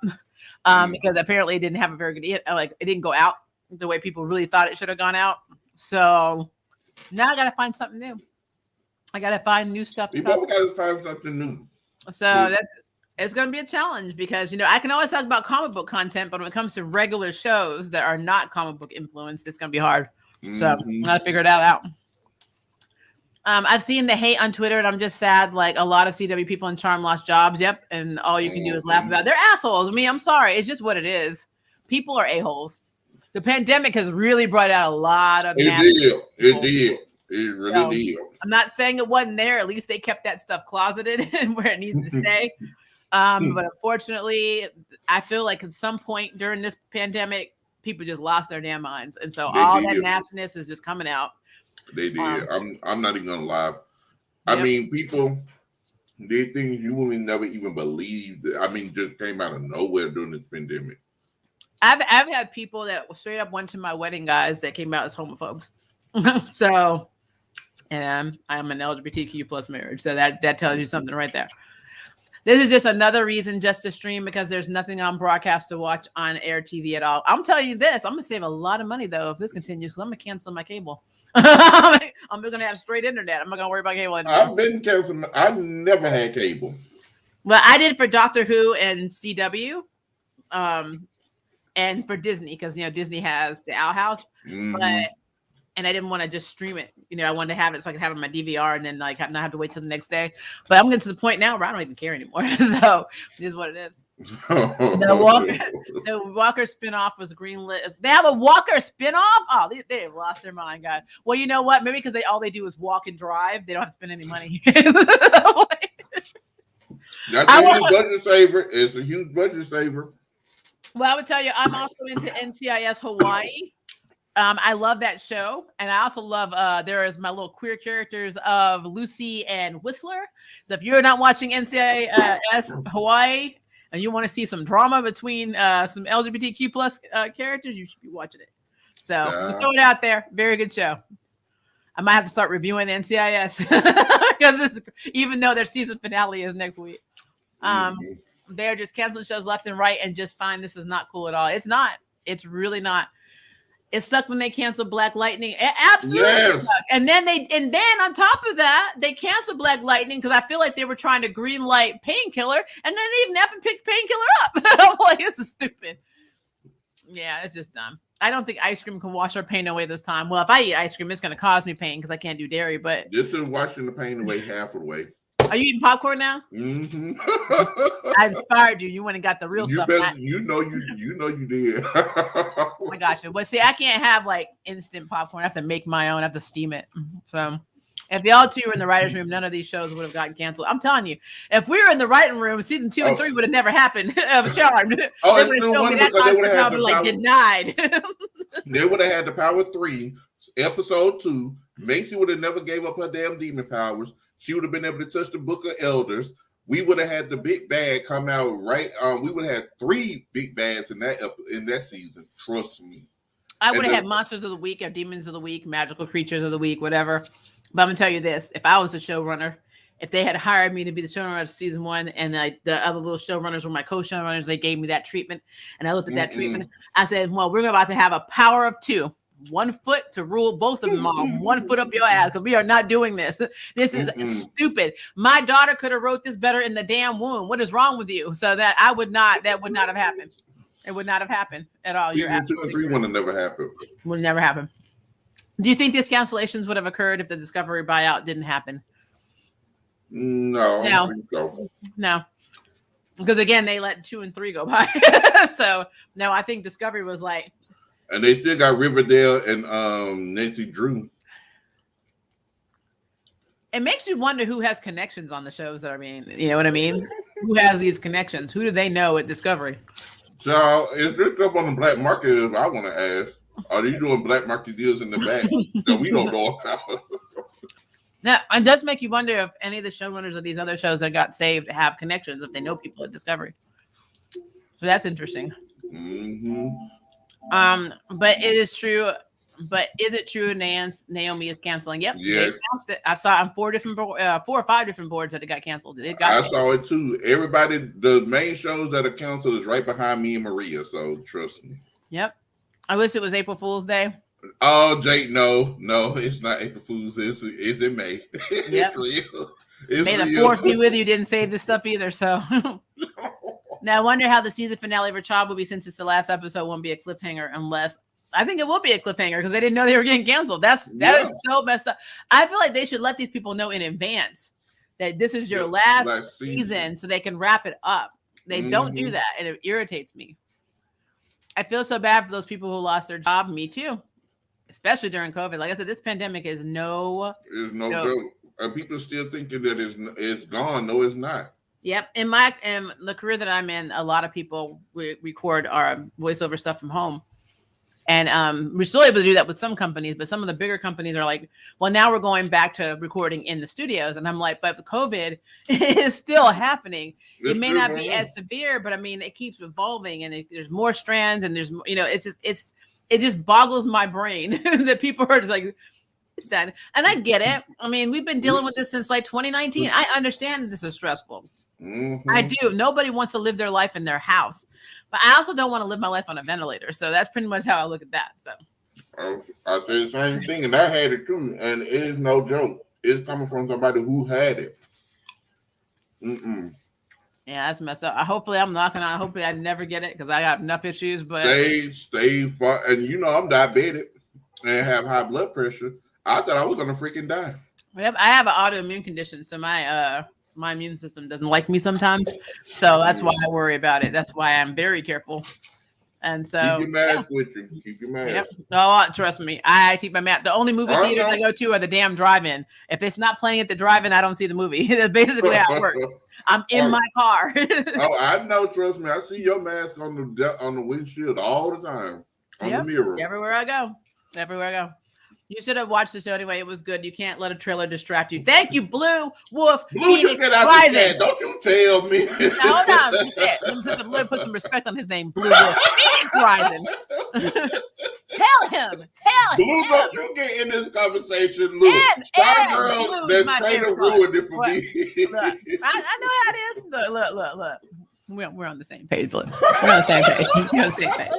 because apparently it didn't have a very good it didn't go out the way people really thought it should have gone out. So now I gotta find something new. I gotta find new stuff. You gotta find something new. So it's going to be a challenge because, I can always talk about comic book content, but when it comes to regular shows that are not comic book influenced, it's going to be hard. So I got to figure that out. I've seen the hate on Twitter, and I'm just sad. Like a lot of CW people in Charm lost jobs. Yep. And all you can do is laugh about it. They're assholes. I mean, I'm sorry. It's just what it is. People are a-holes. The pandemic has really brought out a lot of It did. It really did. I'm not saying it wasn't there. At least they kept that stuff closeted and where it needs to stay. But unfortunately, I feel like at some point during this pandemic, people just lost their damn minds. And so all that nastiness is just coming out. They did. I'm not even gonna lie. I mean, people did things you would never even believe. I mean, just came out of nowhere during this pandemic. I've had people that straight up went to my wedding, guys, that came out as homophobes. So, and I'm an LGBTQ plus marriage. So that tells you something right there. This is just another reason just to stream because there's nothing on broadcast to watch on air TV at all. I'm telling you this, I'm going to save a lot of money, though, if this continues, because I'm going to cancel my cable. I'm going to have straight internet. I'm not going to worry about cable anymore. I've been canceling. I've never had cable. Well, I did for Doctor Who and CW and for Disney because, Disney has the Owl House. And I didn't want to just stream it. I wanted to have it so I could have it on my DVR and then not have to wait till the next day. But I'm getting to the point now where I don't even care anymore. So it is what it is. The Walker spinoff was greenlit. They have a Walker spinoff? Oh, they have lost their mind, God. Well, you know what? Maybe because all they do is walk and drive. They don't have to spend any money. That's a huge budget saver. It's a huge budget saver. Well, I would tell you, I'm also into NCIS Hawaii. I love that show. And I also love, there is my little queer characters of Lucy and Whistler. So if you're not watching NCIS Hawaii and you want to see some drama between some LGBTQ plus characters, you should be watching it. So we throw it out there. Very good show. I might have to start reviewing NCIS because even though their season finale is next week, they're just canceling shows left and right and just find this is not cool at all. It's not. It's really not. It sucked when they canceled Black Lightning. It absolutely sucked. And then on top of that, they canceled Black Lightning because I feel like they were trying to green light Painkiller, and then they even haven't picked Painkiller up. I'm like, this is stupid. Yeah, it's just dumb. I don't think ice cream can wash our pain away this time. Well, if I eat ice cream, it's going to cause me pain because I can't do dairy. But this is washing the pain away half of the way. Are you eating popcorn now? Mm-hmm. I inspired you. You went and got the real stuff. You know you did. I got you. But see, I can't have like instant popcorn. I have to make my own. I have to steam it. So if y'all two were in the writer's room, none of these shows would have gotten canceled. I'm telling you, if we were in the writing room, season 2 and 3 would have never happened. Charmed. They would have still been that denied. They would have had the power 3, episode 2. Macy would have never gave up her damn demon powers. She would have been able to touch the Book of Elders. We would have had the big bad come out right. We would have had 3 big bads in that season. Trust me. I would have had Monsters of the Week or Demons of the Week, Magical Creatures of the Week, whatever. But I'm gonna tell you this: if I was a showrunner, if they had hired me to be the showrunner of season 1, and the other little showrunners were my co-showrunners, they gave me that treatment, and I looked at that treatment. I said, "Well, we're about to have a power of 2." 1 foot to rule both of them all. 1 foot up your ass. So we are not doing this. This is stupid. My daughter could have wrote this better in the damn womb. What is wrong with you? So that would not have happened. It would not have happened at all. You're absolutely 2 and 3 would have never happened. Would never happen. Do you think these cancellations would have occurred if the Discovery buyout didn't happen? No. I don't think so. No. Because again, they let 2 and 3 go by. So no, I think Discovery was like. And they still got Riverdale and Nancy Drew. It makes you wonder who has connections on the shows that are being, you know what I mean? Who has these connections? Who do they know at Discovery? So is this stuff on the black market? If I want to ask, are they doing black market deals in the back that we don't know about? Now, it does make you wonder if any of the showrunners of these other shows that got saved have connections, if they know people at Discovery. So that's interesting. Mm-hmm. But it is true. But is it true Naomi is canceling? Yep. Yes. It. I saw on 4 or 5 different boards that it got canceled. I saw it too. Everybody, the main shows that are canceled is right behind me and Maria. So trust me. Yep. I wish it was April Fool's Day. Oh, Jake, no, it's not April Fool's. It's in May. Yep. It's real. It's May the real. 4th be with you. Didn't save this stuff either. So. Now I wonder how the season finale for Child will be, since it's the last episode, won't be a cliffhanger unless I think it will be a cliffhanger because they didn't know they were getting canceled. That is so messed up. I feel like they should let these people know in advance that this is your last season so they can wrap it up. They don't do that, and it irritates me. I feel so bad for those people who lost their job. Me too, especially during COVID. Like I said, this pandemic is no joke. And people still thinking that it's gone. No, it's not. Yep. In the career that I'm in, a lot of people record our voiceover stuff from home. And we're still able to do that with some companies, but some of the bigger companies are like, well, now we're going back to recording in the studios. And I'm like, but the COVID is still happening. It may not be as severe, but I mean, it keeps evolving and there's more strands and there's, it just boggles my brain that people are just like, it's done. And I get it. I mean, we've been dealing with this since like 2019. I understand that this is stressful. Mm-hmm. I do. Nobody wants to live their life in their house, but I also don't want to live my life on a ventilator. So that's pretty much how I look at that. So I say the same thing, and I had it too, and it is no joke. It's coming from somebody who had it. Yeah, that's messed up. Hopefully I'm knocking on. Hopefully I never get it because I got enough issues. But stay far, and I'm diabetic and have high blood pressure. I thought I was gonna freaking die. Yep, I have an autoimmune condition, so my immune system doesn't like me sometimes. So that's why I worry about it. That's why I'm very careful. And so keep your mask with you. Keep your mask. Yep. No, trust me. I keep my mask. The only movie theaters I go to are the damn drive-in. If it's not playing at the drive-in, I don't see the movie. That's basically how it works. I'm in my car. Oh, I know. Trust me. I see your mask on the windshield all the time. On the mirror. Everywhere I go. You should have watched the show anyway. It was good. You can't let a trailer distract you. Thank you, Blue Wolf. Blue, you get out the chat. Don't you tell me. No, hold on. You said, let me put some respect on his name, Blue Wolf. Phoenix Rising. Tell him. Blue, don't you get in this conversation. Look, Star Girl, that trainer ruined it for me. Look, I know how it is. Look. We're on the same page, Blue. We're on the same page. We're on the same page.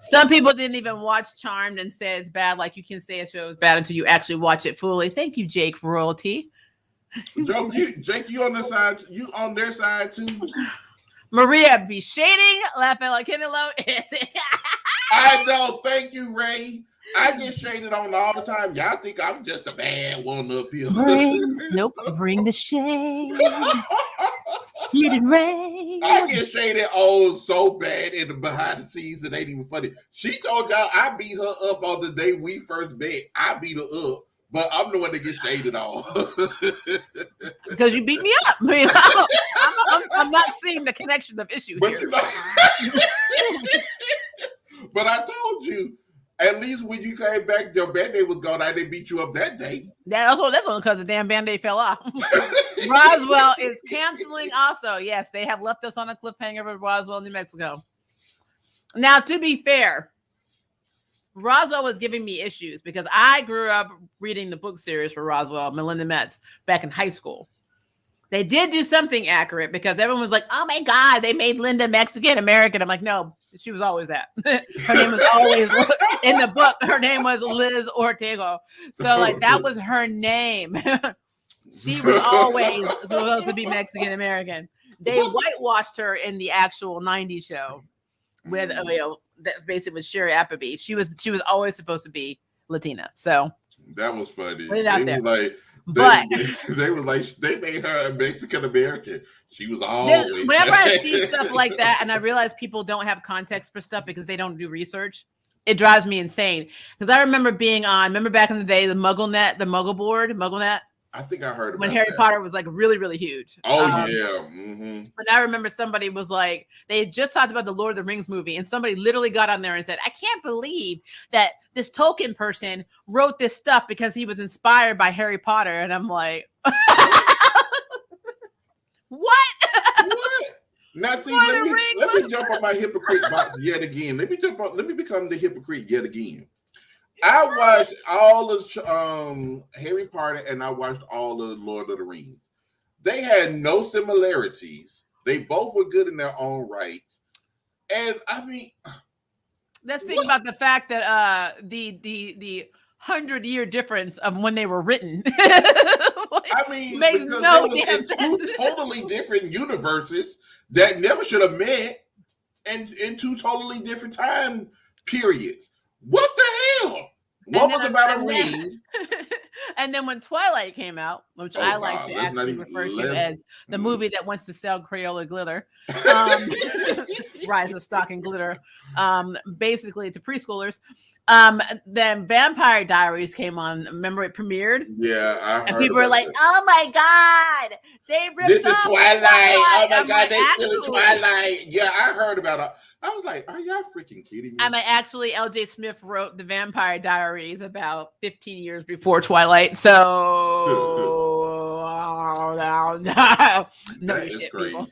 Some people didn't even watch Charmed and say it's bad. Like, you can say a show is bad until you actually watch it fully. Thank you, Jake Royalty. Jake, you on the side? You on their side too? Maria be shading, laughing like Kennelo. I know. Thank you, Ray. I get shaded on all the time. Y'all think I'm just a bad one up here. Bring the shade. You did Ray. I get shaded on so bad in the behind the scenes. It ain't even funny. She told y'all I beat her up on the day we first met. I beat her up, but I'm the one that gets shaded on. Because you beat me up. I mean, I'm not seeing the connection of issue but here. You know, but I told you, at least when you came back, your Band-Aid was gone. I didn't beat you up that day. That's only because the damn Band-Aid fell off. Roswell is canceling also. Yes, they have left us on a cliffhanger with Roswell, New Mexico. Now, to be fair, Roswell was giving me issues because I grew up reading the book series for Roswell, Melinda Metz, back in high school. They did do something accurate because everyone was like, oh my God, they made Linda Mexican American. I'm like, no, she was always that. Her name was always, in the book, her name was Liz Ortega. So, like, that was her name. She was always supposed to be Mexican American. They whitewashed her in the actual 90s show with, that basically was Sherry Appleby. She was always supposed to be Latina. So that was funny. Put it out there. They was like, they made her a Mexican American. She was always. Whenever I see stuff like that, and I realize people don't have context for stuff because they don't do research, it drives me insane. Because I remember remember back in the day, the Muggle board, MuggleNet. I think I heard about when Harry Potter was like really, really huge. Oh, yeah. Mm-hmm. But I remember somebody was like, they had just talked about the Lord of the Rings movie, and somebody literally got on there and said, I can't believe that this Tolkien person wrote this stuff because he was inspired by Harry Potter. And I'm like, what? Now, see, let me jump on my hypocrite box yet again. Let me become the hypocrite yet again. I watched all of Harry Potter and I watched all of Lord of the Rings. They had no similarities. They both were good in their own rights. And I mean, let's think about the fact that the 100-year difference of when they were written. I mean, makes no damn sense. Two totally different universes that never should have met, and in two totally different time periods. What the hell? What was about a ring? And then when Twilight came out, which I like to actually refer to as the movie that wants to sell Crayola glitter, Rise of Stock and Glitter, basically to preschoolers. Then Vampire Diaries came on. Remember it premiered? Yeah, I heard. And people were like, "Oh my God, they ripped this is off Twilight! Oh my God, like, they still Twilight!" Yeah, I heard about it. I was like, "Are y'all freaking kidding me?" I mean, actually, L.J. Smith wrote the Vampire Diaries about 15 years before Twilight. So, no shit, people.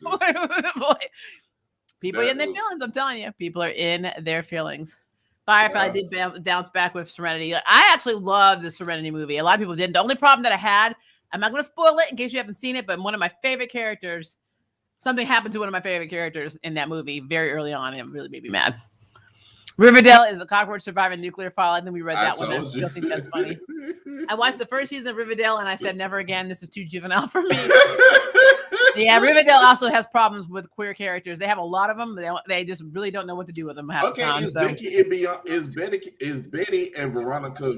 People are in their feelings. I'm telling you, people are in their feelings. Firefly did bounce back with Serenity. I actually love the Serenity movie. A lot of people didn't. The only problem that I had, I'm not going to spoil it in case you haven't seen it, but one of my favorite characters, something happened to one of my favorite characters in that movie very early on, and it really made me mad. Riverdale is a cockroach surviving nuclear fallout. And then we read that one. I still think that's funny. I watched the first season of Riverdale, and I said, never again. This is too juvenile for me. Yeah, Riverdale also has problems with queer characters. They have a lot of them. They just really don't know what to do with them. Is Betty and Veronica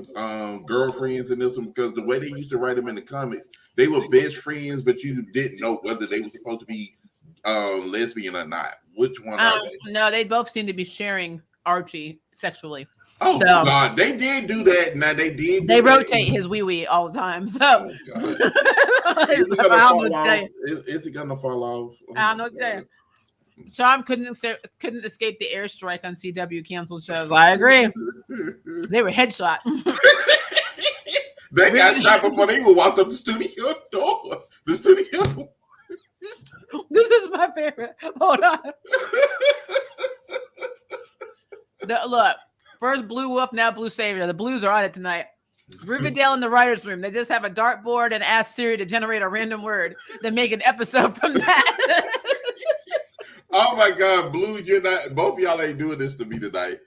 girlfriends in this one? Because the way they used to write them in the comics, they were best friends, but you didn't know whether they were supposed to be lesbian or not. Which one are they? No, they both seem to be sharing Archie sexually. Oh, so, God, they did do that. Now they did. They rotate his wee all the time. So, is it gonna fall off? Oh, I don't know what to tell you. Charm couldn't escape the airstrike on CW canceled shows. I agree. They were headshot. They got shot before they even walked up the studio door. The studio. This is my favorite. Hold on. Look, First Blue Wolf, now Blue Savior. The Blues are on it tonight. Riverdale in the writer's room. They just have a dartboard and ask Siri to generate a random word, then make an episode from that. Oh my God, Blue, you're not. Both of y'all ain't doing this to me tonight.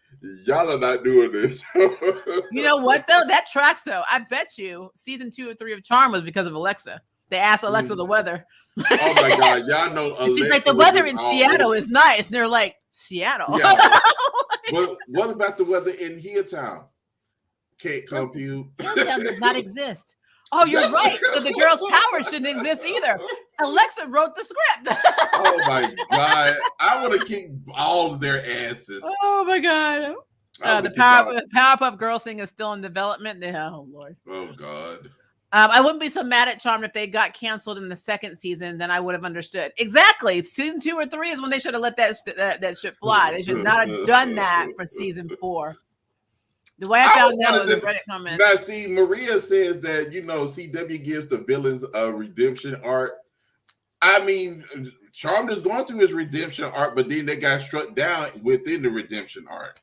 Y'all are not doing this. You know what though? That tracks though. I bet you season 2 and 3 of Charm was because of Alexa. They asked Alexa the weather. Oh my God, y'all know. And she's like, the weather in Seattle is nice. And they're like, Seattle. Yeah. But what about the weather in here town? Can't compute. Hilltown does not exist. Oh, you're right. So the girl's power shouldn't exist either. Alexa wrote the script. Oh my God. I want to kick all of their asses. Oh my God. The Powerpuff Girls thing is still in development. Oh Lord. Oh God. I wouldn't be so mad at Charmed if they got canceled in the second season. Then I would have understood. Exactly. Season 2 or 3 is when they should have let that shit fly. They should not have done that for season 4. The way I found out was a Reddit comment. Now, see, Maria says that, CW gives the villains a redemption arc. I mean, Charmed is going through his redemption arc, but then they got struck down within the redemption arc.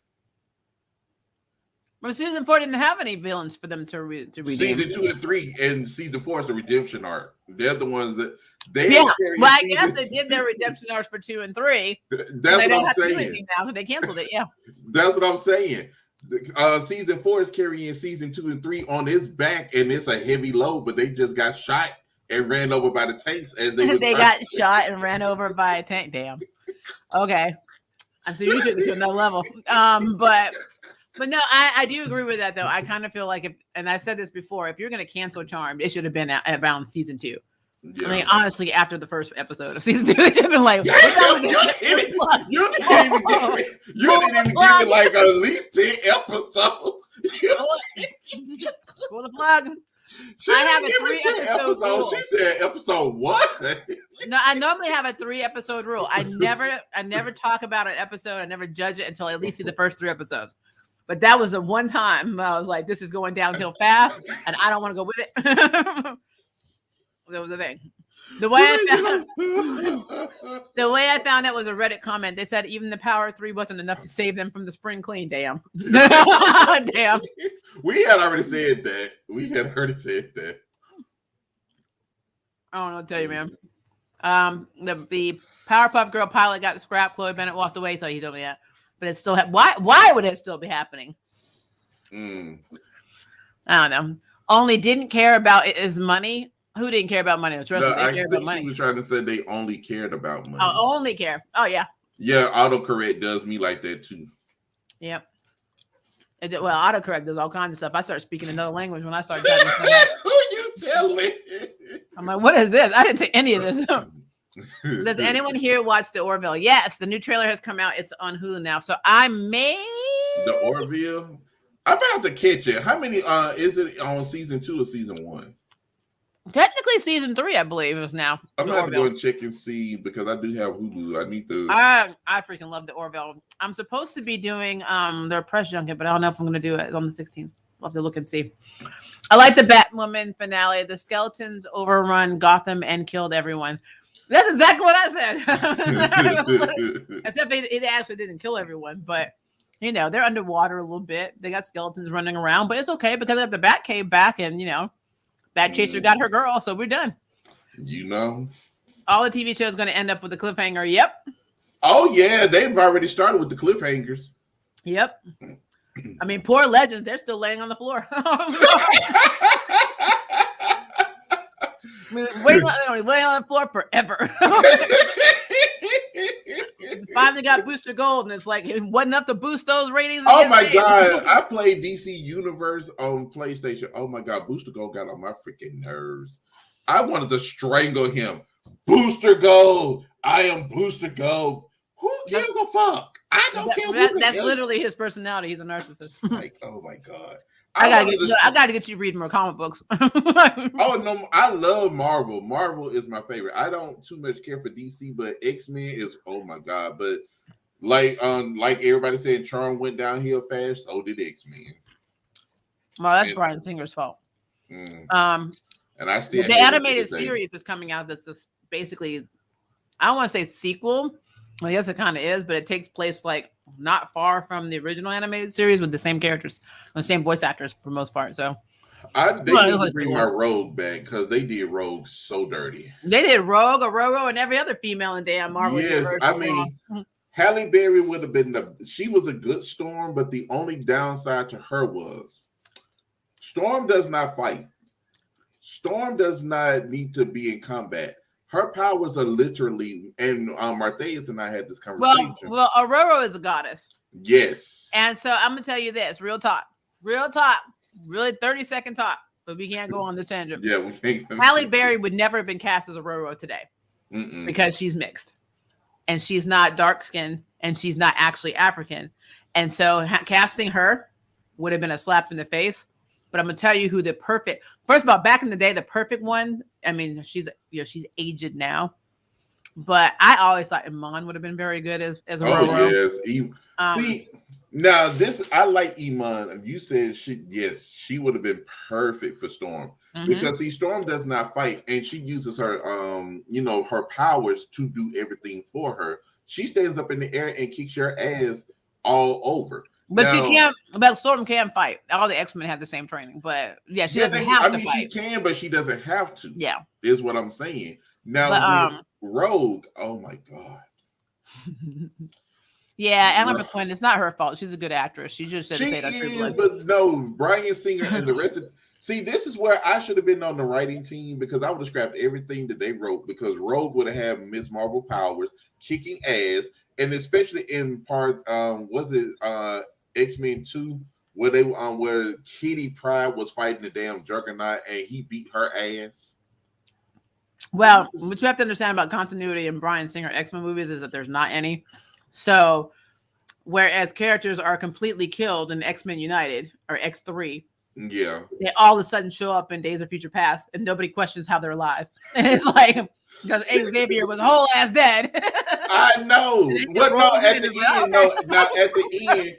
Well, season 4 didn't have any villains for them to redeem. Season 2 and 3 and season 4 is the redemption arc. They're the ones that they. Yeah, well, I guess they did their redemption arcs for 2 and 3. That's what I'm saying. Now, so they canceled it. Yeah, that's what I'm saying. Season 4 is carrying season 2 and 3 on its back, and it's a heavy load. But they just got shot and ran over by the tanks as they. They got shot and ran over by a tank. Damn. Okay, I see you took it to another level. But no, I do agree with that though. I kind of feel like and I said this before, if you're going to cancel Charmed, it should have been around season 2. Yeah. I mean, honestly, after the first episode of season 2, they've been like, you didn't even give me like at least 10 episodes. Pull the plug. I have a 3-episode rule. She said episode what? No, I normally have a 3-episode rule. I never talk about an episode. I never judge it until I at least see the first 3 episodes. But that was the one time I was like, this is going downhill fast, and I don't want to go with it. That was the thing. The way I found it was a Reddit comment. They said even the power of 3 wasn't enough to save them from the spring clean. Damn. Damn. We had already said that. I don't know what to tell you, man. The Powerpuff Girl pilot got scrapped. Chloe Bennett walked away, so he told me that. But it's still why would it still be happening? I don't know. Only didn't care about his money. Who didn't care about money? I think she was trying to say they only cared about money. Oh, only care. Oh yeah. Yeah, autocorrect does me like that too. Yep. Well, autocorrect does all kinds of stuff. I start speaking another language when I start. Who you telling? I'm like, what is this? I didn't say any of this. Does anyone here watch the Orville? Yes, the new trailer has come out. It's on Hulu now, so I may. The Orville. I'm about to catch it. How many? Is it on season 2 or season 1? Technically, season 3, I believe, is now. I'm gonna have to go and check and see because I do have Hulu. I need to. I freaking love the Orville. I'm supposed to be doing their press junket, but I don't know if I'm gonna do it on the 16th. I'll have to look and see. I like the Batwoman finale. The skeletons overrun Gotham and killed everyone. That's exactly what I said. Except it actually didn't kill everyone, but they're underwater a little bit. They got skeletons running around, but it's okay because they have the Batcave back, and Batchaser got her girl, so we're done. All the TV show is going to end up with a cliffhanger. Yep. Oh yeah, they've already started with the cliffhangers. Yep. I mean, poor legends, they're still laying on the floor. Waiting on the floor forever. Finally got Booster Gold, and it's like it wasn't up to boost those ratings. Oh my God, I played DC Universe on PlayStation. Oh my God, Booster Gold got on my freaking nerves. I wanted to strangle him. Booster Gold, I am Booster Gold. Who gives a fuck? I don't care. That's literally his personality. He's a narcissist. Like, oh my God. I gotta get you reading more comic books. Oh no, I love Marvel. Marvel is my favorite. I don't too much care for DC, but X-Men is oh my God. But like everybody said, Charm went downhill fast. So did X-Men. Well, that's Bryan Singer's fault. And I still the animated series is coming out. That's just basically, I don't want to say sequel, Well, yes, it kind of is, but it takes place like not far from the original animated series with the same characters, the same voice actors for the most part. So They need to bring my Rogue back because they did Rogue so dirty. They did Rogue, Aurora, and every other female in damn Marvel universe. I mean, Halle Berry would have been she was a good Storm, but the only downside to her was Storm does not fight. Storm does not need to be in combat. Her powers are literally, and Martheus and I had this conversation. Well, Aurora is a goddess. Yes. And so I'm gonna tell you this, real talk, really 30-second talk, but we can't go on the tangent. Yeah, we can't. Halle Berry would never have been cast as Aurora today because she's mixed, and she's not dark skinned, and she's not actually African, and so casting her would have been a slap in the face. But I'm gonna tell you who the perfect. First of all, back in the day, the perfect one. I mean, she's aged now, but I always thought Iman would have been very good as Aurora. Oh yes, see, now this I like Iman. You said she would have been perfect for Storm because Storm does not fight, and she uses her her powers to do everything for her. She stands up in the air and kicks your ass all over. But she can't. But Storm can fight. All the X-Men have the same training, but yeah, she doesn't have to fight. She can, but she doesn't have to. Yeah, is what I'm saying. Now, Rogue. Oh my god. Yeah, Anna McQueen. It's not her fault. She's a good actress. She just said to say that. She is, but no, Bryan Singer and the rest of. See, this is where I should have been on the writing team because I would have scrapped everything that they wrote because Rogue would have had Ms. Marvel powers, kicking ass, and especially in part, was it X-Men 2 where they where Kitty Pryde was fighting the damn Juggernaut and he beat her ass. Well, what you have to understand about continuity in Bryan Singer X-Men movies is that there's not any. So, whereas characters are completely killed in X-Men United or X3, yeah, they all of a sudden show up in Days of Future Past and nobody questions how they're alive. It's like because Xavier was whole ass dead. I know. Well, no, at the end, at the end.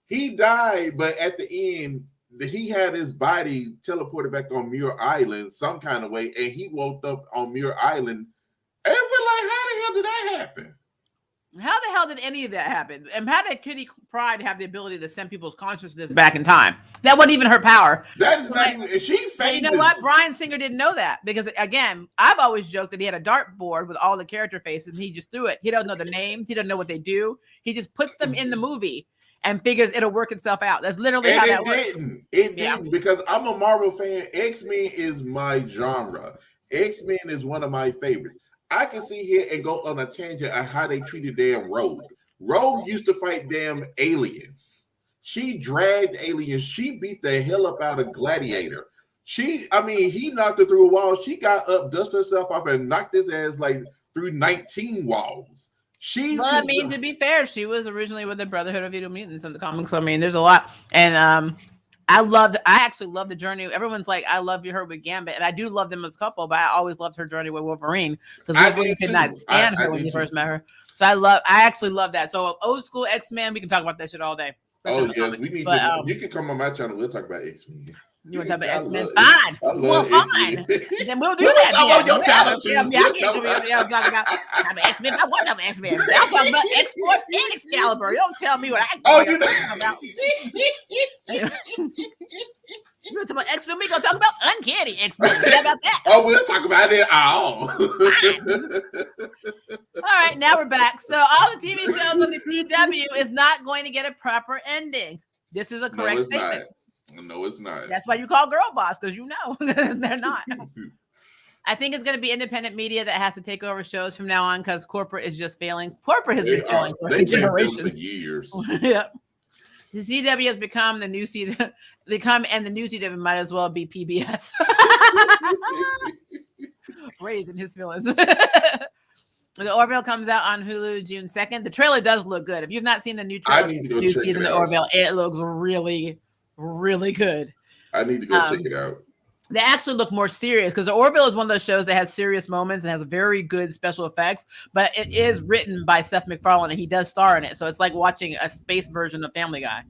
He died, but at the end, he had his body teleported back on Muir Island some kind of way, and he woke up on Muir Island. And we're like, how the hell did that happen? How the hell did any of that happen? And how did Kitty Pryde have the ability to send people's consciousness back in time? That wasn't even her power. That's not even. She you know what? Bryan Singer didn't know that because, again, I've always joked that he had a dartboard with all the character faces, and he just threw it. He don't know the names. He doesn't know what they do. He just puts them in the movie and figures it'll work itself out. That's literally how that works. It didn't because I'm a Marvel fan. X-Men is my genre. X-Men is one of my favorites. I can see here and go on a tangent on how they treated damn Rogue. Rogue used to fight damn aliens. She dragged aliens. She beat the hell up out of Gladiator. He knocked her through a wall. She got up, dusted herself off, and knocked his ass like through 19 walls. To be fair, she was originally with the Brotherhood of Evil Mutants in the comics. So, I mean, there's a lot. And I actually love the journey. Everyone's like, I love her with Gambit. And I do love them as a couple, but I always loved her journey with Wolverine because Wolverine could not stand her when he first met her. So I actually love that. So old school X-Men, we can talk about that shit all day. Oh, yes. We need to. You can come on my channel. We'll talk about X-Men. You want to talk about X-Men? Fine. Well, fine. Then we'll do that. I want your channel too. I talk about X-Men. I want to X-Men. I'll talk about X-Force and Excalibur. You don't tell me what I can talk about. You want to talk about X-Men? We're going to talk about Uncanny X-Men. How about that? Oh, we'll talk about it all. All right, now we're back. So all the TV shows on the CW is not going to get a proper ending. This is a correct statement. No, it's not. That's why you call Girl Boss, because you know they're not. I think it's going to be independent media that has to take over shows from now on because corporate is just failing. Corporate has been failing for generations. For years. Yeah. The CW has become the new CW. And the new CW might as well be PBS. Raising his feelings. The Orville comes out on Hulu June 2nd. The trailer does look good. If you've not seen the new trailer, new season of Orville, it looks really, really good. I need to go check it out. They actually look more serious because the Orville is one of those shows that has serious moments and has very good special effects, but it is written by Seth MacFarlane and he does star in it. So it's like watching a space version of Family Guy.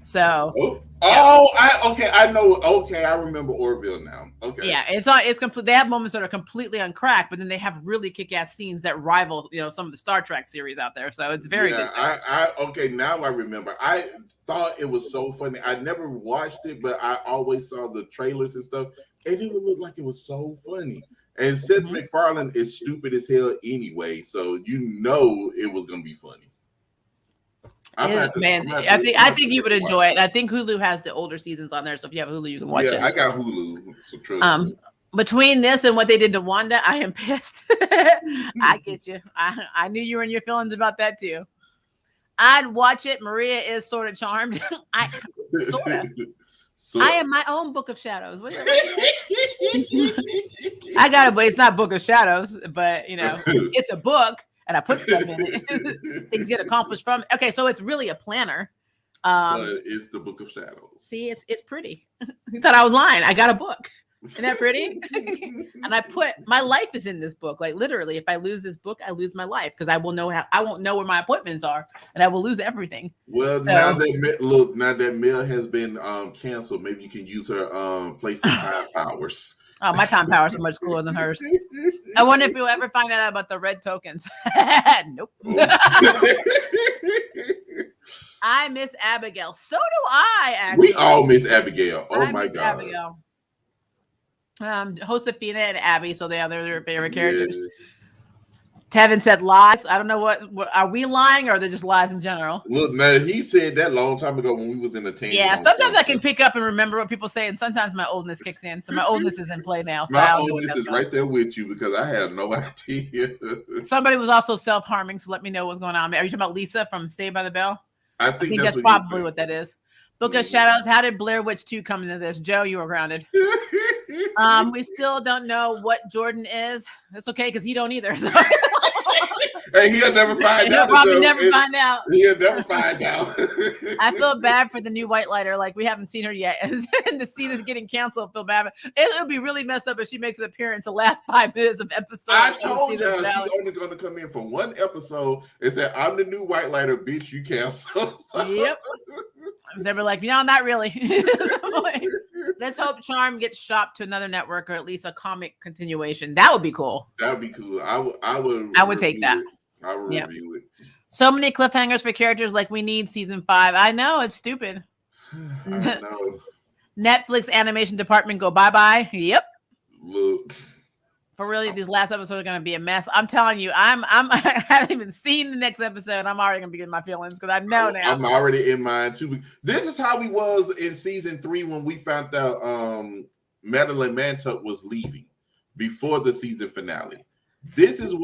So I know. Okay, I remember Orville now. Okay. Yeah, it's complete. They have moments that are completely uncracked, but then they have really kick-ass scenes that rival, some of the Star Trek series out there. So it's very good. Okay, now I remember. I thought it was so funny. I never watched it, but I always saw the trailers and stuff, and it would look like it was so funny. And Seth MacFarlane is stupid as hell anyway, so it was gonna be funny. I think you would enjoy it. I think Hulu has the older seasons on there, so if you have Hulu, you can watch it. Yeah, I got Hulu. So between this and what they did to Wanda, I am pissed. I get you. I knew you were in your feelings about that too. I'd watch it. Maria is sort of charmed. I am my own Book of Shadows. I got it, but it's not Book of Shadows, but it's a book. And I put stuff in it. Things get accomplished from it. Okay, so it's really a planner. But it's the Book of Shadows. See, it's pretty. You thought I was lying. I got a book. Isn't that pretty? And I put my life is in this book. Like literally, if I lose this book, I lose my life because I won't know where my appointments are, and I will lose everything. Well, now that Mel has been canceled, maybe you can use her place in time powers. Oh, my time powers are much cooler than hers. I wonder if you'll ever find out about the red tokens. Nope. I miss Abigail. So do I, actually. We all miss Abigail. Oh, my God. Abigail. Josefina and Abby, so they are their favorite characters. Yes. Tevin said lies. I don't know what are we lying or they're just lies in general. Look, man, he said that long time ago when we was in the team. Yeah, sometimes I can pick up and remember what people say, and sometimes my oldness kicks in. So my oldness is in play now. So my oldness is right there with you because I have no idea. Somebody was also self-harming, so let me know what's going on. Are you talking about Lisa from Saved by the Bell? I think that's probably what that is. Book of Shadows. How did Blair Witch 2 come into this? Joe, you were grounded. We still don't know what Jordan is. That's okay because he don't either. So. Hey, he'll never find out. He'll probably never find out. He'll never find out. I feel bad for the new White Lighter. Like we haven't seen her yet, and the scene is getting canceled. I feel bad. It'll be really messed up if she makes an appearance the last 5 minutes of episode. I told you she's only going to come in for one episode and say, "I'm the new White Lighter, bitch. You cancel." Yep. They were like, no, not really. Let's hope Charm gets shopped to another network or at least a comic continuation. That would be cool. That would be cool. I would take that. I would review it. So many cliffhangers for characters like we need season 5. I know, it's stupid. I know. Netflix animation department go bye-bye. Yep. Look. For really, these last episodes are going to be a mess. I'm telling you, I haven't even seen the next episode. I'm already going to be getting my feelings because I know now. I'm already in mine too. This is how we was in season 3 when we found out Madeline Mantuck was leaving before the season finale. This is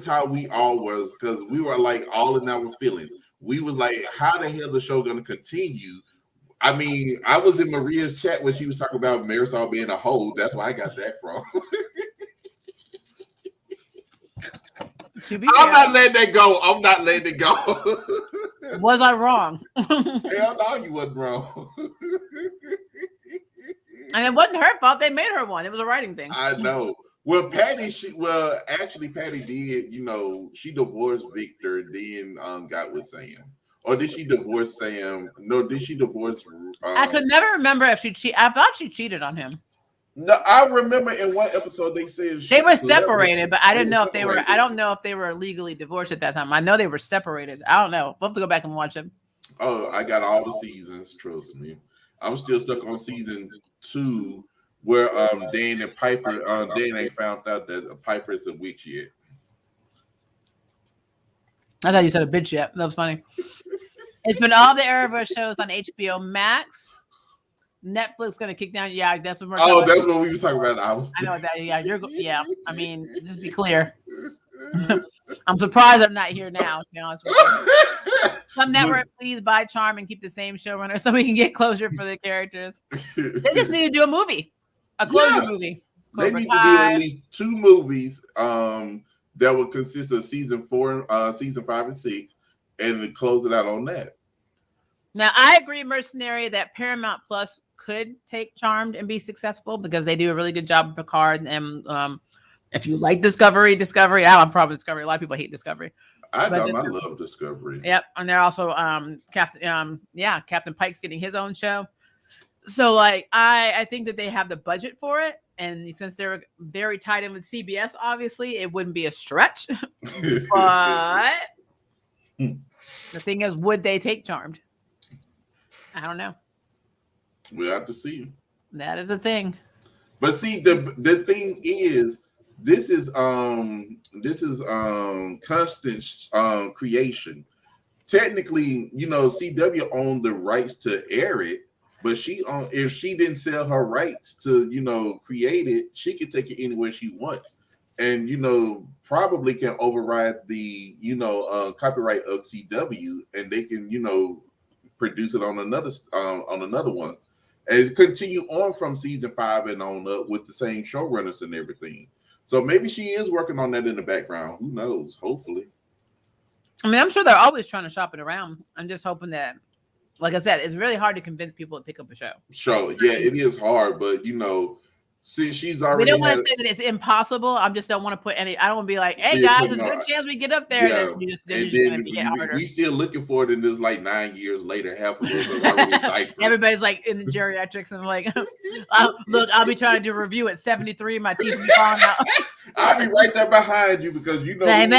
how we all was because we were like all in our feelings. We was like, how the hell the show going to continue? I mean, I was in Maria's chat when she was talking about Marisol being a hoe. That's where I got that from. I'm not letting that go. I'm not letting it go. Was I wrong? Hell no, you wasn't wrong. And it wasn't her fault. They made her one. It was a writing thing. I know. Well, Patty did. She divorced Victor, then got with Sam. Or did she divorce Sam? No, did she divorce? I could never remember if she cheated. I thought she cheated on him. No, I remember in one episode they said they were separated, but I didn't know if they were. I don't know if they were legally divorced at that time. I know they were separated. I don't know. We'll have to go back and watch them. Oh, I got all the seasons. Trust me, I'm still stuck on season 2, where Dan and Piper. Dan ain't found out that Piper is a witch yet. I thought you said a bitch yet. That was funny. It's been all the Arrowverse shows on HBO Max. Netflix gonna kick down. Yeah, that's what we're. Oh, that's what we were talking about. I know that. Yeah, yeah. I mean, just be clear. I'm surprised I'm not here now. To be honest with you. Some network, please buy Charm and keep the same showrunner so we can get closure for the characters. They just need to do a movie, a closure movie. They need to do at least 2 movies that will consist of season 4, season 5 and 6, and then close it out on that. Now, I agree, Mercenary, that Paramount Plus could take Charmed and be successful because they do a really good job of Picard. And if you like Discovery, I'm probably Discovery. A lot of people hate Discovery. I don't. I love Discovery. Yep, and they're also Captain Pike's getting his own show. So like I think that they have the budget for it, and since they're very tied in with CBS, obviously it wouldn't be a stretch. But the thing is, would they take Charmed? I don't know. We'll have to see. That is the thing. But see, the thing is, this is constant creation. Technically, CW owned the rights to air it, but if she didn't sell her rights to create it, she can take it anywhere she wants, and probably can override the copyright of CW, and they can produce it on another one, and continue on from season 5 and on up with the same showrunners and everything. So maybe she is working on that in the background. Who knows? Hopefully. I mean, I'm sure they're always trying to shop it around. I'm just hoping that, like I said, it's really hard to convince people to pick up a show. Yeah, it is hard, but since she's already, we don't want to say that it's impossible. I just don't want to put any. I don't want to be like, "Hey guys, there's a good chance we get up there." Yeah. And then you're going to be harder. We still looking for it, and it's like 9 years later, half of us are already diapers. Everybody's like in the geriatrics, and I'm like, "Look, I'll be trying to do a review at 73. My teeth will be falling out." I'll be right there behind you because man,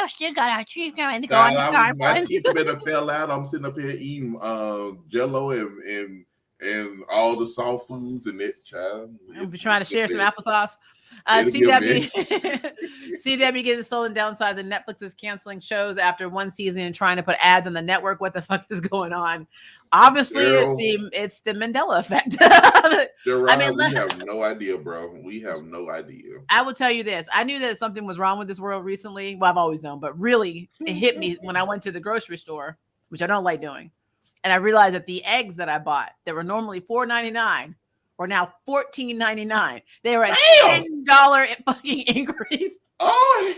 still got our teeth going to go on the car. My teeth better fell out. I'm sitting up here eating Jello and all the soft foods and that, child. I'll be trying to share some applesauce. CW getting sold and downsized, and Netflix is canceling shows after one season and trying to put ads on the network. What the fuck is going on? Obviously, it's the Mandela effect. I mean, we have no idea, bro. We have no idea. I will tell you this. I knew that something was wrong with this world recently. Well, I've always known, but really it hit me when I went to the grocery store, which I don't like doing. And I realized that the eggs that I bought that were normally $4.99 were now $14.99. They were a $10 fucking increase. Oh,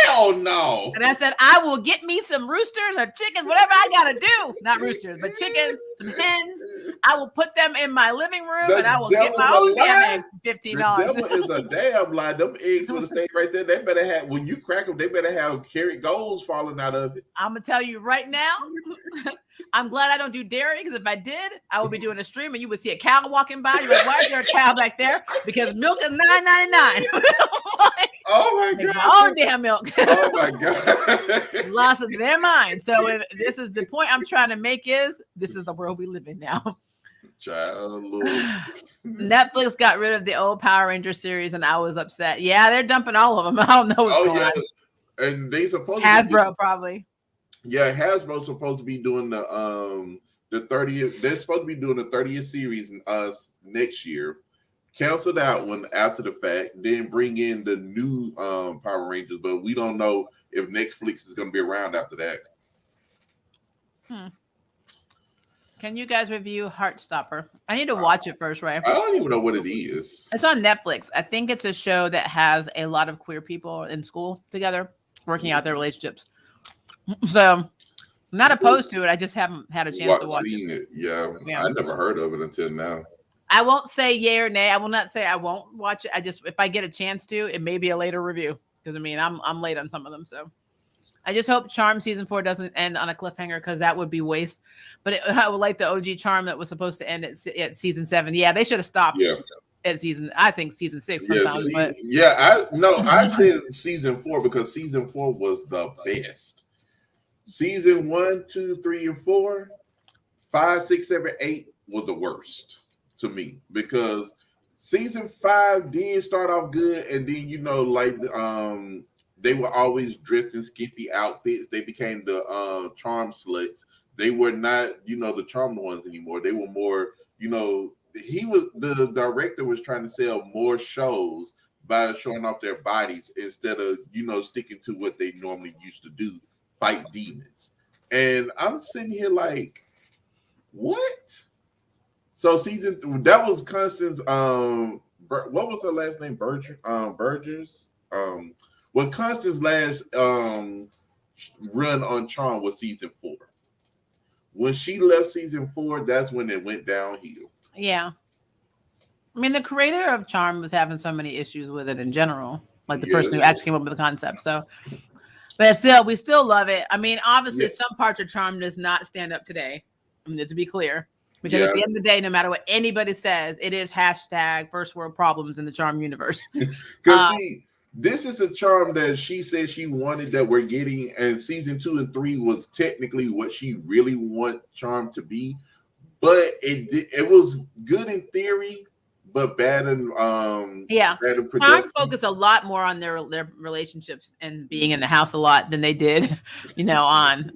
hell no. And I said, I will get me some roosters or chickens, whatever I got to do. Not roosters, but chickens, some hens. I will put them in my living room and I will get my own damn eggs for $15. The devil is a damn lie. Them eggs would have stayed right there. They better have, when you crack them, they better have carrot goals falling out of it. I'm going to tell you right now, I'm glad I don't do dairy, because if I did, I would be doing a stream and you would see a cow walking by. You're like, why is there a cow back there? Because milk is $9.99. Oh my God. My own damn milk. Oh my God. Lost their mind. So if this is the point I'm trying to make, is this is the world we live in now. Child. Netflix got rid of the old Power Ranger series and I was upset. Yeah, they're dumping all of them. I don't know what's going on. And they supposed Hasbro probably. Yeah, Hasbro's supposed to be doing the 30th. They're supposed to be doing the 30th series next year. Canceled out one after the fact, then bring in the new Power Rangers, but we don't know if Netflix is going to be around after that. Can you guys review Heartstopper? I need to watch it first, right? I don't even know what it is. It's on Netflix. I think it's a show that has a lot of queer people in school together, working out their relationships. So, I'm not opposed to it. I just haven't had a chance to watch it. Yeah, I never heard of it until now. I won't say yay or nay. I will not say I won't watch it. If I get a chance to, it may be a later review, because I mean I'm late on some of them. So I just hope Charm season 4 doesn't end on a cliffhanger, because that would be waste. But I would like the OG Charm that was supposed to end at season 7. Yeah, they should have stopped at season 6 sometimes. I said season 4 because season 4 was the best. Season 1, 2, 3, and 4, 5, 6, 7, 8 was the worst to me, because season 5 did start off good, and then they were always dressed in skimpy outfits. They became the charm sluts. They were not the charmed ones anymore. They were more the director was trying to sell more shows by showing off their bodies instead of sticking to what they normally used to do, fight demons. And I'm sitting here like, what? So season 3, that was Constance. What was her last name? Burgess. Well, Constance's last run on Charm was season 4. When she left season 4, that's when it went downhill. Yeah. I mean, the creator of Charm was having so many issues with it in general, like the person who actually came up with the concept. So But still, we still love it. I mean, obviously, Yeah. some parts of Charm does not stand up today. I mean, to be clear, because Yeah. at the end of the day, no matter what anybody says, it is hashtag first world problems in the Charm universe. Because see, this is a Charm that she said she wanted that we're getting, and season 2 and 3 was technically what she really want Charm to be, but it was good in theory, but bad in bad in production. Charm focused a lot more on their relationships and being in the house a lot than they did, on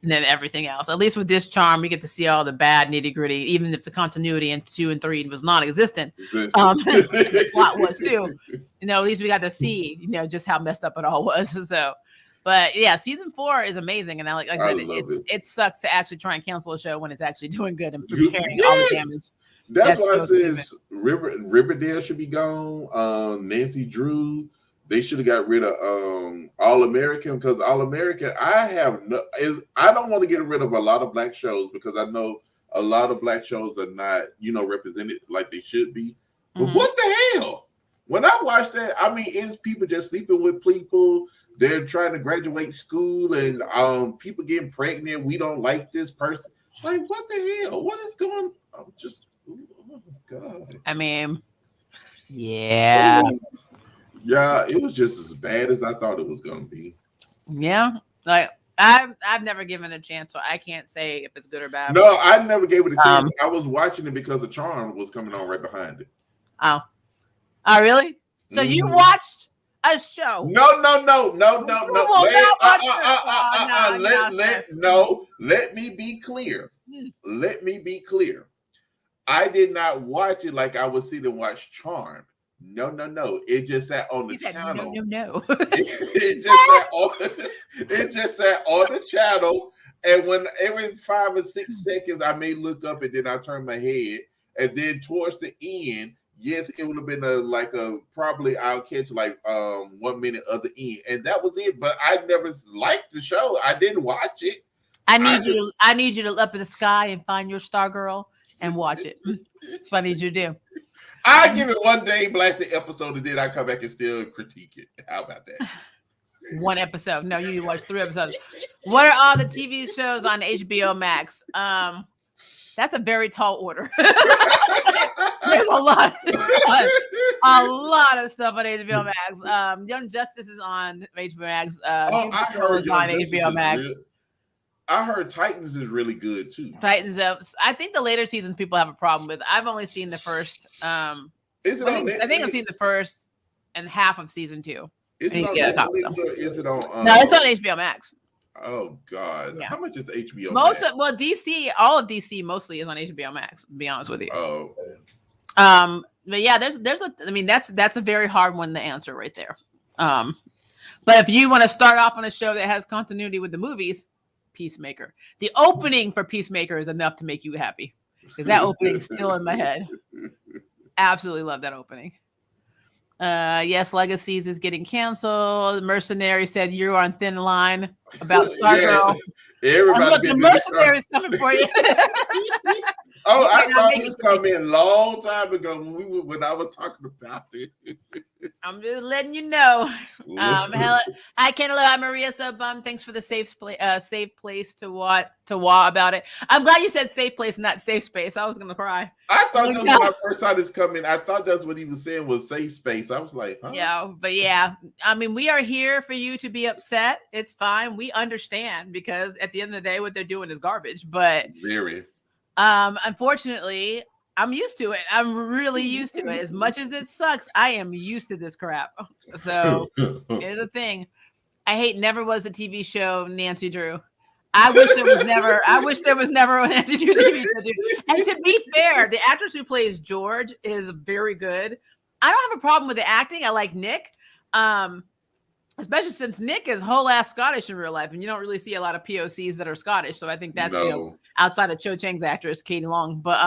than everything else. At least with this Charm, we get to see all the bad nitty gritty, even if the continuity in 2 and 3 was non-existent. The plot was too. At least we got to see, just how messed up it all was. So, but yeah, season 4 is amazing, and like I said, it sucks to actually try and cancel a show when it's actually doing good and repairing all the damage. That's why I said Riverdale should be gone. Nancy Drew. They should have got rid of All American, because All American, I don't want to get rid of a lot of black shows because I know a lot of black shows are not, represented like they should be. But what the hell? When I watch that, I mean, it's people just sleeping with people. They're trying to graduate school and people getting pregnant. We don't like this person. Like, what the hell? What is going on? I'm just, oh God. I mean, yeah. Yeah, it was just as bad as I thought it was going to be. Yeah, like I've never given it a chance, so I can't say if it's good or bad. No, I never gave it a chance. I was watching it because the Charm was coming on right behind it. Oh, really? So you watched a show? No. Let me be clear. Let me be clear. I did not watch it like I would sit and watch Charm. No. It just sat on the channel. No. It just sat on the channel. And when every 5 or 6 seconds, I may look up and then I turn my head. And then towards the end, yes, it would have been probably I'll catch 1 minute of the end. And that was it. But I never liked the show. I didn't watch it. I need you to look up in the sky and find your star girl and watch it. That's what I need you to do. I give it one day, blasted episode, and then I come back and still critique it. How about that? One episode. No, you need to watch 3 episodes. What are all the TV shows on HBO Max? That's a very tall order. There's a lot of stuff on HBO Max. Young Justice is on HBO Max. I heard is on HBO Max. I heard Titans is really good too. Titans, I think the later seasons people have a problem with. I've only seen the first. I think I've seen the first and half of season 2. Is it on Netflix or is it on? No, it's on HBO Max. Oh God! Yeah. How much is HBO? DC, all of DC mostly is on HBO Max. To be honest with you. Oh. But yeah, that's a very hard one to answer right there. But if you want to start off on a show that has continuity with the movies, Peacemaker. The opening for Peacemaker is enough to make you happy because that opening is still in my head. Absolutely love that opening. Yes, Legacies is getting canceled. The Mercenary said you're on thin line about Stargirl. Everybody, the Mercenary's coming for you. I saw this come in a long time ago when I was talking about it. I'm just letting you know. Hello, hi Kennelo, hi Maria. So thanks for the safe place to wah about it. I'm glad you said safe place, not safe space. I was gonna cry. I thought that was when I first saw this come in. I thought that's what he was saying was safe space. I was like, huh? Yeah, but yeah, I mean, we are here for you to be upset. It's fine. We understand because at the end of the day, what they're doing is garbage. But very. Unfortunately, I'm used to it. I'm really used to it. As much as it sucks, I am used to this crap. So here's the thing. I hate Never Was a TV show, Nancy Drew. I wish there was never a Nancy Drew TV show. Dude. And to be fair, the actress who plays George is very good. I don't have a problem with the acting. I like Nick. Especially since Nick is whole ass Scottish in real life, and you don't really see a lot of POCs that are Scottish. So I think that's outside of Cho Chang's actress, Katie Long. But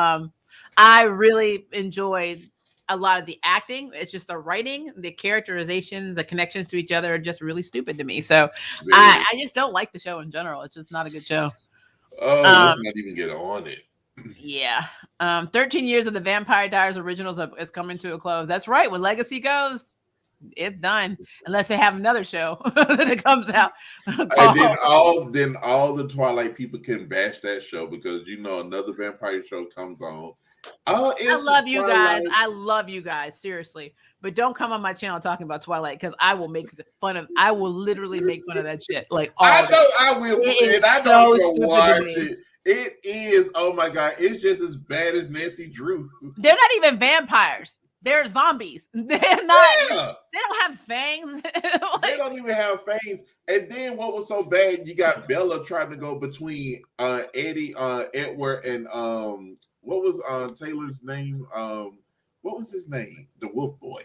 I really enjoyed a lot of the acting. It's just the writing, the characterizations, the connections to each other are just really stupid to me. So I just don't like the show in general. It's just not a good show. Oh, let's not even get on it. Yeah. 13 years of the Vampire Diaries originals is coming to a close. That's right. When Legacy goes, it's done unless they have another show that comes out. And then all the Twilight people can bash that show because another vampire show comes on. Oh, I love you guys. I love you guys, seriously. But don't come on my channel talking about Twilight because I will make fun of. I will literally make fun of that shit. Like all I know day. I will, and I don't even watch it. It is. Oh my god! It's just as bad as Nancy Drew. They're not even vampires. They're zombies. They're not. Yeah. They don't have fangs. They don't even have fangs. And then what was so bad? You got Bella trying to go between Eddie, Edward, and what was Taylor's name? What was his name? The Wolf Boy.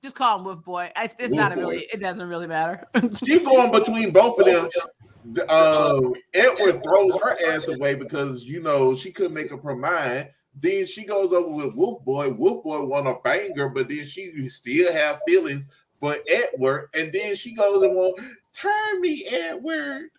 Just call him Wolf Boy. It's Wolf not Boy. Really. It doesn't really matter. She's going between both of them. Edward throws her ass away because she couldn't make up her mind. Then she goes over with Wolf Boy. Wolf Boy want to bang her, but then she still have feelings for Edward. And then she goes and won't turn me, Edward.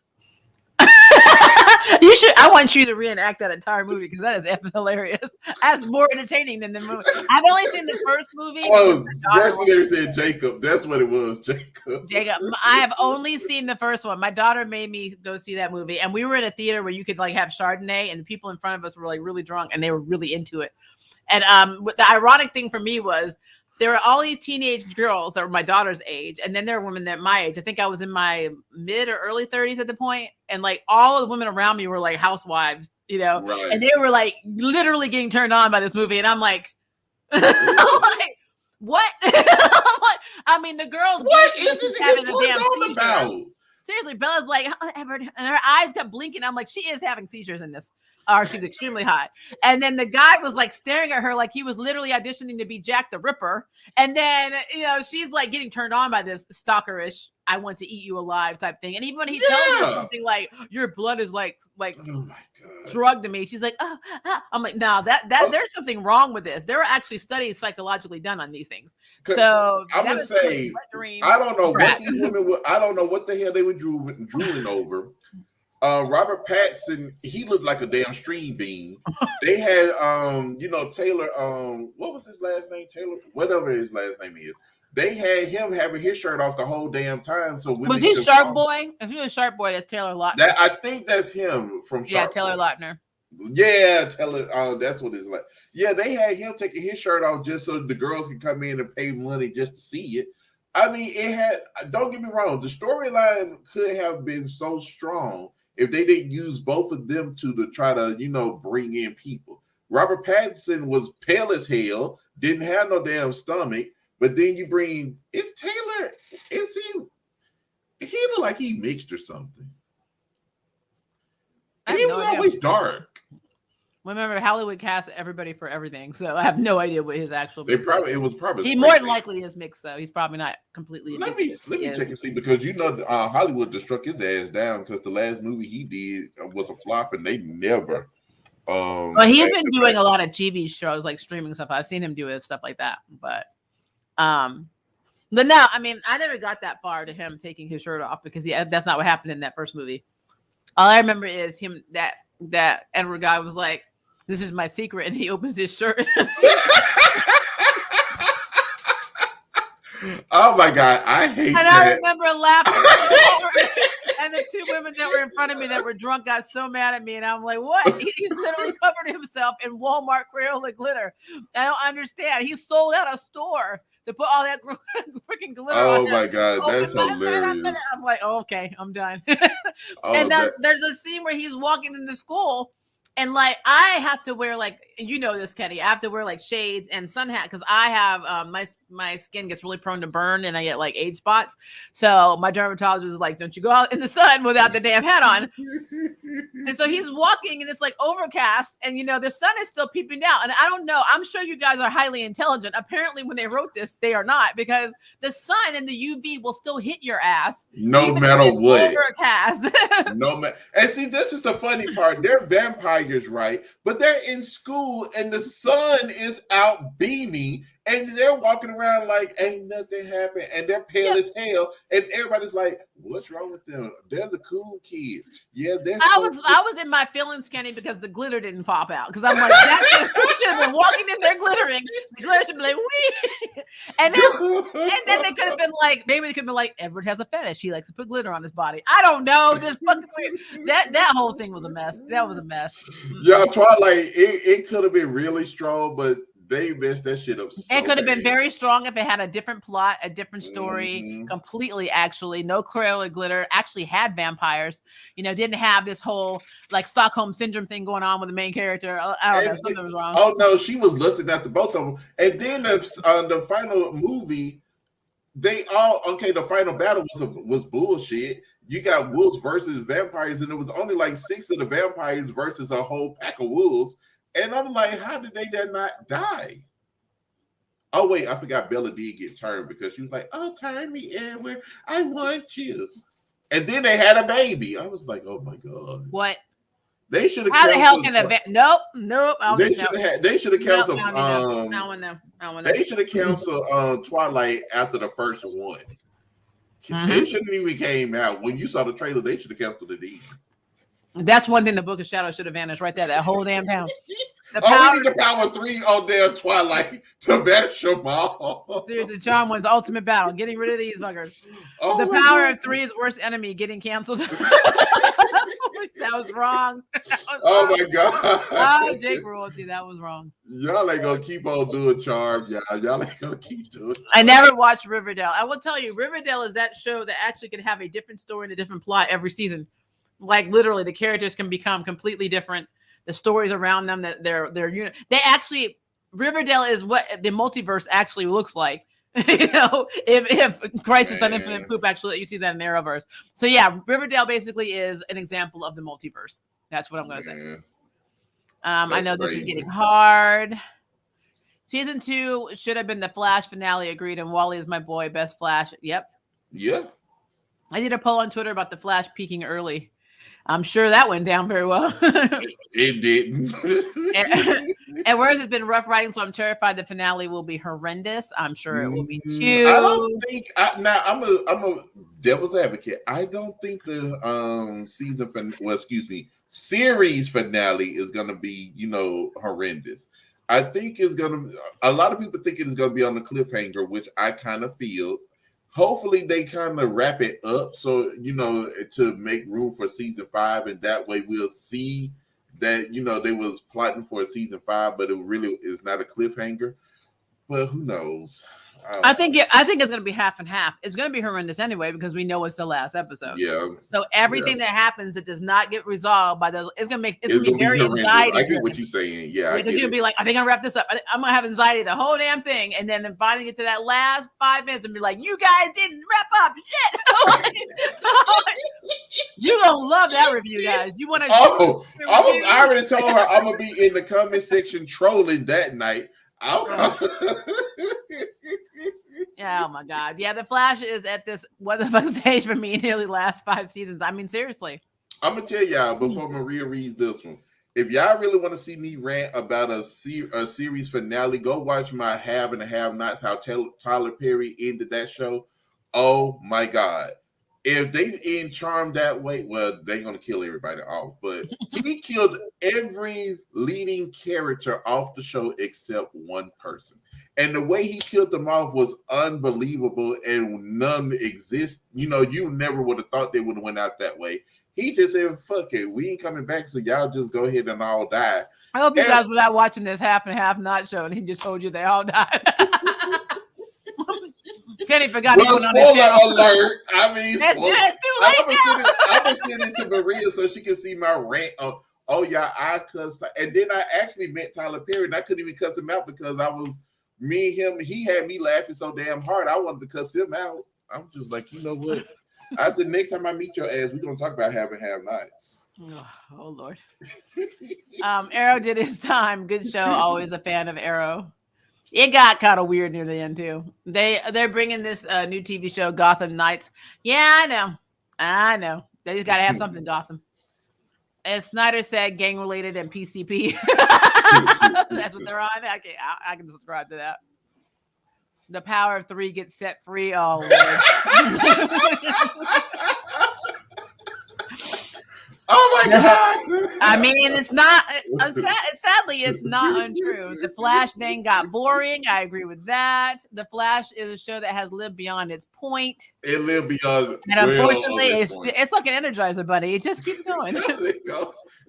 You should. I want you to reenact that entire movie because that is effing hilarious. That's more entertaining than the movie. I've only seen the first movie. Oh, Mercenary said Jacob. That's what it was, Jacob. I have only seen the first one. My daughter made me go see that movie, and we were in a theater where you could like have Chardonnay, and the people in front of us were like really drunk, and they were really into it. And the ironic thing for me was there were all these teenage girls that were my daughter's age, and then there were women that my age. I think I was in my mid or early 30s at the point, and like all of the women around me were like housewives, right. And they were like literally getting turned on by this movie, and I'm like, I'm like what? I mean, the girls. What is it having a damn about? Seriously, Bella's like, and her eyes kept blinking. I'm like, she is having seizures in this. Or she's extremely hot. And then the guy was like staring at her like he was literally auditioning to be Jack the Ripper. And then, she's like getting turned on by this stalkerish, I want to eat you alive type thing. And even when he tells her something like, your blood is like oh my God, drug to me, she's like, I'm like, no, there's something wrong with this. There are actually studies psychologically done on these things. So I'm gonna say, I don't know what these women were, I don't know what the hell they were drooling over. Robert Pattinson, he looked like a damn stream bean. They had Taylor, what was his last name? Taylor, whatever his last name is. They had him having his shirt off the whole damn time. So was he Shark Boy? If he was Shark Boy, that's Taylor Lautner. I think that's him from Shark Taylor Lautner. Yeah, Taylor. That's what it's like. Yeah, they had him taking his shirt off just so the girls could come in and pay money just to see it. I mean, it had. Don't get me wrong. The storyline could have been so strong if they didn't use both of them to try to, bring in people. Robert Pattinson was pale as hell, didn't have no damn stomach, but then you bring, it's Taylor, he looked like he mixed or something. He was always dark. Remember, Hollywood cast everybody for everything, so I have no idea what his actual. It was probably. He more than likely is mixed, though. He's probably not completely. Let me check and see because Hollywood just struck his ass down because the last movie he did was a flop and they never. Well, he's been doing a lot of TV shows like streaming stuff. I've seen him do stuff like that, but no, I mean, I never got that far to him taking his shirt off because that's not what happened in that first movie. All I remember is him that Edward guy was like, this is my secret, and he opens his shirt. Oh my God, I hate that. And I remember laughing. And the two women that were in front of me that were drunk got so mad at me, and I'm like, what? He's literally covered himself in Walmart Crayola glitter. I don't understand. He sold out a store to put all that freaking glitter on. Oh my God, that's hilarious. I'm like, oh, okay, I'm done. And then there's a scene where he's walking into school, and like I have to wear this, Kenny. I have to wear like shades and sun hat because I have my skin gets really prone to burn and I get like age spots. So my dermatologist is like, don't you go out in the sun without the damn hat on. And so he's walking and it's like overcast and the sun is still peeping out. And I don't know. I'm sure you guys are highly intelligent. Apparently, when they wrote this, they are not because the sun and the UV will still hit your ass no matter what. Overcast. No matter. And see, this is the funny part. They're vampires, right? But they're in school and the sun is out beaming and they're walking around like ain't nothing happened and they're pale as hell and everybody's like, what's wrong with them? They're the cool kids. Yeah, I was in my feelings, Kenny, because the glitter didn't pop out because I'm like, that should should have been walking in there glittering. The glitter should be like, wee. And then they could have been like, maybe they could have been like, Edward has a fetish. He likes to put glitter on his body. I don't know. Just fucking weird. That whole thing was a mess. That was a mess. Yeah, Twilight, it could have been really strong, but they messed that shit up. It could have been very strong if it had a different plot, a different story, completely. Actually, no Crayola glitter. Actually, had vampires. Didn't have this whole like Stockholm syndrome thing going on with the main character. I don't know, something was wrong. Oh no, she was lusting after both of them. And then the final movie, the final battle was bullshit. You got wolves versus vampires, and it was only like 6 of the vampires versus a whole pack of wolves. And I'm like, how did they not die? Oh, wait, I forgot Bella did get turned because she was like, oh, turn me, Edward. I want you. And then they had a baby. I was like, oh, my God. What? They should have. How the hell can Nope. They should have canceled. They should have Mm-hmm. canceled Twilight after the first one. It shouldn't even came out. When you saw the trailer, they should have canceled it even. That's one thing the Book of Shadows should have vanished right there. That whole damn town. We need the power 3 on their Twilight to banish them all. Seriously, Charm wins ultimate battle. Getting rid of these fuckers. Oh the power of 3's worst enemy getting canceled. That was wrong. My God. Oh, Jake Royalty, that was wrong. Y'all ain't gonna keep on doing Charm. Y'all ain't gonna keep doing it. I never watched Riverdale. I will tell you, Riverdale is that show that actually can have a different story and a different plot every season. Like literally, the characters can become completely different. The stories around them, that they actually, Riverdale is what the multiverse actually looks like. If Crisis on Infinite Poop actually, you see that in the Arrowverse. So yeah, Riverdale basically is an example of the multiverse. That's what I'm going to say. I know this is getting hard. Season 2 should have been the Flash finale. Agreed. And Wally is my boy, best Flash. Yep. Yeah. I did a poll on Twitter about the Flash peaking early. I'm sure that went down very well. It didn't. and whereas it's been rough writing, so I'm terrified the finale will be horrendous. I'm sure it will be too. I don't think. I'm a devil's advocate. I don't think the series finale is gonna be horrendous. I think it's gonna. A lot of people think it is gonna be on the cliffhanger, which I kind of feel. Hopefully they kind of wrap it up so to make room for season 5, and that way we'll see that they was plotting for a season 5, but it really is not a cliffhanger. But who knows? I think it's going to be half and half. It's going to be horrendous anyway because we know it's the last episode. Yeah. So everything that happens that does not get resolved by those, it's going to be very anxiety. I get what you're saying. Yeah. Because you'll be like, are they going to wrap this up? I'm going to have anxiety the whole damn thing, and then finally get to that last 5 minutes and be like, you guys didn't wrap up shit. You're going to love that review, guys. You want to? I already told her I'm going to be in the comment section trolling that night. Yeah, oh my God. Yeah, the Flash is at this what the fuck stage for me nearly last 5 seasons. I mean, seriously. I'm gonna tell y'all before Maria reads this one. If y'all really want to see me rant about a series finale, go watch my Have and Have Nots, how Tyler Perry ended that show. Oh my God. If they end Charm that way, well, they're going to kill everybody off. But he killed every leading character off the show except one person. And the way he killed them off was unbelievable, and none exist. You never would have thought they would have went out that way. He just said, fuck it. We ain't coming back, so y'all just go ahead and all die. I hope you guys were not watching this Half and Half Not show, and he just told you they all died. Kenny forgot. Well, spoiler alert. I mean, it's too late I'm gonna send it to Maria so she can see my rant. Oh yeah, I cussed, and then I actually met Tyler Perry, and I couldn't even cuss him out because I was me and him. He had me laughing so damn hard, I wanted to cuss him out. I'm just like, you know what? I said, next time I meet your ass, we're gonna talk about Have and Have Nots. Oh Lord. Arrow did his time. Good show. Always a fan of Arrow. It got kind of weird near the end too. They're bringing this new TV show, Gotham Knights. Yeah, I know. They just gotta have something, Gotham. As Snyder said, gang related and PCP. That's what they're on. I can subscribe to that. The power of 3 gets set free. Oh Lord. Oh my God! I mean, it's not. Sadly, it's not untrue. The Flash then got boring. I agree with that. The Flash is a show that has lived beyond its point. It lived beyond. And unfortunately, it's like an Energizer bunny. It just keeps going.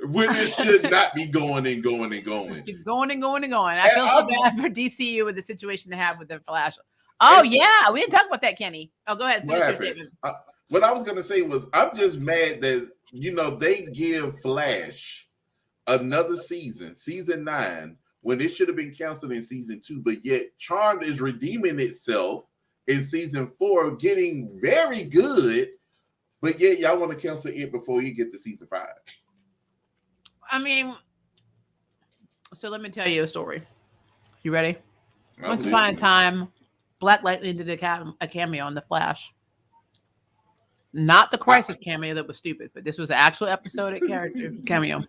When it should not be going and going and going. It keeps going and going and going. I feel so bad for DCU with the situation they have with the Flash. Oh yeah, we didn't talk about that, Kenny. Oh, go ahead. Finish your statement. What I was gonna say was, I'm just mad that they give Flash another season 9, when it should have been canceled in season 2, but yet Charmed is redeeming itself in season 4, getting very good, but yet y'all want to cancel it before you get to season 5. I mean, so let me tell you a story. You ready? Once upon a time, Black Lightning did a cameo on The Flash. Not the Crisis cameo that was stupid, but this was an actual episodic character cameo.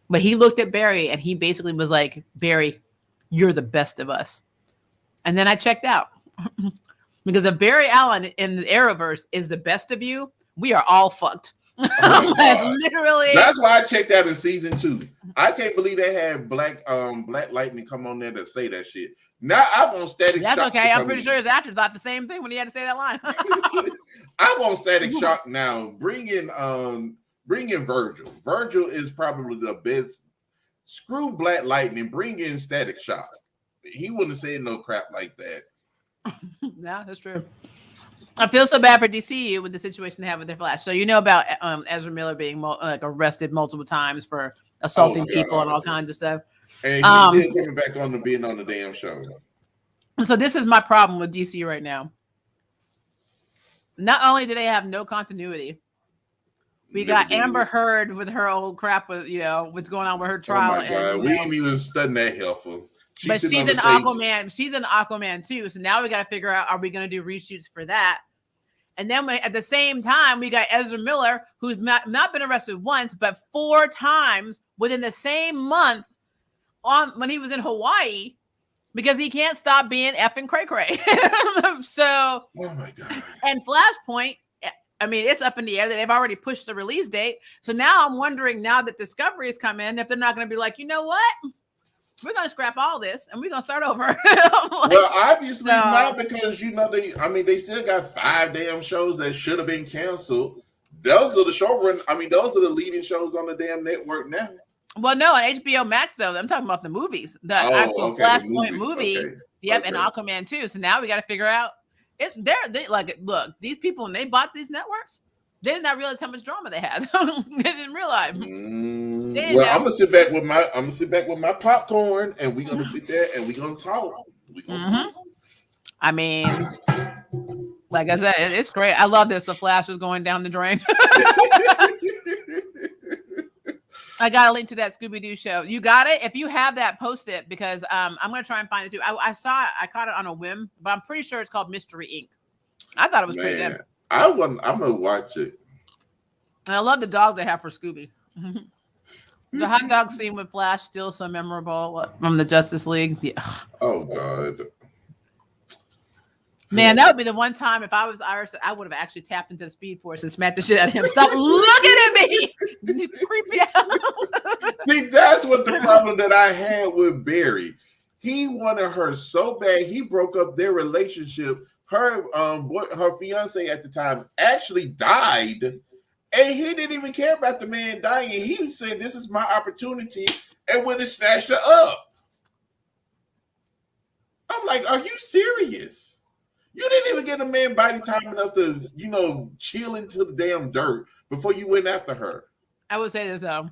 But he looked at Barry and he basically was like, Barry, you're the best of us. And then I checked out. Because if Barry Allen in the Arrowverse is the best of you, we are all fucked. That's why I checked out in season 2. I can't believe they had Black Lightning come on there to say that shit. Now I want Static Shock. That's okay. I'm pretty sure his actor thought the same thing when he had to say that line. I want Static Shock now. Bring in Virgil. Virgil is probably the best. Screw Black Lightning. Bring in Static Shock. He wouldn't have said no crap like that. Yeah, that's true. I feel so bad for DCU with the situation they have with their Flash. So you know about Ezra Miller being arrested multiple times for assaulting people and all kinds of stuff. And he's coming back on to being on the damn show. So this is my problem with DC right now. Not only do they have no continuity, we got Amber Heard with her old crap with what's going on with her trial. Oh my God, we ain't even studying that helpful. But she's an Aquaman. She's an Aquaman too. So now we got to figure out, are we going to do reshoots for that? And then at the same time, we got Ezra Miller, who's not been arrested once, but 4 times within the same month when he was in Hawaii, because he can't stop being effing cray-cray. So, oh my God. And Flashpoint, I mean, it's up in the air. They've already pushed the release date. So now I'm wondering, now that Discovery has come in, if they're not going to be like, you know what? We're going to scrap all this and we're going to start over. Well, obviously not, because they still got 5 damn shows that should have been canceled. Those are the those are the leading shows on the damn network now. Well, no, on HBO Max though, I'm talking about the movies, the actual Flashpoint movie. Okay. Yep, and Aquaman too. So now we got to figure out it. They look, these people when they bought these networks, they did not realize how much drama they had. They didn't realize. Well, I'm gonna sit back with my popcorn, and we're gonna sit there and we're gonna talk. I mean, like I said, it's great. I love this. The Flash is going down the drain. I got a link to that Scooby-Doo show. You got it? If you have that, post it, because I'm going to try and find it too. I saw it. I caught it on a whim, but I'm pretty sure it's called Mystery Inc. I thought it was pretty good. I'm going to watch it. And I love the dog they have for Scooby. The hot dog scene with Flash, still so memorable from the Justice League. Yeah. Oh, God. Man, that would be the one time if I was Iris, I would have actually tapped into the Speed Force and smacked the shit out of him. Stop looking at me. You creepy out. See, that's what the problem that I had with Barry. He wanted her so bad. He broke up their relationship. Her fiance at the time actually died, and he didn't even care about the man dying. And he said, "This is my opportunity," and went and snatched her up. I'm like, "Are you serious? You didn't even get a man body time enough to, chill into the damn dirt before you went after her." I would say this though.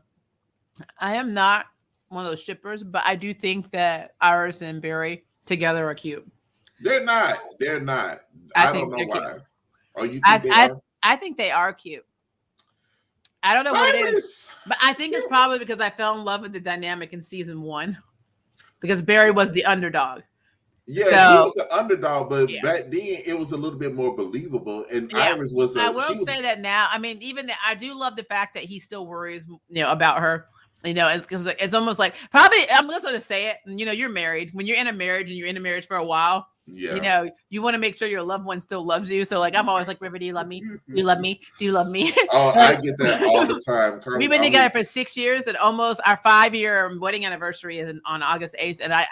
I am not one of those shippers, but I do think that Iris and Barry together are cute. They're not. I don't know why. Oh, you think I think they are cute. I don't know what it is, but I think it's probably because I fell in love with the dynamic in season 1, because Barry was the underdog. Yeah, he was the underdog, but back then it was a little bit more believable. And Iris was. I will say that now. I mean, I do love the fact that he still worries, about her. It's because it's almost like, probably, I'm just going to say it. You're married. When you're in a marriage and you're in a marriage for a while, Yeah. You know, you want to make sure your loved one still loves you. So like, I'm always like, River, do you love me? Do you love me? Do you love me? Oh, I get that all the time. We've been together for 6 years, and almost our 5-year wedding anniversary is on August 8th. And I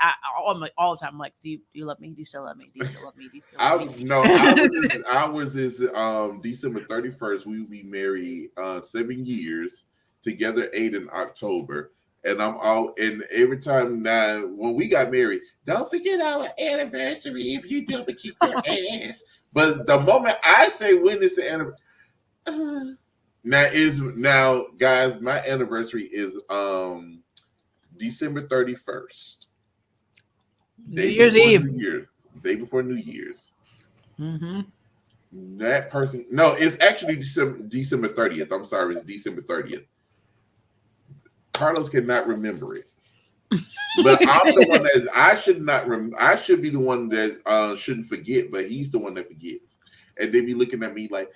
all the time, I'm like, do you love me? Do you still love me? Do you still love me? Do you still love me? No, ours is December 31st. We will be married 7 years together, 8 in October. And and every time now when we got married, don't forget our anniversary if you don't keep your ass. But the moment I say when is the anniversary, now guys, my anniversary is December 31st. New Year's Eve. Day before New Year's. Mm-hmm. That person, no, it's actually December 30th. I'm sorry, it's December 30th. Carlos cannot remember it, but I'm the one that I should not. I should be the one that shouldn't forget, but he's the one that forgets, and they be looking at me like,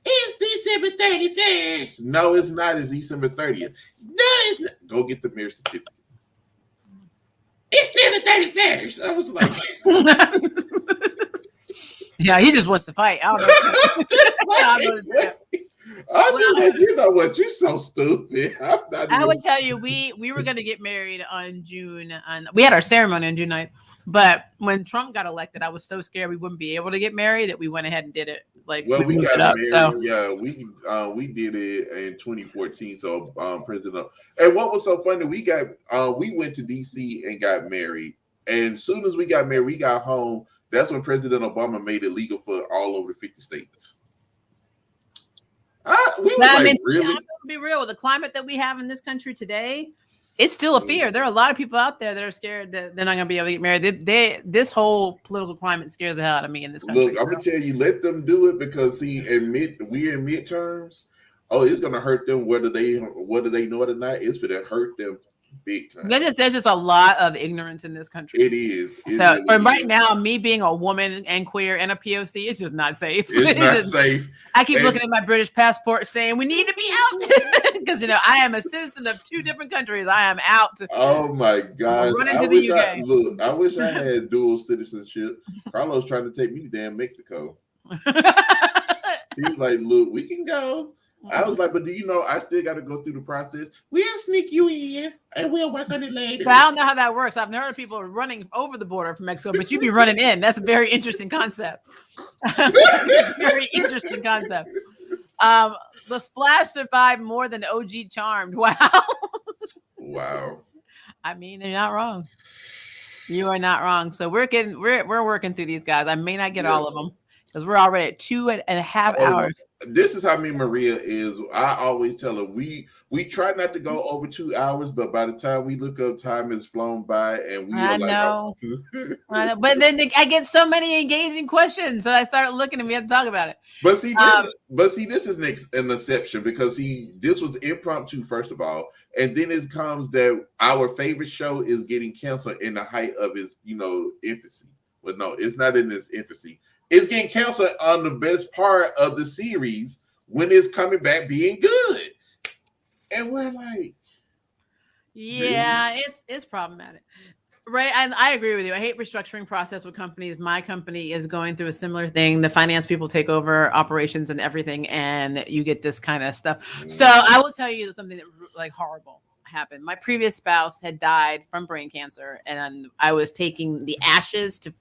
"It's December 31st." No, it's not. It's December 30th. No, it's not. Go get the marriage certificate. It's December 31st. I was like, yeah, he just wants to fight. I don't know. You know what? You're so stupid. I would tell you, we were going to get married on June. We had our ceremony on June 9th. But when Trump got elected, I was so scared we wouldn't be able to get married that we went ahead and did it. Like, well, we got married. So. Yeah, we did it in 2014. So President, and what was so funny, we went to DC and got married. And as soon as we got married, we got home. That's when President Obama made it legal for all over 50 states. Really? I'm gonna be real. With the climate that we have in this country today, it's still a fear. There are a lot of people out there that are scared that they're not going to be able to get married. This whole political climate scares the hell out of me in this country. Look, I'm gonna tell you, let them do it because we're in midterms. Oh, it's gonna hurt them whether they know it or not. It's gonna hurt them big time. There's just a lot of ignorance in this country. It is. So really right now, me being a woman and queer and a POC, it's just not safe. It's not safe. I keep looking at my British passport saying we need to be out because I am a citizen of 2 different countries. I am out. Oh my gosh! I wish I had dual citizenship. Carlos trying to take me to damn Mexico. He was like, "Look, we can go." I was like, but do you know I still got to go through the process? We'll sneak you in and we'll work on it later. But I don't know how that works. I've heard of people running over the border from Mexico, but you'd be running in. That's a very interesting concept. Very interesting concept. The Splash survived more than OG Charmed. Wow. Wow. I mean, you're not wrong. You are not wrong. So we're working through these guys. I may not get all of them because we're already at 2.5 hours. This is how me and Maria is. I always tell her we try not to go over 2 hours, but by the time we look up, time has flown by, and we are know. I know. But then I get so many engaging questions that I start looking and we have to talk about it. But see, this is an exception because this was impromptu first of all, and then it comes that our favorite show is getting canceled in the height of its infancy. But no, it's not in its infancy. It's getting canceled on the best part of the series when it's coming back being good. And we're like, yeah, really? It's problematic. Right. And I agree with you. I hate restructuring process with companies. My company is going through a similar thing. The finance people take over operations and everything, and you get this kind of stuff. So I will tell you something that like horrible happened. My previous spouse had died from brain cancer, and I was taking the ashes to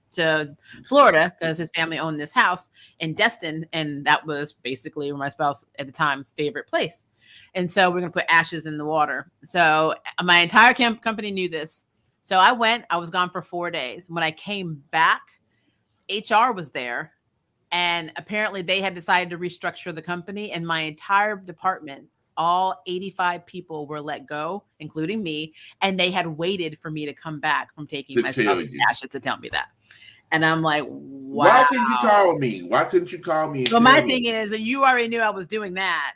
Florida because his family owned this house in Destin, and that was basically my spouse at the time's favorite place. And so we're going to put ashes in the water. So my entire company knew this. So I was gone for 4 days. When I came back, HR was there, and apparently they had decided to restructure the company, and my entire department, all 85 people were let go, including me, and they had waited for me to come back from taking my spouse's ashes to tell me that. And I'm like, wow. Why couldn't you call me? Why couldn't you call me? Well, my thing is that you already knew I was doing that.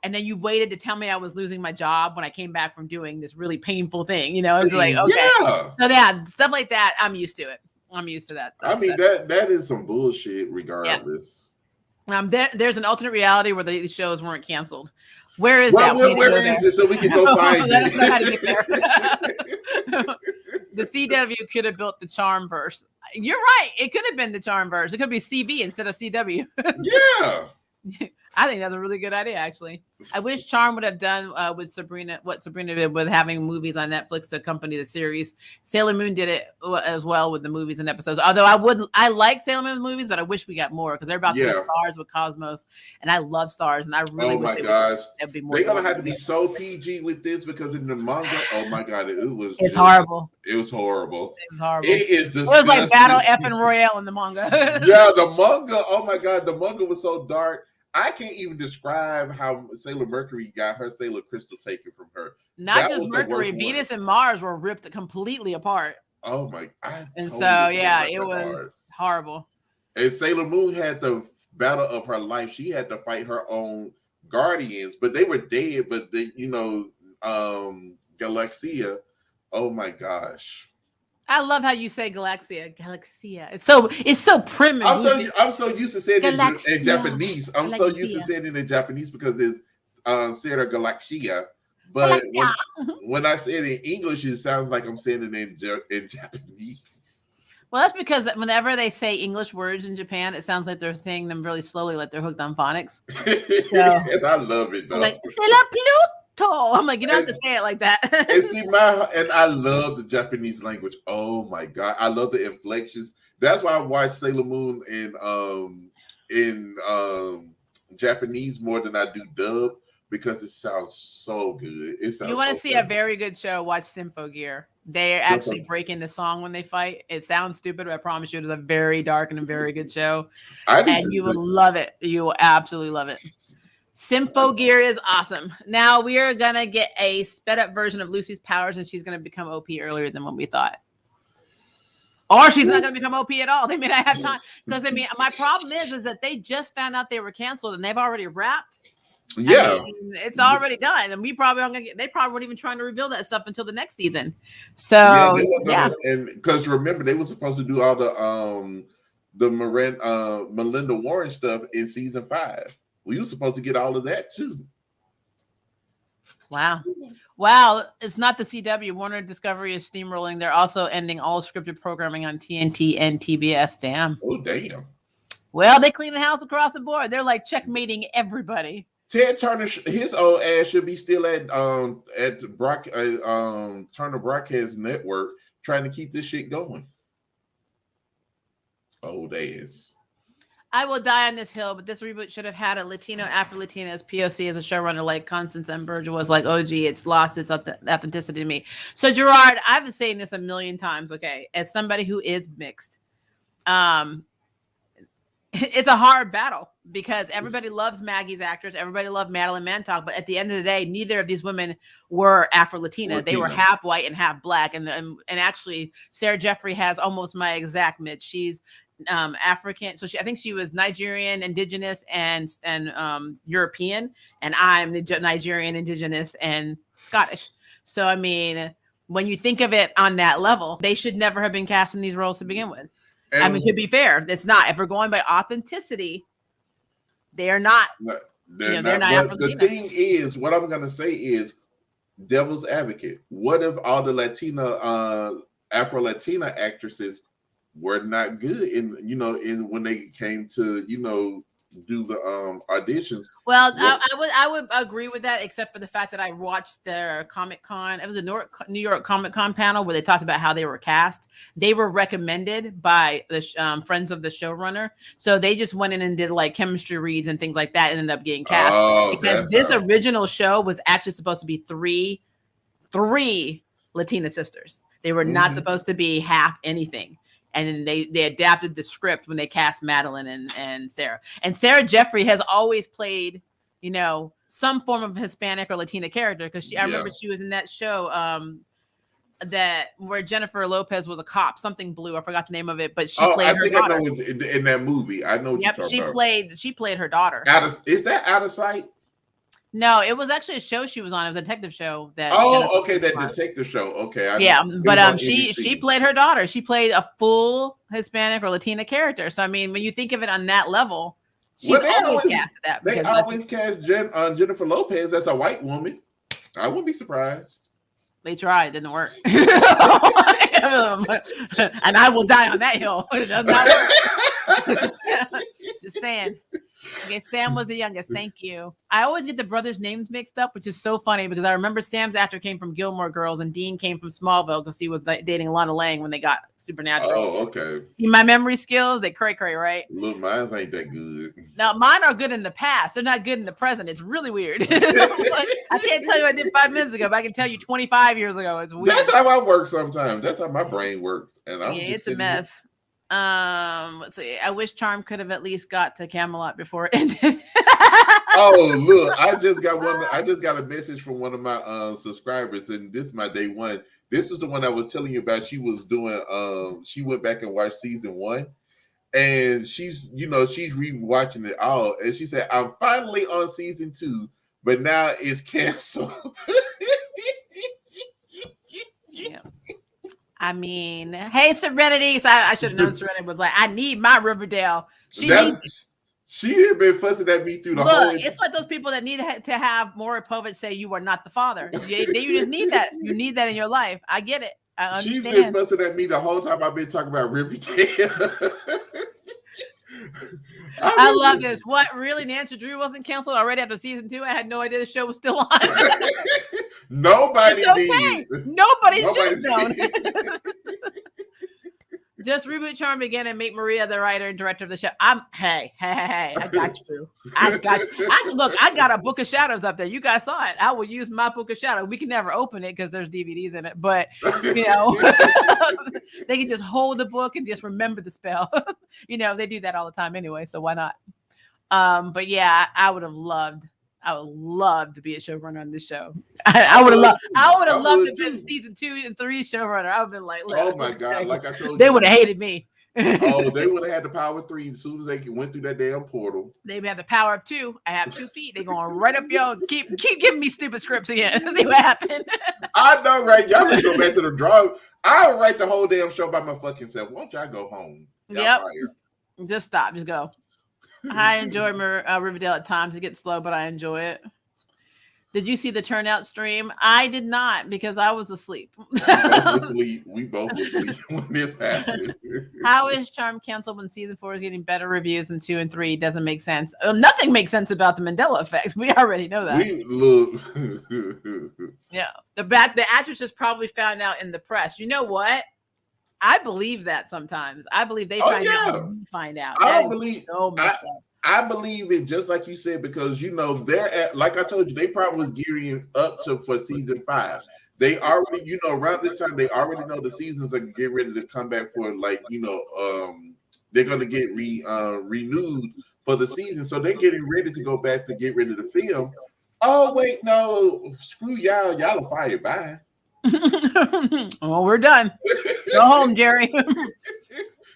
And then you waited to tell me I was losing my job when I came back from doing this really painful thing. It's like, okay. Yeah. So yeah, stuff like that, I'm used to it. I'm used to that stuff. I mean, that is some bullshit regardless. Yeah. There's an alternate reality where these shows weren't canceled. Where is that? Where is it so we can go find Let us know how to get there. The CW could have built the Charmverse. You're right. It could have been the Charmverse. It could be CB instead of CW. Yeah. I think that's a really good idea, actually. I wish Charm would have done with Sabrina what Sabrina did with having movies on Netflix to accompany the series. Sailor Moon did it as well with the movies and episodes. Although I like Sailor Moon movies, but I wish we got more because they're about to be stars with Cosmos, and I love stars, and I really wish there'd be more. They're gonna have to be so PG with this because in the manga, oh my god, it's horrible. It was horrible. It was horrible. It is disgusting. It was like Battle Effing Royale in the manga. Yeah, the manga. Oh my god, the manga was so dark. I can't even describe how Sailor Mercury got her Sailor Crystal taken from her. Not just Mercury, Venus and Mars were ripped completely apart. Oh my god. And so it was horrible. And Sailor Moon had the battle of her life. She had to fight her own guardians, but they were dead. But Galaxia. Oh my gosh. I love how you say Galaxia. It's so prim. I'm so used to saying it in Japanese. I'm so used to saying it in Japanese because it's Sarah Galaxia. But when I say it in English, it sounds like I'm saying it in Japanese. Well, that's because whenever they say English words in Japan, it sounds like they're saying them really slowly, like they're hooked on phonics. And I love it though. Like, c'est la Pluto. I'm like, you don't have to say it like that. and I love the Japanese language. Oh my god, I love the inflections. That's why I watch Sailor Moon in Japanese more than I do dub because it sounds so good. You want to see a very good show? Watch Symphogear. They're actually breaking the song when they fight. It sounds stupid, but I promise you, it is a very dark and a very good show. And you will love it. You will absolutely love it. Symphogear is awesome. Now we are gonna get a sped up version of Lucy's powers, and she's gonna become OP earlier than what we thought. Or she's not gonna become OP at all. They may not have time because my problem is that they just found out they were canceled and they've already wrapped. Yeah, it's already done, and we probably aren't gonna get. They probably weren't even trying to reveal that stuff until the next season. So and because remember they were supposed to do all the Melinda Warren stuff in season 5. We were supposed to get all of that too. Wow. It's not the CW. Warner Discovery is steamrolling. They're also ending all scripted programming on TNT and TBS. Damn. Oh, damn. Well, they clean the house across the board. They're like checkmating everybody. Ted Turner, his old ass should be still at Turner Broadcast Network trying to keep this shit going. Old ass. I will die on this hill, but this reboot should have had a Latino, Afro-Latina as POC as a showrunner, like Constance M. Burge was like, oh, gee, it's lost its authenticity to me. So, Gerard, I've been saying this a million times, okay, as somebody who is mixed. It's a hard battle because everybody loves Maggie's actors. Everybody loved Madeline Mantock. But at the end of the day, neither of these women were Afro-Latina. They were half white and half black. And actually, Sarah Jeffrey has almost my exact mix. She's African, so I think she was Nigerian, indigenous, and European, and I'm the Nigerian, indigenous, and Scottish. So I mean, when you think of it on that level, they should never have been cast in these roles to begin with. And I mean, to be fair, it's not. If we're going by authenticity, they are not. They're not. But the thing is, what I'm going to say is, devil's advocate. What if all the Afro-Latina actresses were not good in when they came to do the auditions? Well, I would agree with that, except for the fact that I watched their Comic-Con. It was a New York Comic-Con panel where they talked about how they were cast. They were recommended by the friends of the showrunner, so they just went in and did like chemistry reads and things like that, and ended up getting cast because this original show was actually supposed to be three Latina sisters. They were not supposed to be half anything. And then they adapted the script when they cast Madeline and Sarah. And Sarah Jeffrey has always played, some form of Hispanic or Latina character because I remember she was in that show where Jennifer Lopez was a cop, something blue. I forgot the name of it, but she played her daughter. I know in that movie. I know. Yep, she played her daughter. Is that Out of Sight? No, it was actually a show she was on. It was a detective show. That detective show. Okay. She played her daughter. She played a full Hispanic or Latina character. So I mean, when you think of it on that level, she's always casted that. They always cast Jennifer Lopez as a white woman. I wouldn't be surprised. They tried, it didn't work. And I will die on that hill. It does not work. Just saying. Okay, Sam was the youngest. Thank you. I always get the brothers' names mixed up, which is so funny because I remember Sam's actor came from Gilmore Girls and Dean came from Smallville because he was dating Lana Lang when they got Supernatural. Oh, okay. See my memory skills? They cray, right? Look, mine ain't that good. Now, mine are good in the past. They're not good in the present. It's really weird. I can't tell you what I did 5 minutes ago, but I can tell you 25 years ago. It's weird. That's how I work sometimes. That's how my brain works. And I'm it's a mess. Let's see. I wish Charm could have at least got to Camelot before it ended. Oh, look, I just got a message from one of my subscribers, and this is my day one. This is the one I was telling you about. She was doing she went back and watched season 1, and she's rewatching it all, and she said, I'm finally on season 2, but now it's canceled. Yeah. I mean, hey, Serenity. So I should have known Serenity was like, I need my Riverdale. She had been fussing at me through the whole. It's like those people that need to have Maury Povich say you are not the father. You just need that. You need that in your life. I get it. I understand. She's been fussing at me the whole time I've been talking about Riverdale. I love this. What, really? Nancy Drew wasn't canceled already after season 2? I had no idea the show was still on. Nobody did. Nobody should have known. Just reboot Charm again and make Maria the writer and director of the show. Hey, I got you. I got a Book of Shadows up there. You guys saw it. I will use my Book of Shadows. We can never open it because there's DVDs in it, but they can just hold the book and just remember the spell. They do that all the time anyway, so why not? But yeah, I would love to be a showrunner on this show. I would have loved to be season 2 and 3 showrunner. I would have been like, oh my God, like I told you, they would have hated me. Oh, they would have had the power of 3 as soon as they went through that damn portal. They have the power of 2. I have 2 feet. They're going right up your keep giving me stupid scripts again. See what happened. I know, right? Y'all can go back to the drawing. I'll write the whole damn show by my fucking self. Won't y'all go home? Yep. Just stop. Just go. I enjoy Riverdale at times. It gets slow, but I enjoy it. Did you see the turnout stream? I did not because I was asleep. We both were asleep when this happened. How is Charm canceled when season 4 is getting better reviews than 2 and 3? Doesn't make sense. Nothing makes sense about the Mandela effect. We already know that. Yeah. The actress just probably found out in the press. You know what? I believe that sometimes. I believe they find out when we find out. I don't believe so much. I believe it just like you said, because they're at, like I told you, they probably was gearing up for season 5. They already, around this time, they already know the seasons are getting ready to come back for they're gonna get renewed for the season. So they're getting ready to go back to get rid of the film. Oh wait, no, screw y'all are fired. Bye. Well, we're done. Go home, Jerry.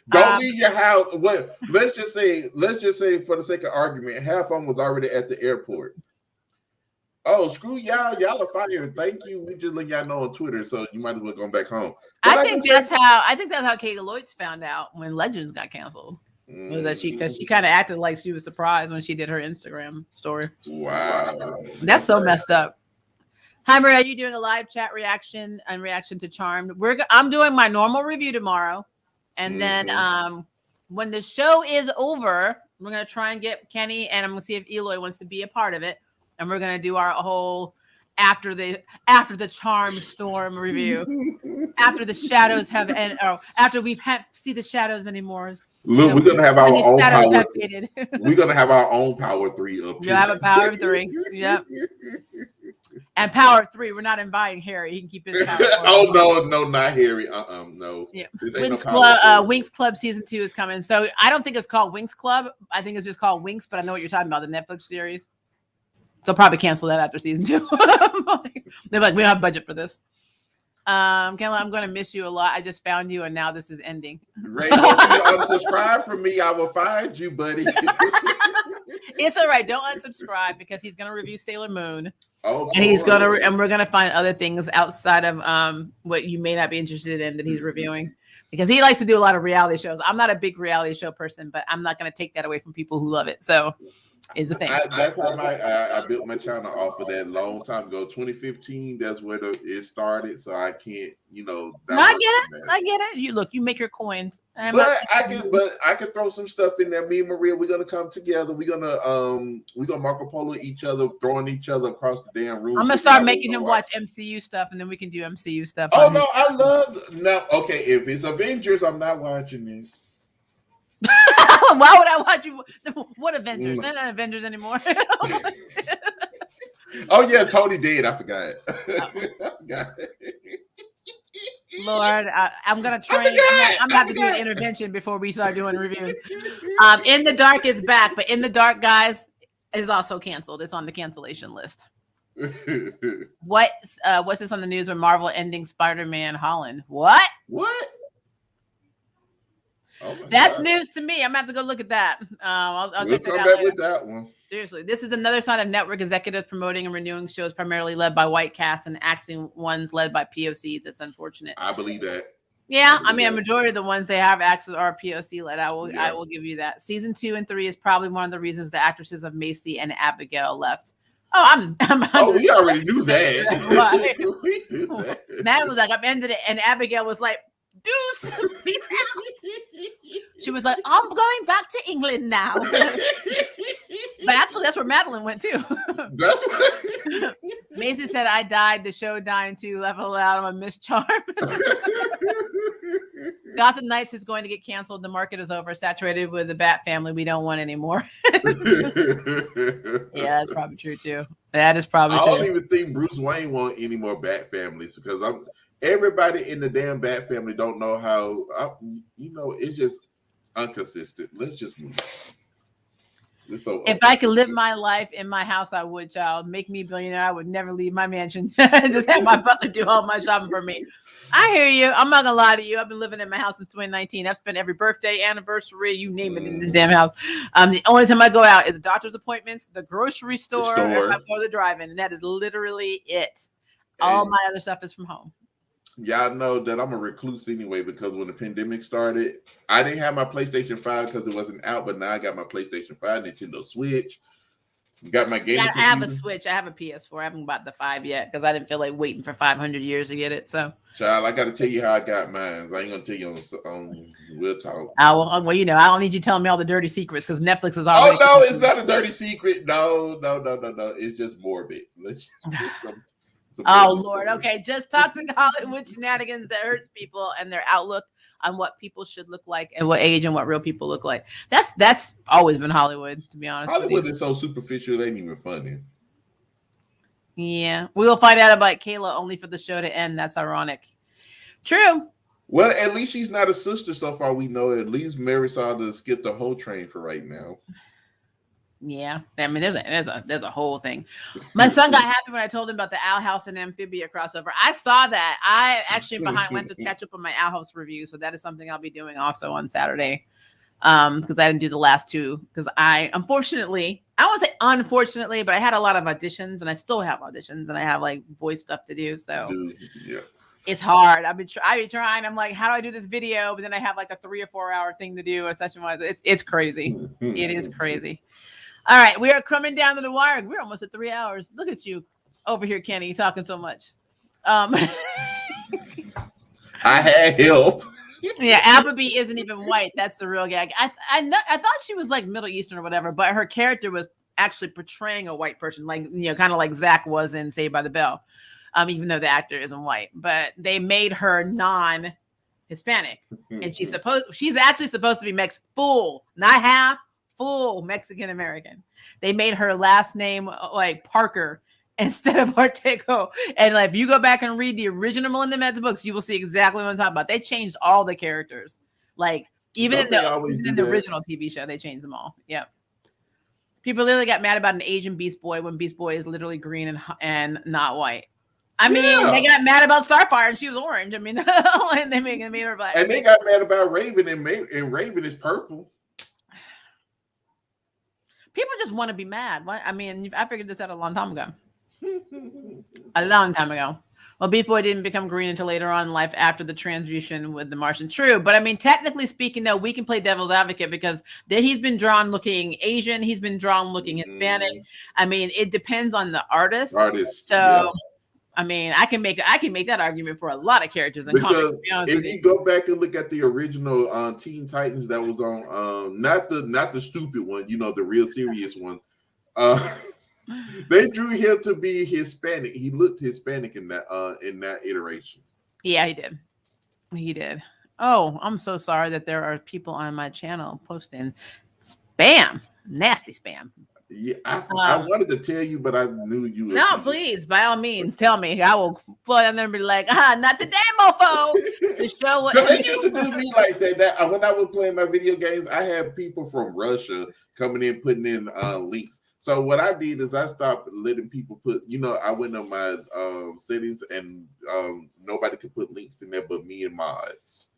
Don't leave your house. What? Let's just say, for the sake of argument, half of them was already at the airport. Oh, screw y'all! Y'all are fired. Thank you. We just let y'all know on Twitter, so you might as well go back home. But I think that's how Kennilo'sTV found out when Legends got canceled. Was that because she kind of acted like she was surprised when she did her Instagram story. Wow, that's so messed up. Hi, Maria. Are you doing a live chat reaction to Charmed? I'm doing my normal review tomorrow. And then when the show is over, we're going to try and get Kenny, and I'm going to see if Eloy wants to be a part of it. And we're going to do our whole after the Charm Storm review. After the shadows have ended, or after we've see the shadows anymore. Look, we're going to have our own power. We're going to have our own Power 3 up here. You'll have a Power 3. Yep. And Power 3, we're not inviting Harry. He can keep his power. Oh no, not Harry. No. Yeah. Winx Club season 2 is coming. So I don't think it's called Winx Club. I think it's just called Winx, but I know what you're talking about, the Netflix series. They'll probably cancel that after season 2. They're like, we don't have budget for this. Kenla, I'm going to miss you a lot. I just found you, and now this is ending. Ray, if you unsubscribe from me, I will find you, buddy. It's all right. Don't unsubscribe because he's going to review Sailor Moon. Oh, and we're going to find other things outside of what you may not be interested in that he's reviewing, because he likes to do a lot of reality shows. I'm not a big reality show person, but I'm not going to take that away from people who love it. So is the thing. That's how I built my channel off of that long time ago. 2015, that's where it started. So I can't, No, I get it. You make your coins. But I can throw some stuff in there. Me and Maria, we're gonna come together. We're gonna Marco Polo each other, throwing each other across the damn room. I'm gonna start making him watch MCU stuff, and then we can do MCU stuff. Oh no, I love no. Okay, if it's Avengers, I'm not watching this. Why would I watch you? What Avengers? They're not Avengers anymore. Oh yeah, Tony dead. I forgot. Lord, I'm gonna train. I'm gonna have to do an intervention before we start doing reviews. In the Dark is back, but In the Dark, guys, is also canceled. It's on the cancellation list. What's this on the news? With Marvel ending Spider-Man Holland? What? Oh that's God. News to me. I'm gonna have to go look at that. I'll check come that back out with that one. Seriously, this is another sign of network executives promoting and renewing shows primarily led by white casts and acting ones led by POCs. It's unfortunate. I believe that. Yeah, I mean, a majority of the ones they have access are POC led. I will give you that. Season 2 and 3 is probably one of the reasons the actresses of Macy and Abigail left. Oh, we already knew that. We knew that. Matt was like, I'm ended it, and Abigail was like, deuce, peace out. She was like, I'm going back to England now. But actually, that's where Madeline went too. That's what Macy said, I died. The show dying too. Level out. I'm a Miss Charm. Gotham Knights is going to get canceled. The market is oversaturated with the Bat family. We don't want anymore. Yeah, that's probably true too. That is probably true. I don't even think Bruce Wayne want any more Bat families because everybody in the damn Bat family don't know how. It's just inconsistent. Let's just move on. If I could live my life in my house, I would, child. Make me a billionaire. I would never leave my mansion. Just have my brother do all my shopping for me. I hear you. I'm not gonna lie to you. I've been living in my house since 2019. I've spent every birthday, anniversary, you name it, in this damn house. The only time I go out is doctor's appointments, the grocery store, and I go to the drive-in, and that is literally it. All my other stuff is from home. Y'all know that I'm a recluse anyway because when the pandemic started, I didn't have my PlayStation 5 because it wasn't out, but now I got my PlayStation 5, Nintendo Switch, got my game. I have a Switch. I have a PS4. I haven't bought the 5 yet because I didn't feel like waiting for 500 years to get it. So, child, I got to tell you how I got mine. I ain't gonna tell you on Real Talk. Well, I don't need you telling me all the dirty secrets because Netflix is already. Oh no, it's not a dirty secret. No. It's just morbid. Oh Lord, okay, just toxic Hollywood shenanigans that hurts people and their outlook on what people should look like and what age and what real people look like. That's always been Hollywood, to be honest. Hollywood is so superficial, it ain't even funny. Yeah, we will find out about Kayla only for the show to end. That's ironic. True. Well, at least she's not a sister so far. We know at least Mary saw to skip the whole train for right now. Yeah, I mean, there's a whole thing. My son got happy when I told him about the Owl House and Amphibia crossover. I saw that. I actually went to catch up on my Owl House review, so that is something I'll be doing also on Saturday. Because I didn't do the last two because I won't say unfortunately, but I had a lot of auditions and I still have auditions and I have like voice stuff to do. So yeah. It's hard. I've been trying. I'm like, how do I do this video? But then I have like a 3 or 4 hour thing to do or such and such. It's crazy. It is crazy. All right, we are coming down to the wire. We're almost at 3 hours. Look at you over here, Kenny, talking so much. I had help. Yeah, Appleby isn't even white. That's the real gag. I thought she was like Middle Eastern or whatever, but her character was actually portraying a white person, like kind of like Zach was in Saved by the Bell. Even though the actor isn't white, but they made her non-Hispanic, and she's actually supposed to be full, not half. Full Mexican American. They made her last name like Parker instead of Ortego. And like if you go back and read the original Melinda Mets books, you will see exactly what I'm talking about. They changed all the characters. Like even in the original TV show, they changed them all. Yep. People literally got mad about an Asian Beast Boy when Beast Boy is literally green and not white. I mean, they got mad about Starfire and she was orange. I mean, and they made her black. And they got mad about Raven and Raven is purple. People just want to be mad. I mean, I figured this out a long time ago. A long time ago. Well, Beef Boy didn't become green until later on in life after the transfusion with the Martian. True, but I mean, technically speaking, though, we can play devil's advocate because he's been drawn looking Asian, he's been drawn looking Hispanic. I mean, it depends on the artist. So, I mean, I can make that argument for a lot of characters in comics. To be honest if you go back and look at the original Teen Titans that was on, not the stupid one, the real serious one. They drew him to be Hispanic. He looked Hispanic in that iteration. Yeah, he did. Oh, I'm so sorry that there are people on my channel posting spam, nasty spam. Yeah, I wanted to tell you, but I knew you would. No, please, by all means, tell me. I will flood in there and be like, not today, mofo. The show will they used to do me like that. When I was playing my video games, I had people from Russia coming in, putting in links. So what I did is I stopped letting people put, I went on my settings and nobody could put links in there but me and mods.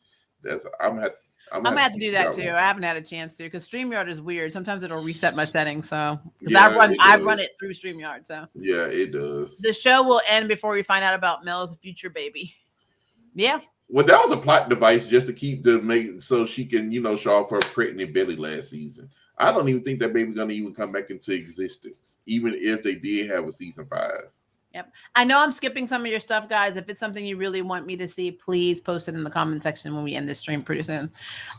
I'm gonna have to do that too. I haven't had a chance to because StreamYard is weird. Sometimes it'll reset my settings. So yeah, I run it through StreamYard. So yeah, it does. The show will end before we find out about Mel's future baby. Yeah. Well, that was a plot device just to keep so she can, show off her pregnant belly last season. I don't even think that baby's gonna even come back into existence, even if they did have a season 5. Yep. I know I'm skipping some of your stuff, guys. If it's something you really want me to see, please post it in the comment section when we end this stream pretty soon.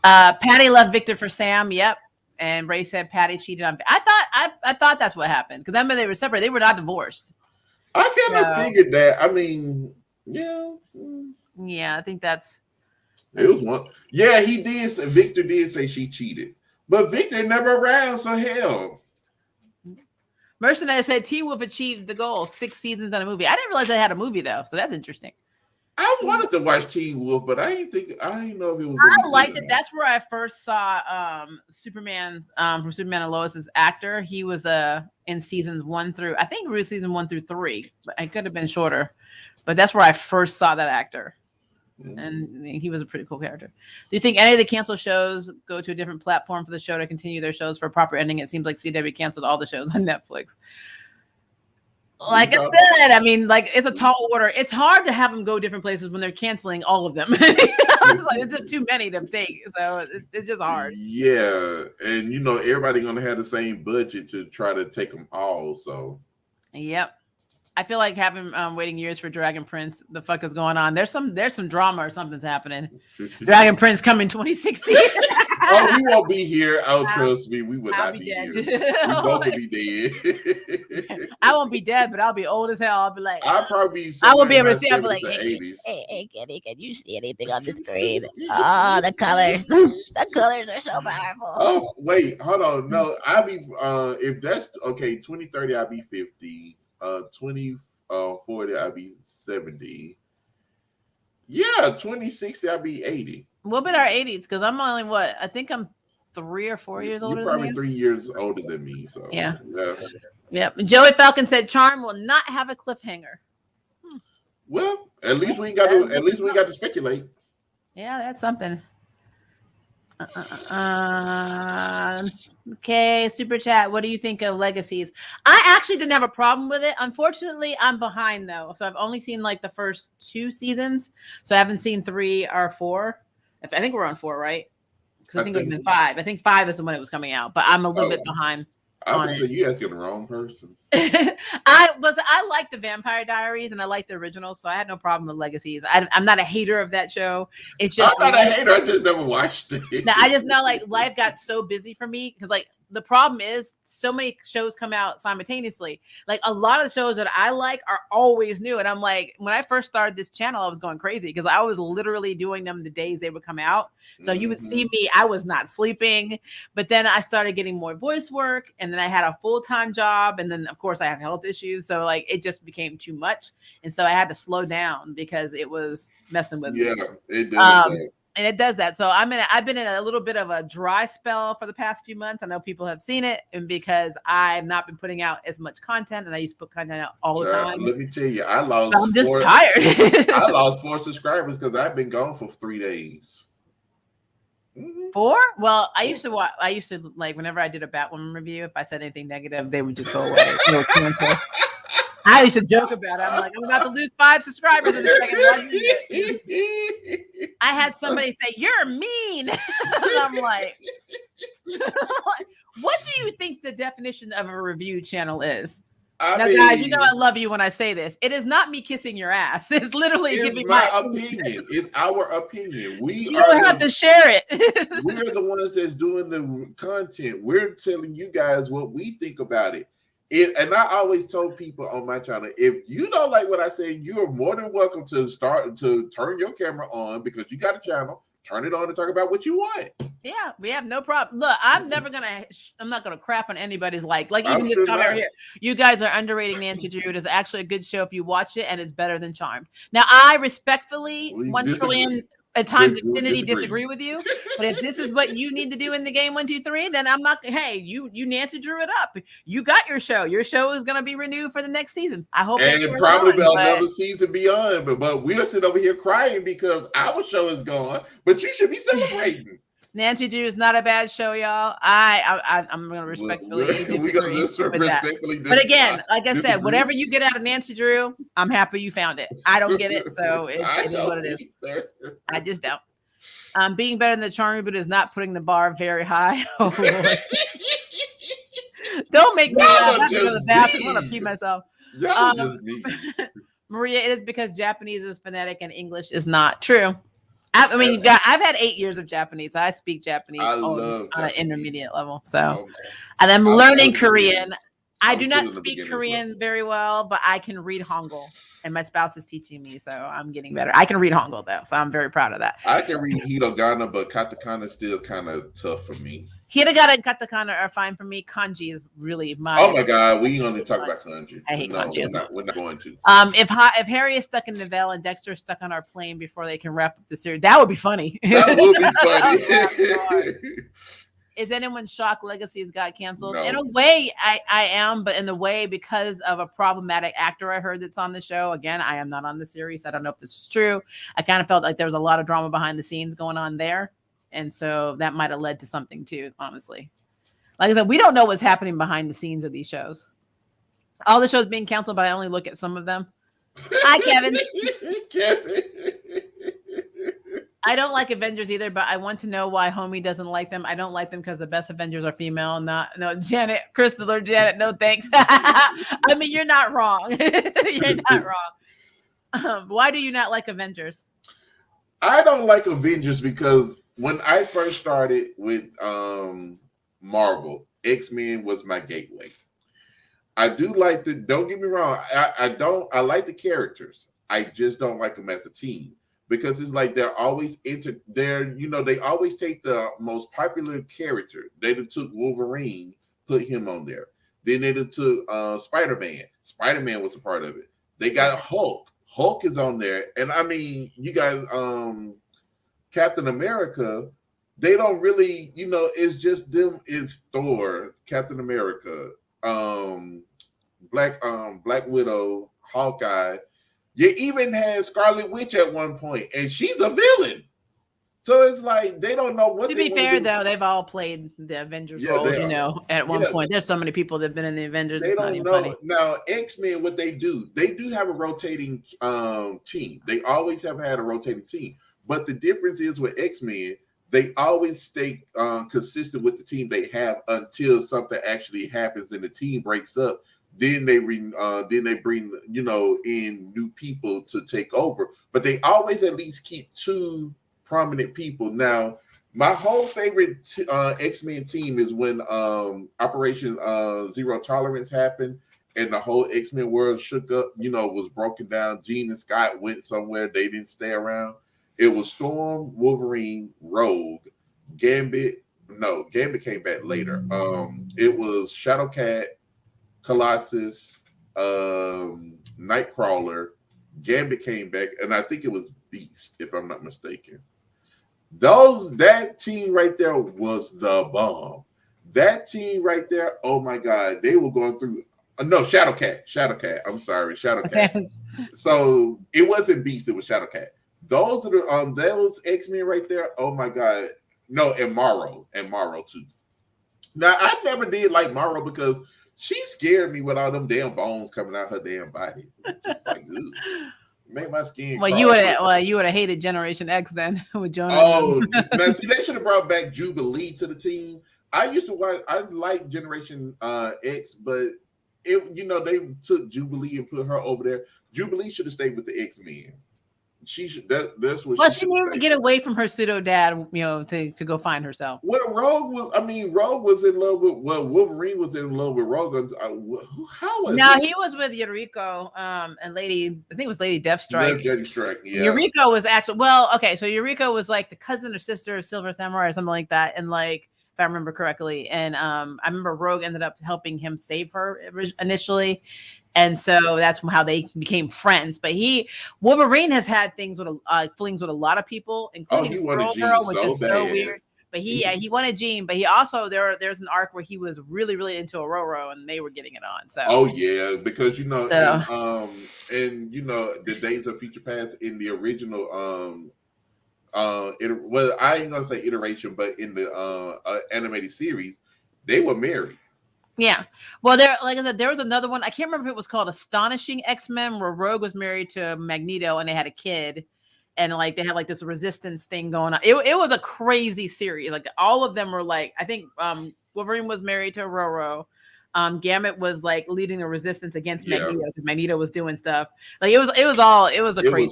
Patty left Victor for Sam. Yep. And Ray said Patty cheated on. I thought that's what happened because remember they were separate. They were not divorced. I kind of figured that. I mean, yeah. Yeah, I think that's. It was one. Yeah, he did. Victor did say she cheated, but Victor never around. So hell. Mercenary said Teen Wolf achieved the goal, 6 seasons on a movie. I didn't realize they had a movie though, so that's interesting. I wanted to watch Teen Wolf, but I didn't know if it was. I liked it. That's where I first saw Superman from Superman and Lois as actor. He was in seasons 1 through, I think it was season 1 through 3, but it could have been shorter. But that's where I first saw that actor. And he was a pretty cool character. Do you think any of the canceled shows go to a different platform for the show to continue their shows for a proper ending? It seems like CW canceled all the shows on Netflix. Like I said, I mean, like it's a tall order. It's hard to have them go different places when they're canceling all of them. It's just too many to take. So it's just hard. Yeah. And, everybody going to have the same budget to try to take them all. So. Yep. I feel like having waiting years for Dragon Prince. The fuck is going on? There's some drama or something's happening. Dragon Prince coming 2060. Oh, we won't be here. Oh, trust me, we would not be here. We both will be dead. I won't be dead, but I'll be old as hell. I'll be like, I'll probably. I won't be able to see. I'll be like, hey, Kenny, can you see anything on the screen? Oh, the colors. The colors are so powerful. Oh, wait, hold on. No, I'll be. If that's okay, 2030, I'll be 50. 2040, I'll be 70. Yeah, 2060, I'll be 80. We'll be our 80s because I'm only I think I'm 3 or 4 years older. You're probably 3 years older than me. So yeah. Joey Falcon said Charm will not have a cliffhanger. Well, at least we got to speculate. Yeah, that's something. Okay, super chat. What do you think of Legacies? I actually didn't have a problem with it. Unfortunately, I'm behind though, so I've only seen like the first 2 seasons, so I haven't seen 3 or 4. I think we're on 4, right? Because I think we've been 5. I think 5 is the one it was coming out, but I'm a little bit behind. You asking the wrong person. I like the Vampire Diaries and I like the original, so I had no problem with Legacies. I'm not a hater of that show. It's just I'm not a hater. I just never watched it. Now, I just know like life got so busy for me because like the problem is so many shows come out simultaneously. Like a lot of the shows that I like are always new, and I'm like, when I first started this channel, I was going crazy because I was literally doing them the days they would come out. So you would see me, I was not sleeping, but then I started getting more voice work, and then I had a full-time job, and then of course I have health issues, so like it just became too much, and so I had to slow down because it was messing with me. Yeah, it does. And it does that. So I've been in a little bit of a dry spell for the past few months. I know people have seen it, and because I've not been putting out as much content, and I used to put content out all the time. Let me tell you, I'm just tired. I lost 4 subscribers because I've been gone for 3 days. 4? Well, I used to like whenever I did a Batwoman review, if I said anything negative, they would just go away. I used to joke about it. I'm like, I'm about to lose 5 subscribers in a second. Why do you- I had somebody say, "You're mean," and I'm like, "What do you think the definition of a review channel is?" I Now, mean, guys, you know I love you when I say this. It is not me kissing your ass. It's literally it's giving my my opinion. It's our opinion. We You are don't have to share it. we're the ones that's doing the content. We're telling you guys what we think about it. And I always told people on my channel, if you don't like what I say, you are more than welcome to turn your camera on because you got a channel. Turn it on and talk about what you want. Yeah, we have no problem. Look, I'm not gonna crap on anybody's like I'm even this sure comment not. right here. You guys are underrating Nancy Drew. It is actually a good show if you watch it, and it's better than Charmed. Now, I respectfully We 1 disagree. trillion at times We infinity disagree. disagree with you. But if this is what you need to do in the game 1, 2, 3, then I'm not. Hey, you Nancy Drew it up. You got your show. Your show is gonna be renewed for the next season. I hope And it's probably on, another season beyond. But we'll sit over here crying because our show is gone. But you should be celebrating. Nancy Drew is not a bad show, y'all. I'm gonna respectfully We're gonna disagree with that. respectfully But again, like I said, disagree. whatever you get out of Nancy Drew, I'm happy you found it. I don't get it, so it is what it is. I just don't. Being better than the Charm Reboot is not putting the bar very high. Oh, Lord. Don't make me laugh. I have to go to the bathroom. I want to pee myself. Y'all just me. Maria, it is because Japanese is phonetic and English is not true. I mean, I've had 8 years of Japanese. I speak Japanese on an intermediate level. So, and I'm learning Korean. I do not speak Korean very well, but I can read Hangul, and my spouse is teaching me, so I'm getting better. I can read Hangul though, so I'm very proud of that. I can read hiragana, but katakana is still kind of tough for me. Hiragana and katakana are fine for me. Kanji is really my. Oh my god, we ain't gonna talk about kanji. I hate kanji. We're not going to. If Harry is stuck in the veil and Dexter is stuck on our plane before they can wrap up the series, that would be funny. That would be funny. Is anyone shocked Legacies got canceled? No. In a way, I am, but in a way, because of a problematic actor I heard that's on the show. Again, I am not on the series. I don't know if this is true. I kind of felt like there was a lot of drama behind the scenes going on there. And so that might have led to something too, honestly. Like I said, we don't know what's happening behind the scenes of these shows. All the shows being canceled, but I only look at some of them. Hi, Kevin. Kevin. I don't like Avengers either, but I want to know why Homie doesn't like them. I don't like them because the best Avengers are female. No, Janet, Crystal or Janet, no thanks. I mean, you're not wrong. You're not wrong. Why do you not like Avengers? I don't like Avengers because when I first started with Marvel, X-Men was my gateway. I do like don't get me wrong, I like the characters. I just don't like them as a team because it's like they're always they always take the most popular character. They took Wolverine, put him on there. Then they took Spider-Man. Spider-Man was a part of it. They got Hulk. Hulk is on there. And I mean, you guys, Captain America, they don't really, it's just them. It's Thor, Captain America, Black Widow, Hawkeye. You even had Scarlet Witch at one point, and she's a villain. So it's like they don't know what. To be fair, though, they've all played the Avengers role. At one point, there's so many people that've been in the Avengers. They don't know. Funny. Now, X-Men, what they do have a rotating team. They always have had a rotating team. But the difference is with X-Men, they always stay consistent with the team they have until something actually happens and the team breaks up. Then they bring in new people to take over. But they always at least keep 2 prominent people. Now, my whole favorite X-Men team is when Operation Zero Tolerance happened and the whole X-Men world shook up, was broken down. Jean and Scott went somewhere. They didn't stay around. It was Storm, Wolverine, Rogue, Gambit. No, Gambit came back later. It was Shadowcat, Colossus, Nightcrawler. Gambit came back, and I think it was Beast, if I'm not mistaken. That team right there was the bomb. That team right there, oh my God, they were going through. No, Shadowcat. I'm sorry, Shadowcat. So it wasn't Beast, it was Shadowcat. Those are those X-Men right there. Oh my God. No, and Morrow too. Now I never did like Morrow because She scared me with all them damn bones coming out her damn body. Just like, ugh. Made my skin. Well, you would have hated Generation X then with Jonah. Oh, now see, they should have brought back Jubilee to the team. I used to watch. I like Generation X, but they took Jubilee and put her over there. Jubilee should have stayed with the X-Men. She should. That's what. Well, she needed to get away from her pseudo dad, to go find herself. Well, Rogue was in love with. Well, Wolverine was in love with Rogue. How was? No, he was with Yuriko, and Lady. I think it was Lady Deathstrike. Deathstrike. Yeah. Yuriko was actually so Yuriko was like the cousin or sister of Silver Samurai or something like that, and like if I remember correctly, and I remember Rogue ended up helping him save her initially. And so that's how they became friends. But Wolverine has had flings with a lot of people, including Girl, which is so weird. But he wanted Jean. But he also there's an arc where he was really, really into Aurora, and they were getting it on. So because the Days of Future Past in the original I ain't gonna say iteration, but in the animated series, they were married. Yeah. Well, like I said, there was another one. I can't remember if it was called Astonishing X-Men, where Rogue was married to Magneto and they had a kid. And like they had like this resistance thing going on. It was a crazy series. Like all of them were like, I think Wolverine was married to Aurora. Gambit was like leading the resistance against Magneto because Magneto was doing stuff. Like it was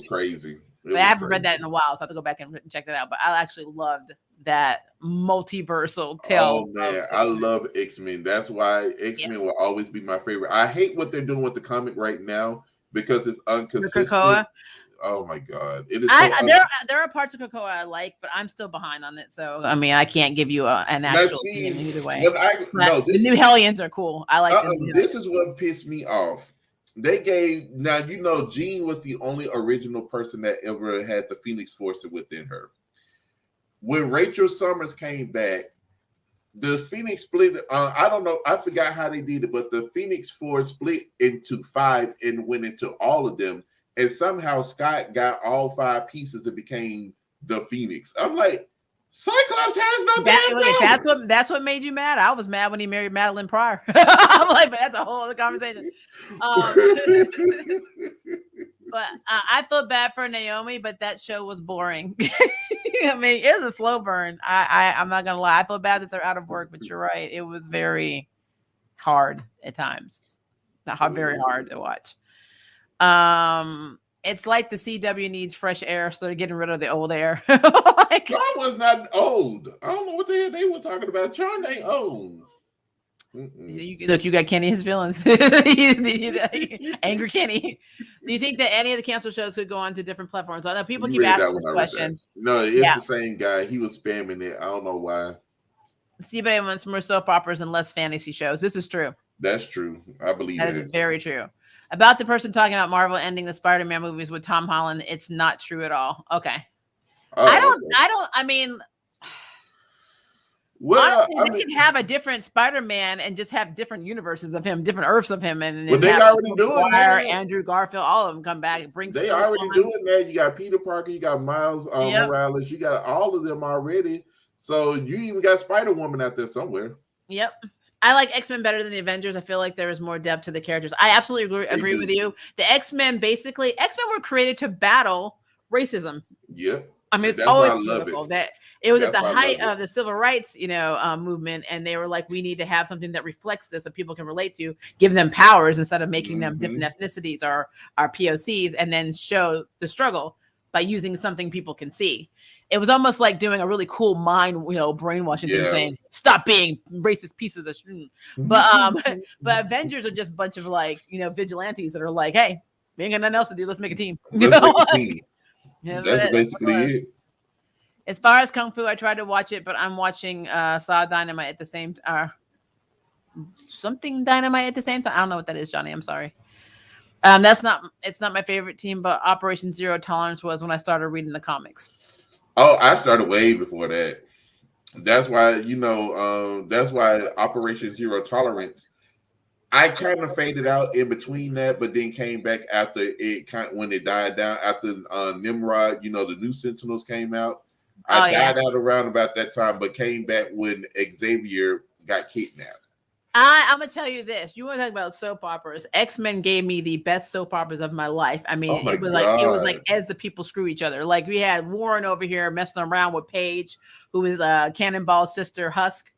crazy. I haven't read that in a while, so I have to go back and check that out. But I actually loved that multiversal tale. Oh man, I love X-Men. That's why X-Men will always be my favorite. I hate what they're doing with the comic right now because it's inconsistent. Krakoa. Oh my god, it is. There are parts of Krakoa I like, but I'm still behind on it. So I mean, I can't give you an actual opinion either way. The New Hellions are cool. I like them. This is what pissed me off. They gave Jean was the only original person that ever had the Phoenix Force within her. When Rachel Summers came back, the Phoenix split. I don't know. I forgot how they did it, but the Phoenix Force split into 5 and went into all of them. And somehow Scott got all 5 pieces that became the Phoenix. I'm like, Cyclops has no damn. That's what made you mad. I was mad when he married Madeline Pryor. I'm like, but that's a whole other conversation. But I feel bad for Naomi, but that show was boring. I mean, it was a slow burn. I'm not gonna lie. I feel bad that they're out of work, but you're right. It was very hard at times. Very hard to watch. It's like the CW needs fresh air, so they're getting rid of the old air. John was not old. I don't know what the hell they were talking about. John ain't old. You got Kenny his feelings. Angry Kenny. Do you think that any of the cancel shows could go on to different platforms? I know people keep asking this question. No, it's the same guy. He was spamming it. I don't know why. CW wants more soap operas and less fantasy shows. This is true. That's true. I believe that. That is very true. About the person talking about Marvel ending the Spider-Man movies with Tom Holland, it's not true at all. Okay. I mean, well, honestly, they can have a different Spider-Man and just have different universes of him, different Earths of him, and they already doing that. Andrew Garfield, all of them come back. They already doing that. You got Peter Parker, you got Miles Morales, you got all of them already. So you even got Spider-Woman out there somewhere. Yep. I like X-Men better than the Avengers. I feel like there is more depth to the characters. I absolutely agree with you. The X-Men were created to battle racism. Yep. I mean, it's always beautiful that it was at the height of the civil rights, movement, and they were like, we need to have something that reflects this that people can relate to, give them powers instead of making them different ethnicities or POCs, and then show the struggle by using something people can see. It was almost like doing a really cool mind, brainwashing thing, saying stop being racist pieces of shit. But Avengers are just a bunch of vigilantes that are like, hey, we ain't got nothing else to do. Let's make a team. That's basically it. As far as Kung Fu, I tried to watch it, but I'm watching Saw Dynamite at the same something Dynamite at the same time. I don't know what that is, Johnny. I'm sorry. It's not my favorite team, but Operation Zero Tolerance was when I started reading the comics. Oh, I started way before that. That's why, that's why Operation Zero Tolerance, I kind of faded out in between that, but then came back after when it died down, after Nimrod, the new Sentinels came out. I died out around about that time, but came back when Xavier got kidnapped. I'm gonna tell you this. You want to talk about soap operas? X-Men gave me the best soap operas of my life. I mean, Oh my it was like God. as the people screw each other. Like we had Warren over here messing around with Paige, who is Cannonball's sister Husk,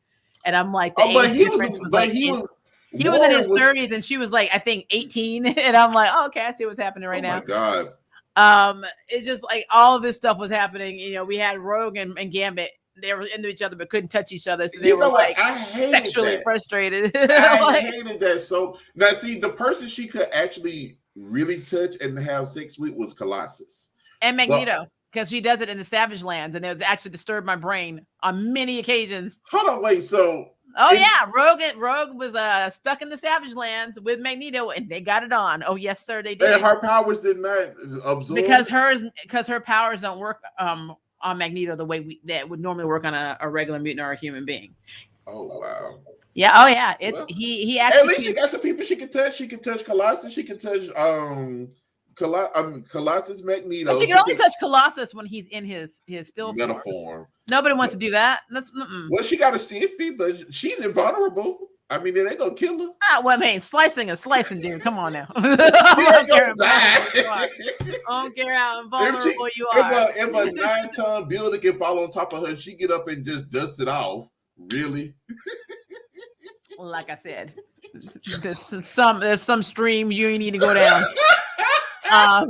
and I'm like the Oh, but age he difference was, was like he was in his 30s and she was like I think 18, and I'm like, oh, okay, I see what's happening right oh now. my God. It's just like all of this stuff was happening. You know, we had Rogue and Gambit. They were into each other but couldn't touch each other, so they were like I hated sexually that. frustrated. I Like, hated that. So now, see, the person she could actually really touch and have sex with was Colossus and But Magneto, because she does it in the Savage Lands, and it was actually disturbed my brain on many occasions. hold on, wait. So Oh yeah, Rogue was stuck in the Savage Lands with Magneto, and they got it on. Oh yes, sir, they did. her powers did not absorb Because her powers don't work on Magneto the way that would normally work on a regular mutant or a human being. Oh wow. Yeah. Oh yeah. It's Well, he at actually. least she got some people she can touch. She can touch Colossus. She can touch Colossus, Magneto. But she can only touch Colossus when he's in his still metal form. form. Nobody wants to do that. That's well, she got a stiffy, but she's invulnerable. I mean, they ain't gonna kill her. well, I mean, slicing is slicing, dude. Come on now. I don't care how invulnerable you are. If a 9-ton building can fall on top of her, she get up and just dust it off. Really? Well, like I said, there's some stream you need to go down.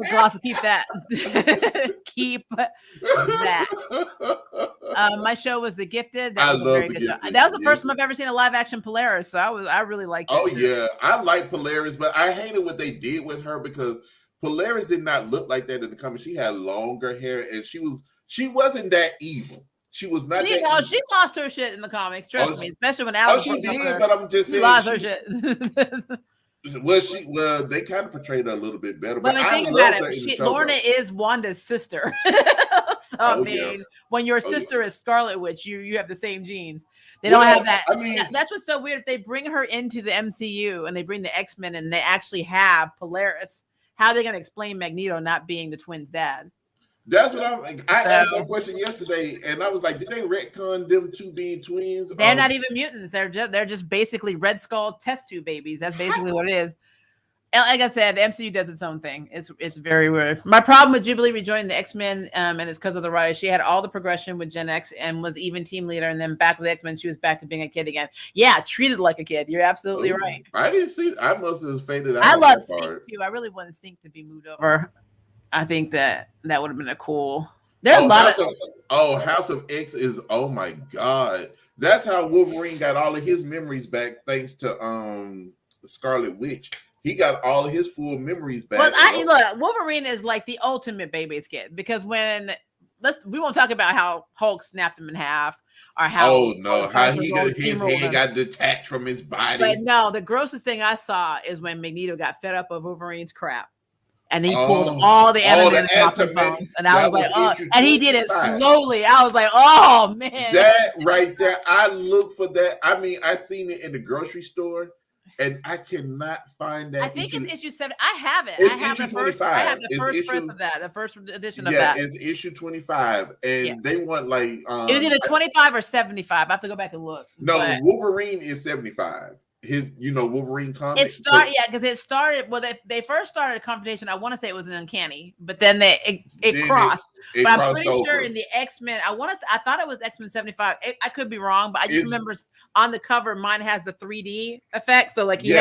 Gloss, keep that. Keep that. My show was The Gifted. That was a very good show. That was the first time I've ever seen a live action Polaris, so I really liked it. Oh yeah, I like Polaris, but I hated what they did with her because Polaris did not look like that in the comics. She had longer hair, and she wasn't that evil. She was not. She lost her shit in the comics. Trust me, especially when Alice. Oh, she did, but I'm just saying she lost her shit. Well, they kind of portrayed her a little bit better. But I think about it. Lorna is Wanda's sister. So I mean, when your sister is Scarlet Witch, you have the same genes. They don't have that. I mean, that's what's so weird. If they bring her into the MCU and they bring the X-Men and they actually have Polaris, how are they going to explain Magneto not being the twins' dad? That's what I asked that question yesterday, and I was like, did they retcon them two being twins? They're not even mutants. They're just basically Red Skull test tube babies. That's basically what it is. And like I said, the MCU does its own thing. It's very weird. My problem with Jubilee rejoining the X-Men, and it's because of the writer. She had all the progression with Gen X and was even team leader, and then back with the X-Men, she was back to being a kid again. Yeah, treated like a kid. You're absolutely right. I didn't see. I must have faded out. I love Sync too. I really want Sync to be moved over. I think that would have been a cool. There are a lot of House of X is my god. That's how Wolverine got all of his memories back thanks to Scarlet Witch. He got all of his full memories back. Well, look, Wolverine is like the ultimate baby's kid because we won't talk about how Hulk snapped him in half or how how he got detached from his body. But no, the grossest thing I saw is when Magneto got fed up of Wolverine's crap. And he pulled all the animators off his bones. And I was like, oh, and he did it slowly. I was like, oh, man. That right there, I look for that. I mean, I seen it in the grocery store, and I cannot find that. I think it's issue 7. I have it. I have the first press of that, the first edition of that. Yeah, it's issue 25. And they want like... it was either 25 or 75. I have to go back and look. No, Wolverine is 75. His, Wolverine comic. Because it started. Well, they first started a confrontation. I want to say it was an Uncanny, but then it crossed. But I'm pretty sure in the X-Men, I thought it was X-Men 75. I could be wrong, but I just remember on the cover, mine has the 3D effect. So like, each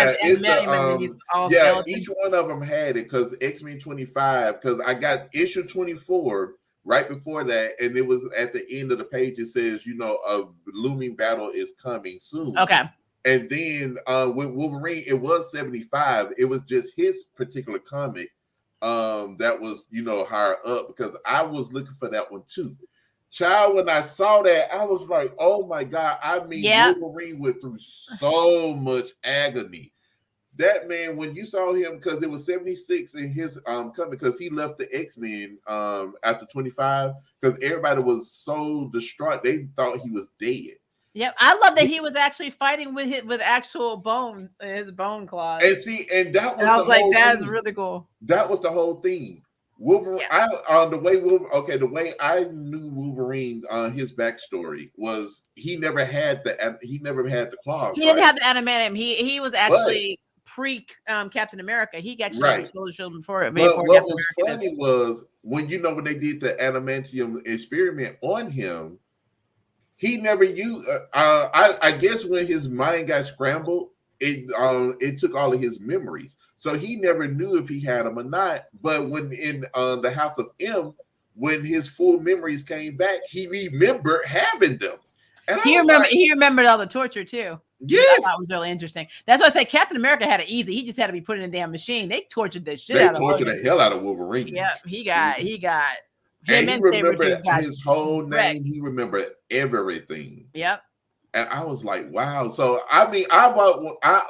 one of them had it because X-Men 25. Because I got issue 24 right before that, and it was at the end of the page. It says, a looming battle is coming soon. Okay. And then with Wolverine, it was 75. It was just his particular comic that was, higher up because I was looking for that one too. Child, when I saw that, I was like, oh my God. I mean, Wolverine went through so much agony. That man, when you saw him, because it was 76 in his comic, because he left the X-Men after 25, because everybody was so distraught. They thought he was dead. Yep, I love that he was actually fighting with actual bone, his bone claws. And see, and that was I was like, that's really cool. That was the whole thing. Wolverine. Yeah. The way I knew Wolverine, his backstory was he never had the claws. He didn't Right? have the adamantium. He was But actually pre Captain America. He actually got the right. Solar Shield before But what Captain was America did. funny was when they did the adamantium experiment on him, he never used. I guess when his mind got scrambled, it took all of his memories, so he never knew if he had them or not. But when in the House of M, when his full memories came back, he remembered having them, and He remembered all the torture too. Yes, that was really interesting. That's why I say Captain America had it easy. He just had to be put in a damn machine. They tortured the shit out of him. They tortured the hell out of Wolverine. Yeah, he got and he remembered his whole wrecked. name. He remembered everything. Yep. And I was like, wow. So I mean,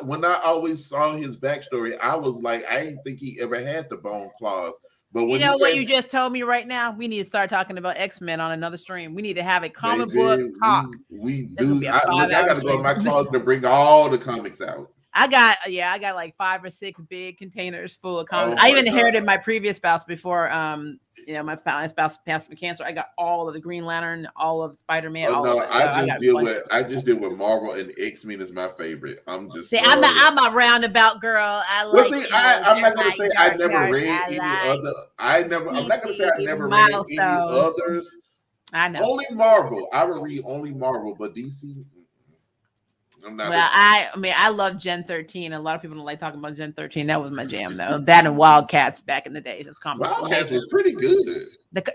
when I always saw his backstory, I was like, I didn't think he ever had the bone claws. But when what you just told me right now, we need to start talking about X-Men on another stream. We need to have a comic book talk. We do. I got to go in my closet to bring all the comics out. I got like 5 or 6 big containers full of comics. I even inherited my previous spouse before my spouse passed from cancer. I got all of the Green Lantern, all of Spider-Man. I just did with Marvel, and X-Men is my favorite. I'm a roundabout girl. I'm not gonna say I never read any other. I'm not gonna say I never read any others. I know. Only Marvel. I would read only Marvel, but DC. I love Gen 13. A lot of people don't like talking about Gen 13. That was my jam, though. That and Wildcats back in the day. Wildcats was pretty good.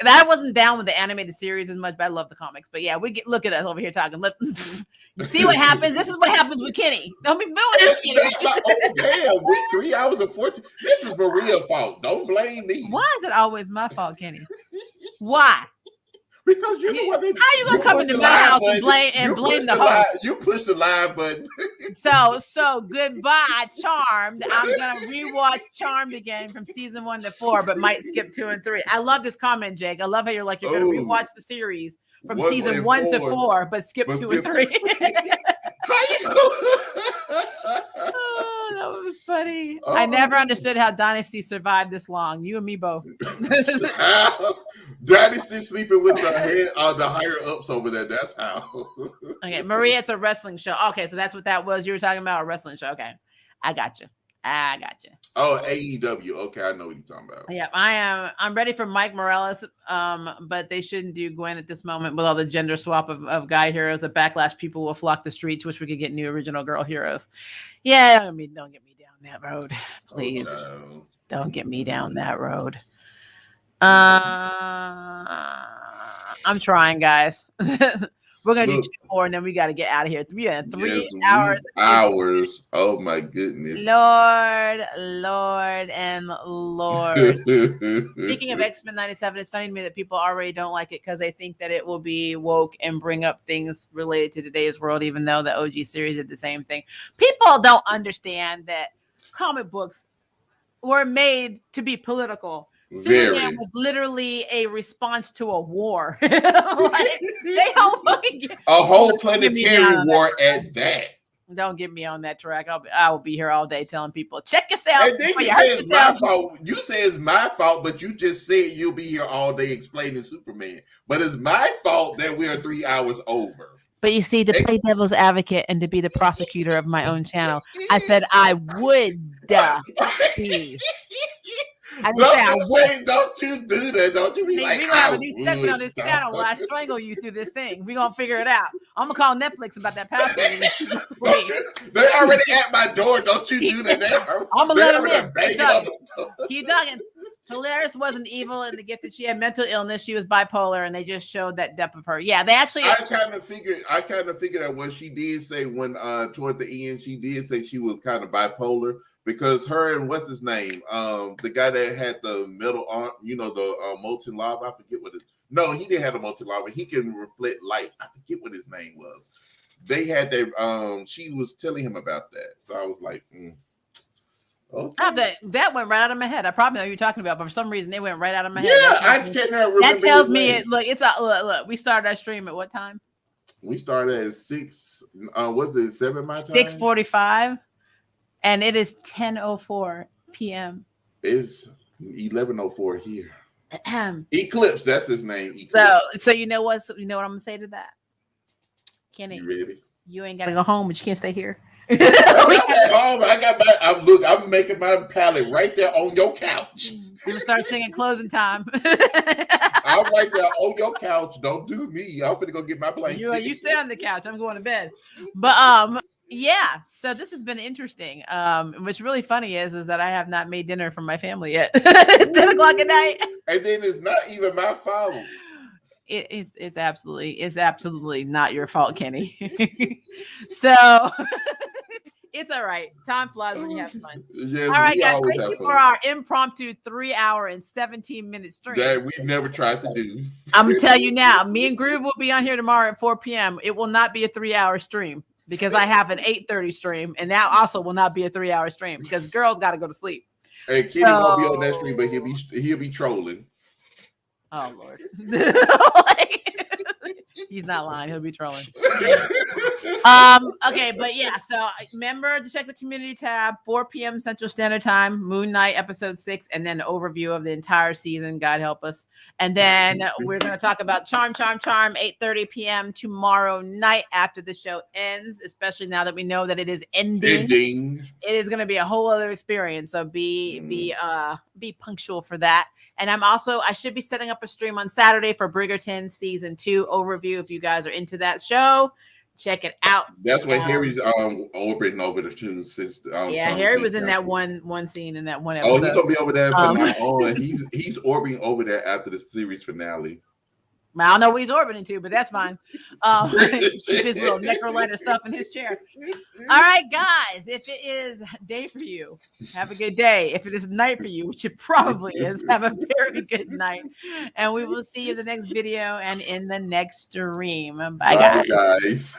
I wasn't down with the animated series as much, but I love the comics. But yeah, look at us over here talking. You see what happens? This is what happens with Kenny. Don't be booing Kenny. Damn, we 3 hours and 14. This is Maria's fault. Don't blame me. Why is it always my fault, Kenny? Why? Because you're the one that, how you gonna come into my house and blame the host? You push the live button. So goodbye, Charmed. I'm gonna rewatch Charmed again from season 1 to 4, but might skip 2 and 3. I love this comment, Jake. I love how you're gonna rewatch the series from season 1 to 4, but skip 2 and 3. That was funny. I never understood how Dynasty survived this long. You and me both. Dynasty sleeping with the higher ups over there. That's how. Okay, Maria, it's a wrestling show. Okay, so that's what that was. You were talking about a wrestling show. Okay, I got you. Oh, AEW. Okay, I know what you're talking about. Yeah, I'm ready for Mike Morales. But they shouldn't do Gwen at this moment with all the gender swap of guy heroes. A backlash, people will flock the streets. Wish we could get new original girl heroes. Yeah, I mean, don't get me down that road, please. Oh, no. Don't get me down that road. I'm trying, guys. We're gonna do 2 more, and then we got to get out of here. 3 hours. Hours. Oh my goodness. Lord. Speaking of X-Men 97, it's funny to me that people already don't like it because they think that it will be woke and bring up things related to today's world, even though the OG series did the same thing. People don't understand that comic books were made to be political. Superman was literally a response to a war. A whole planetary war at that. Don't get me on that track. I will be here all day telling people, check yourself. And then you say it's my fault. You say it's my fault, but you just said you'll be here all day explaining Superman. But it's my fault that we are 3 hours over. But you see, to play devil's advocate and to be the prosecutor of my own channel, I said I would be. Don't you do that. Don't you be like, we're gonna have a new segment on this channel where I strangle you through this thing. We're gonna figure it out. I'm gonna call Netflix about that password. They're already at my door. Don't you do that. I'm gonna let them in. Keep talking. Hilarious wasn't evil in the gift that she had mental illness. She was bipolar, and they just showed that depth of her. Yeah, they actually. I kind of figured that when she did say toward the end she did say she was kind of bipolar. Because her and what's his name, the guy that had the metal arm, the molten lava. I forget what it. No, he didn't have the molten lava. He can reflect light. I forget what his name was. They had their. She was telling him about that, so I was like, okay. That went right out of my head. I probably know who you're talking about, but for some reason it went right out of my head. Yeah, I can't remember. That tells me look. We started our stream at what time? We started at 6. Was it 7 my time? 6:45. And it is 10:04 p.m. It's 11:04 here. Eclipse, that's his name. Eclipse. So you know what? You know what I'm gonna say to that, Kenny. You ready? You ain't gotta go home, but you can't stay here. I'm at home. I got my. I'm making my pallet right there on your couch. You start singing closing time. I'm right there on your couch. Don't do me. I'm gonna go get my blanket. You stay on the couch. I'm going to bed. But yeah. So this has been interesting. What's really funny is that I have not made dinner for my family yet. It's 10 o'clock at night. And then it's not even my fault. It's absolutely not your fault, Kenny. So it's all right. Time flies when you have fun. Yes, all right, guys. Thank you for our impromptu 3-hour and 17-minute stream that we've never tried to do. I'm gonna tell you now. Me and Groove will be on here tomorrow at 4 p.m. It will not be a 3-hour stream because I have an 8:30 stream, and that also will not be a 3-hour stream because girls got to go to sleep. And Kenny won't be on that stream, but he'll be trolling. Oh Lord. He's not lying. He'll be trolling. Okay, but yeah. So remember to check the community tab, 4 p.m. Central Standard Time, Moon Knight episode 6, and then an overview of the entire season. God help us. And then we're going to talk about Charm, 8:30 p.m. tomorrow night after the show ends. Especially now that we know that it is ending. It is going to be a whole other experience. So be punctual for that. And I should be setting up a stream on Saturday for Bridgerton season 2 overview. If you guys are into that show, check it out. That's what Harry's orbiting over the two sisters. Harry was in that one scene in that one episode. Oh, he's gonna be over there from now on. He's orbiting over there after the series finale. I don't know what he's orbiting to, but that's fine. Keep his little necrolighter stuff in his chair. All right, guys. If it is day for you, have a good day. If it is night for you, which it probably is, have a very good night. And we will see you in the next video and in the next stream. Bye, guys.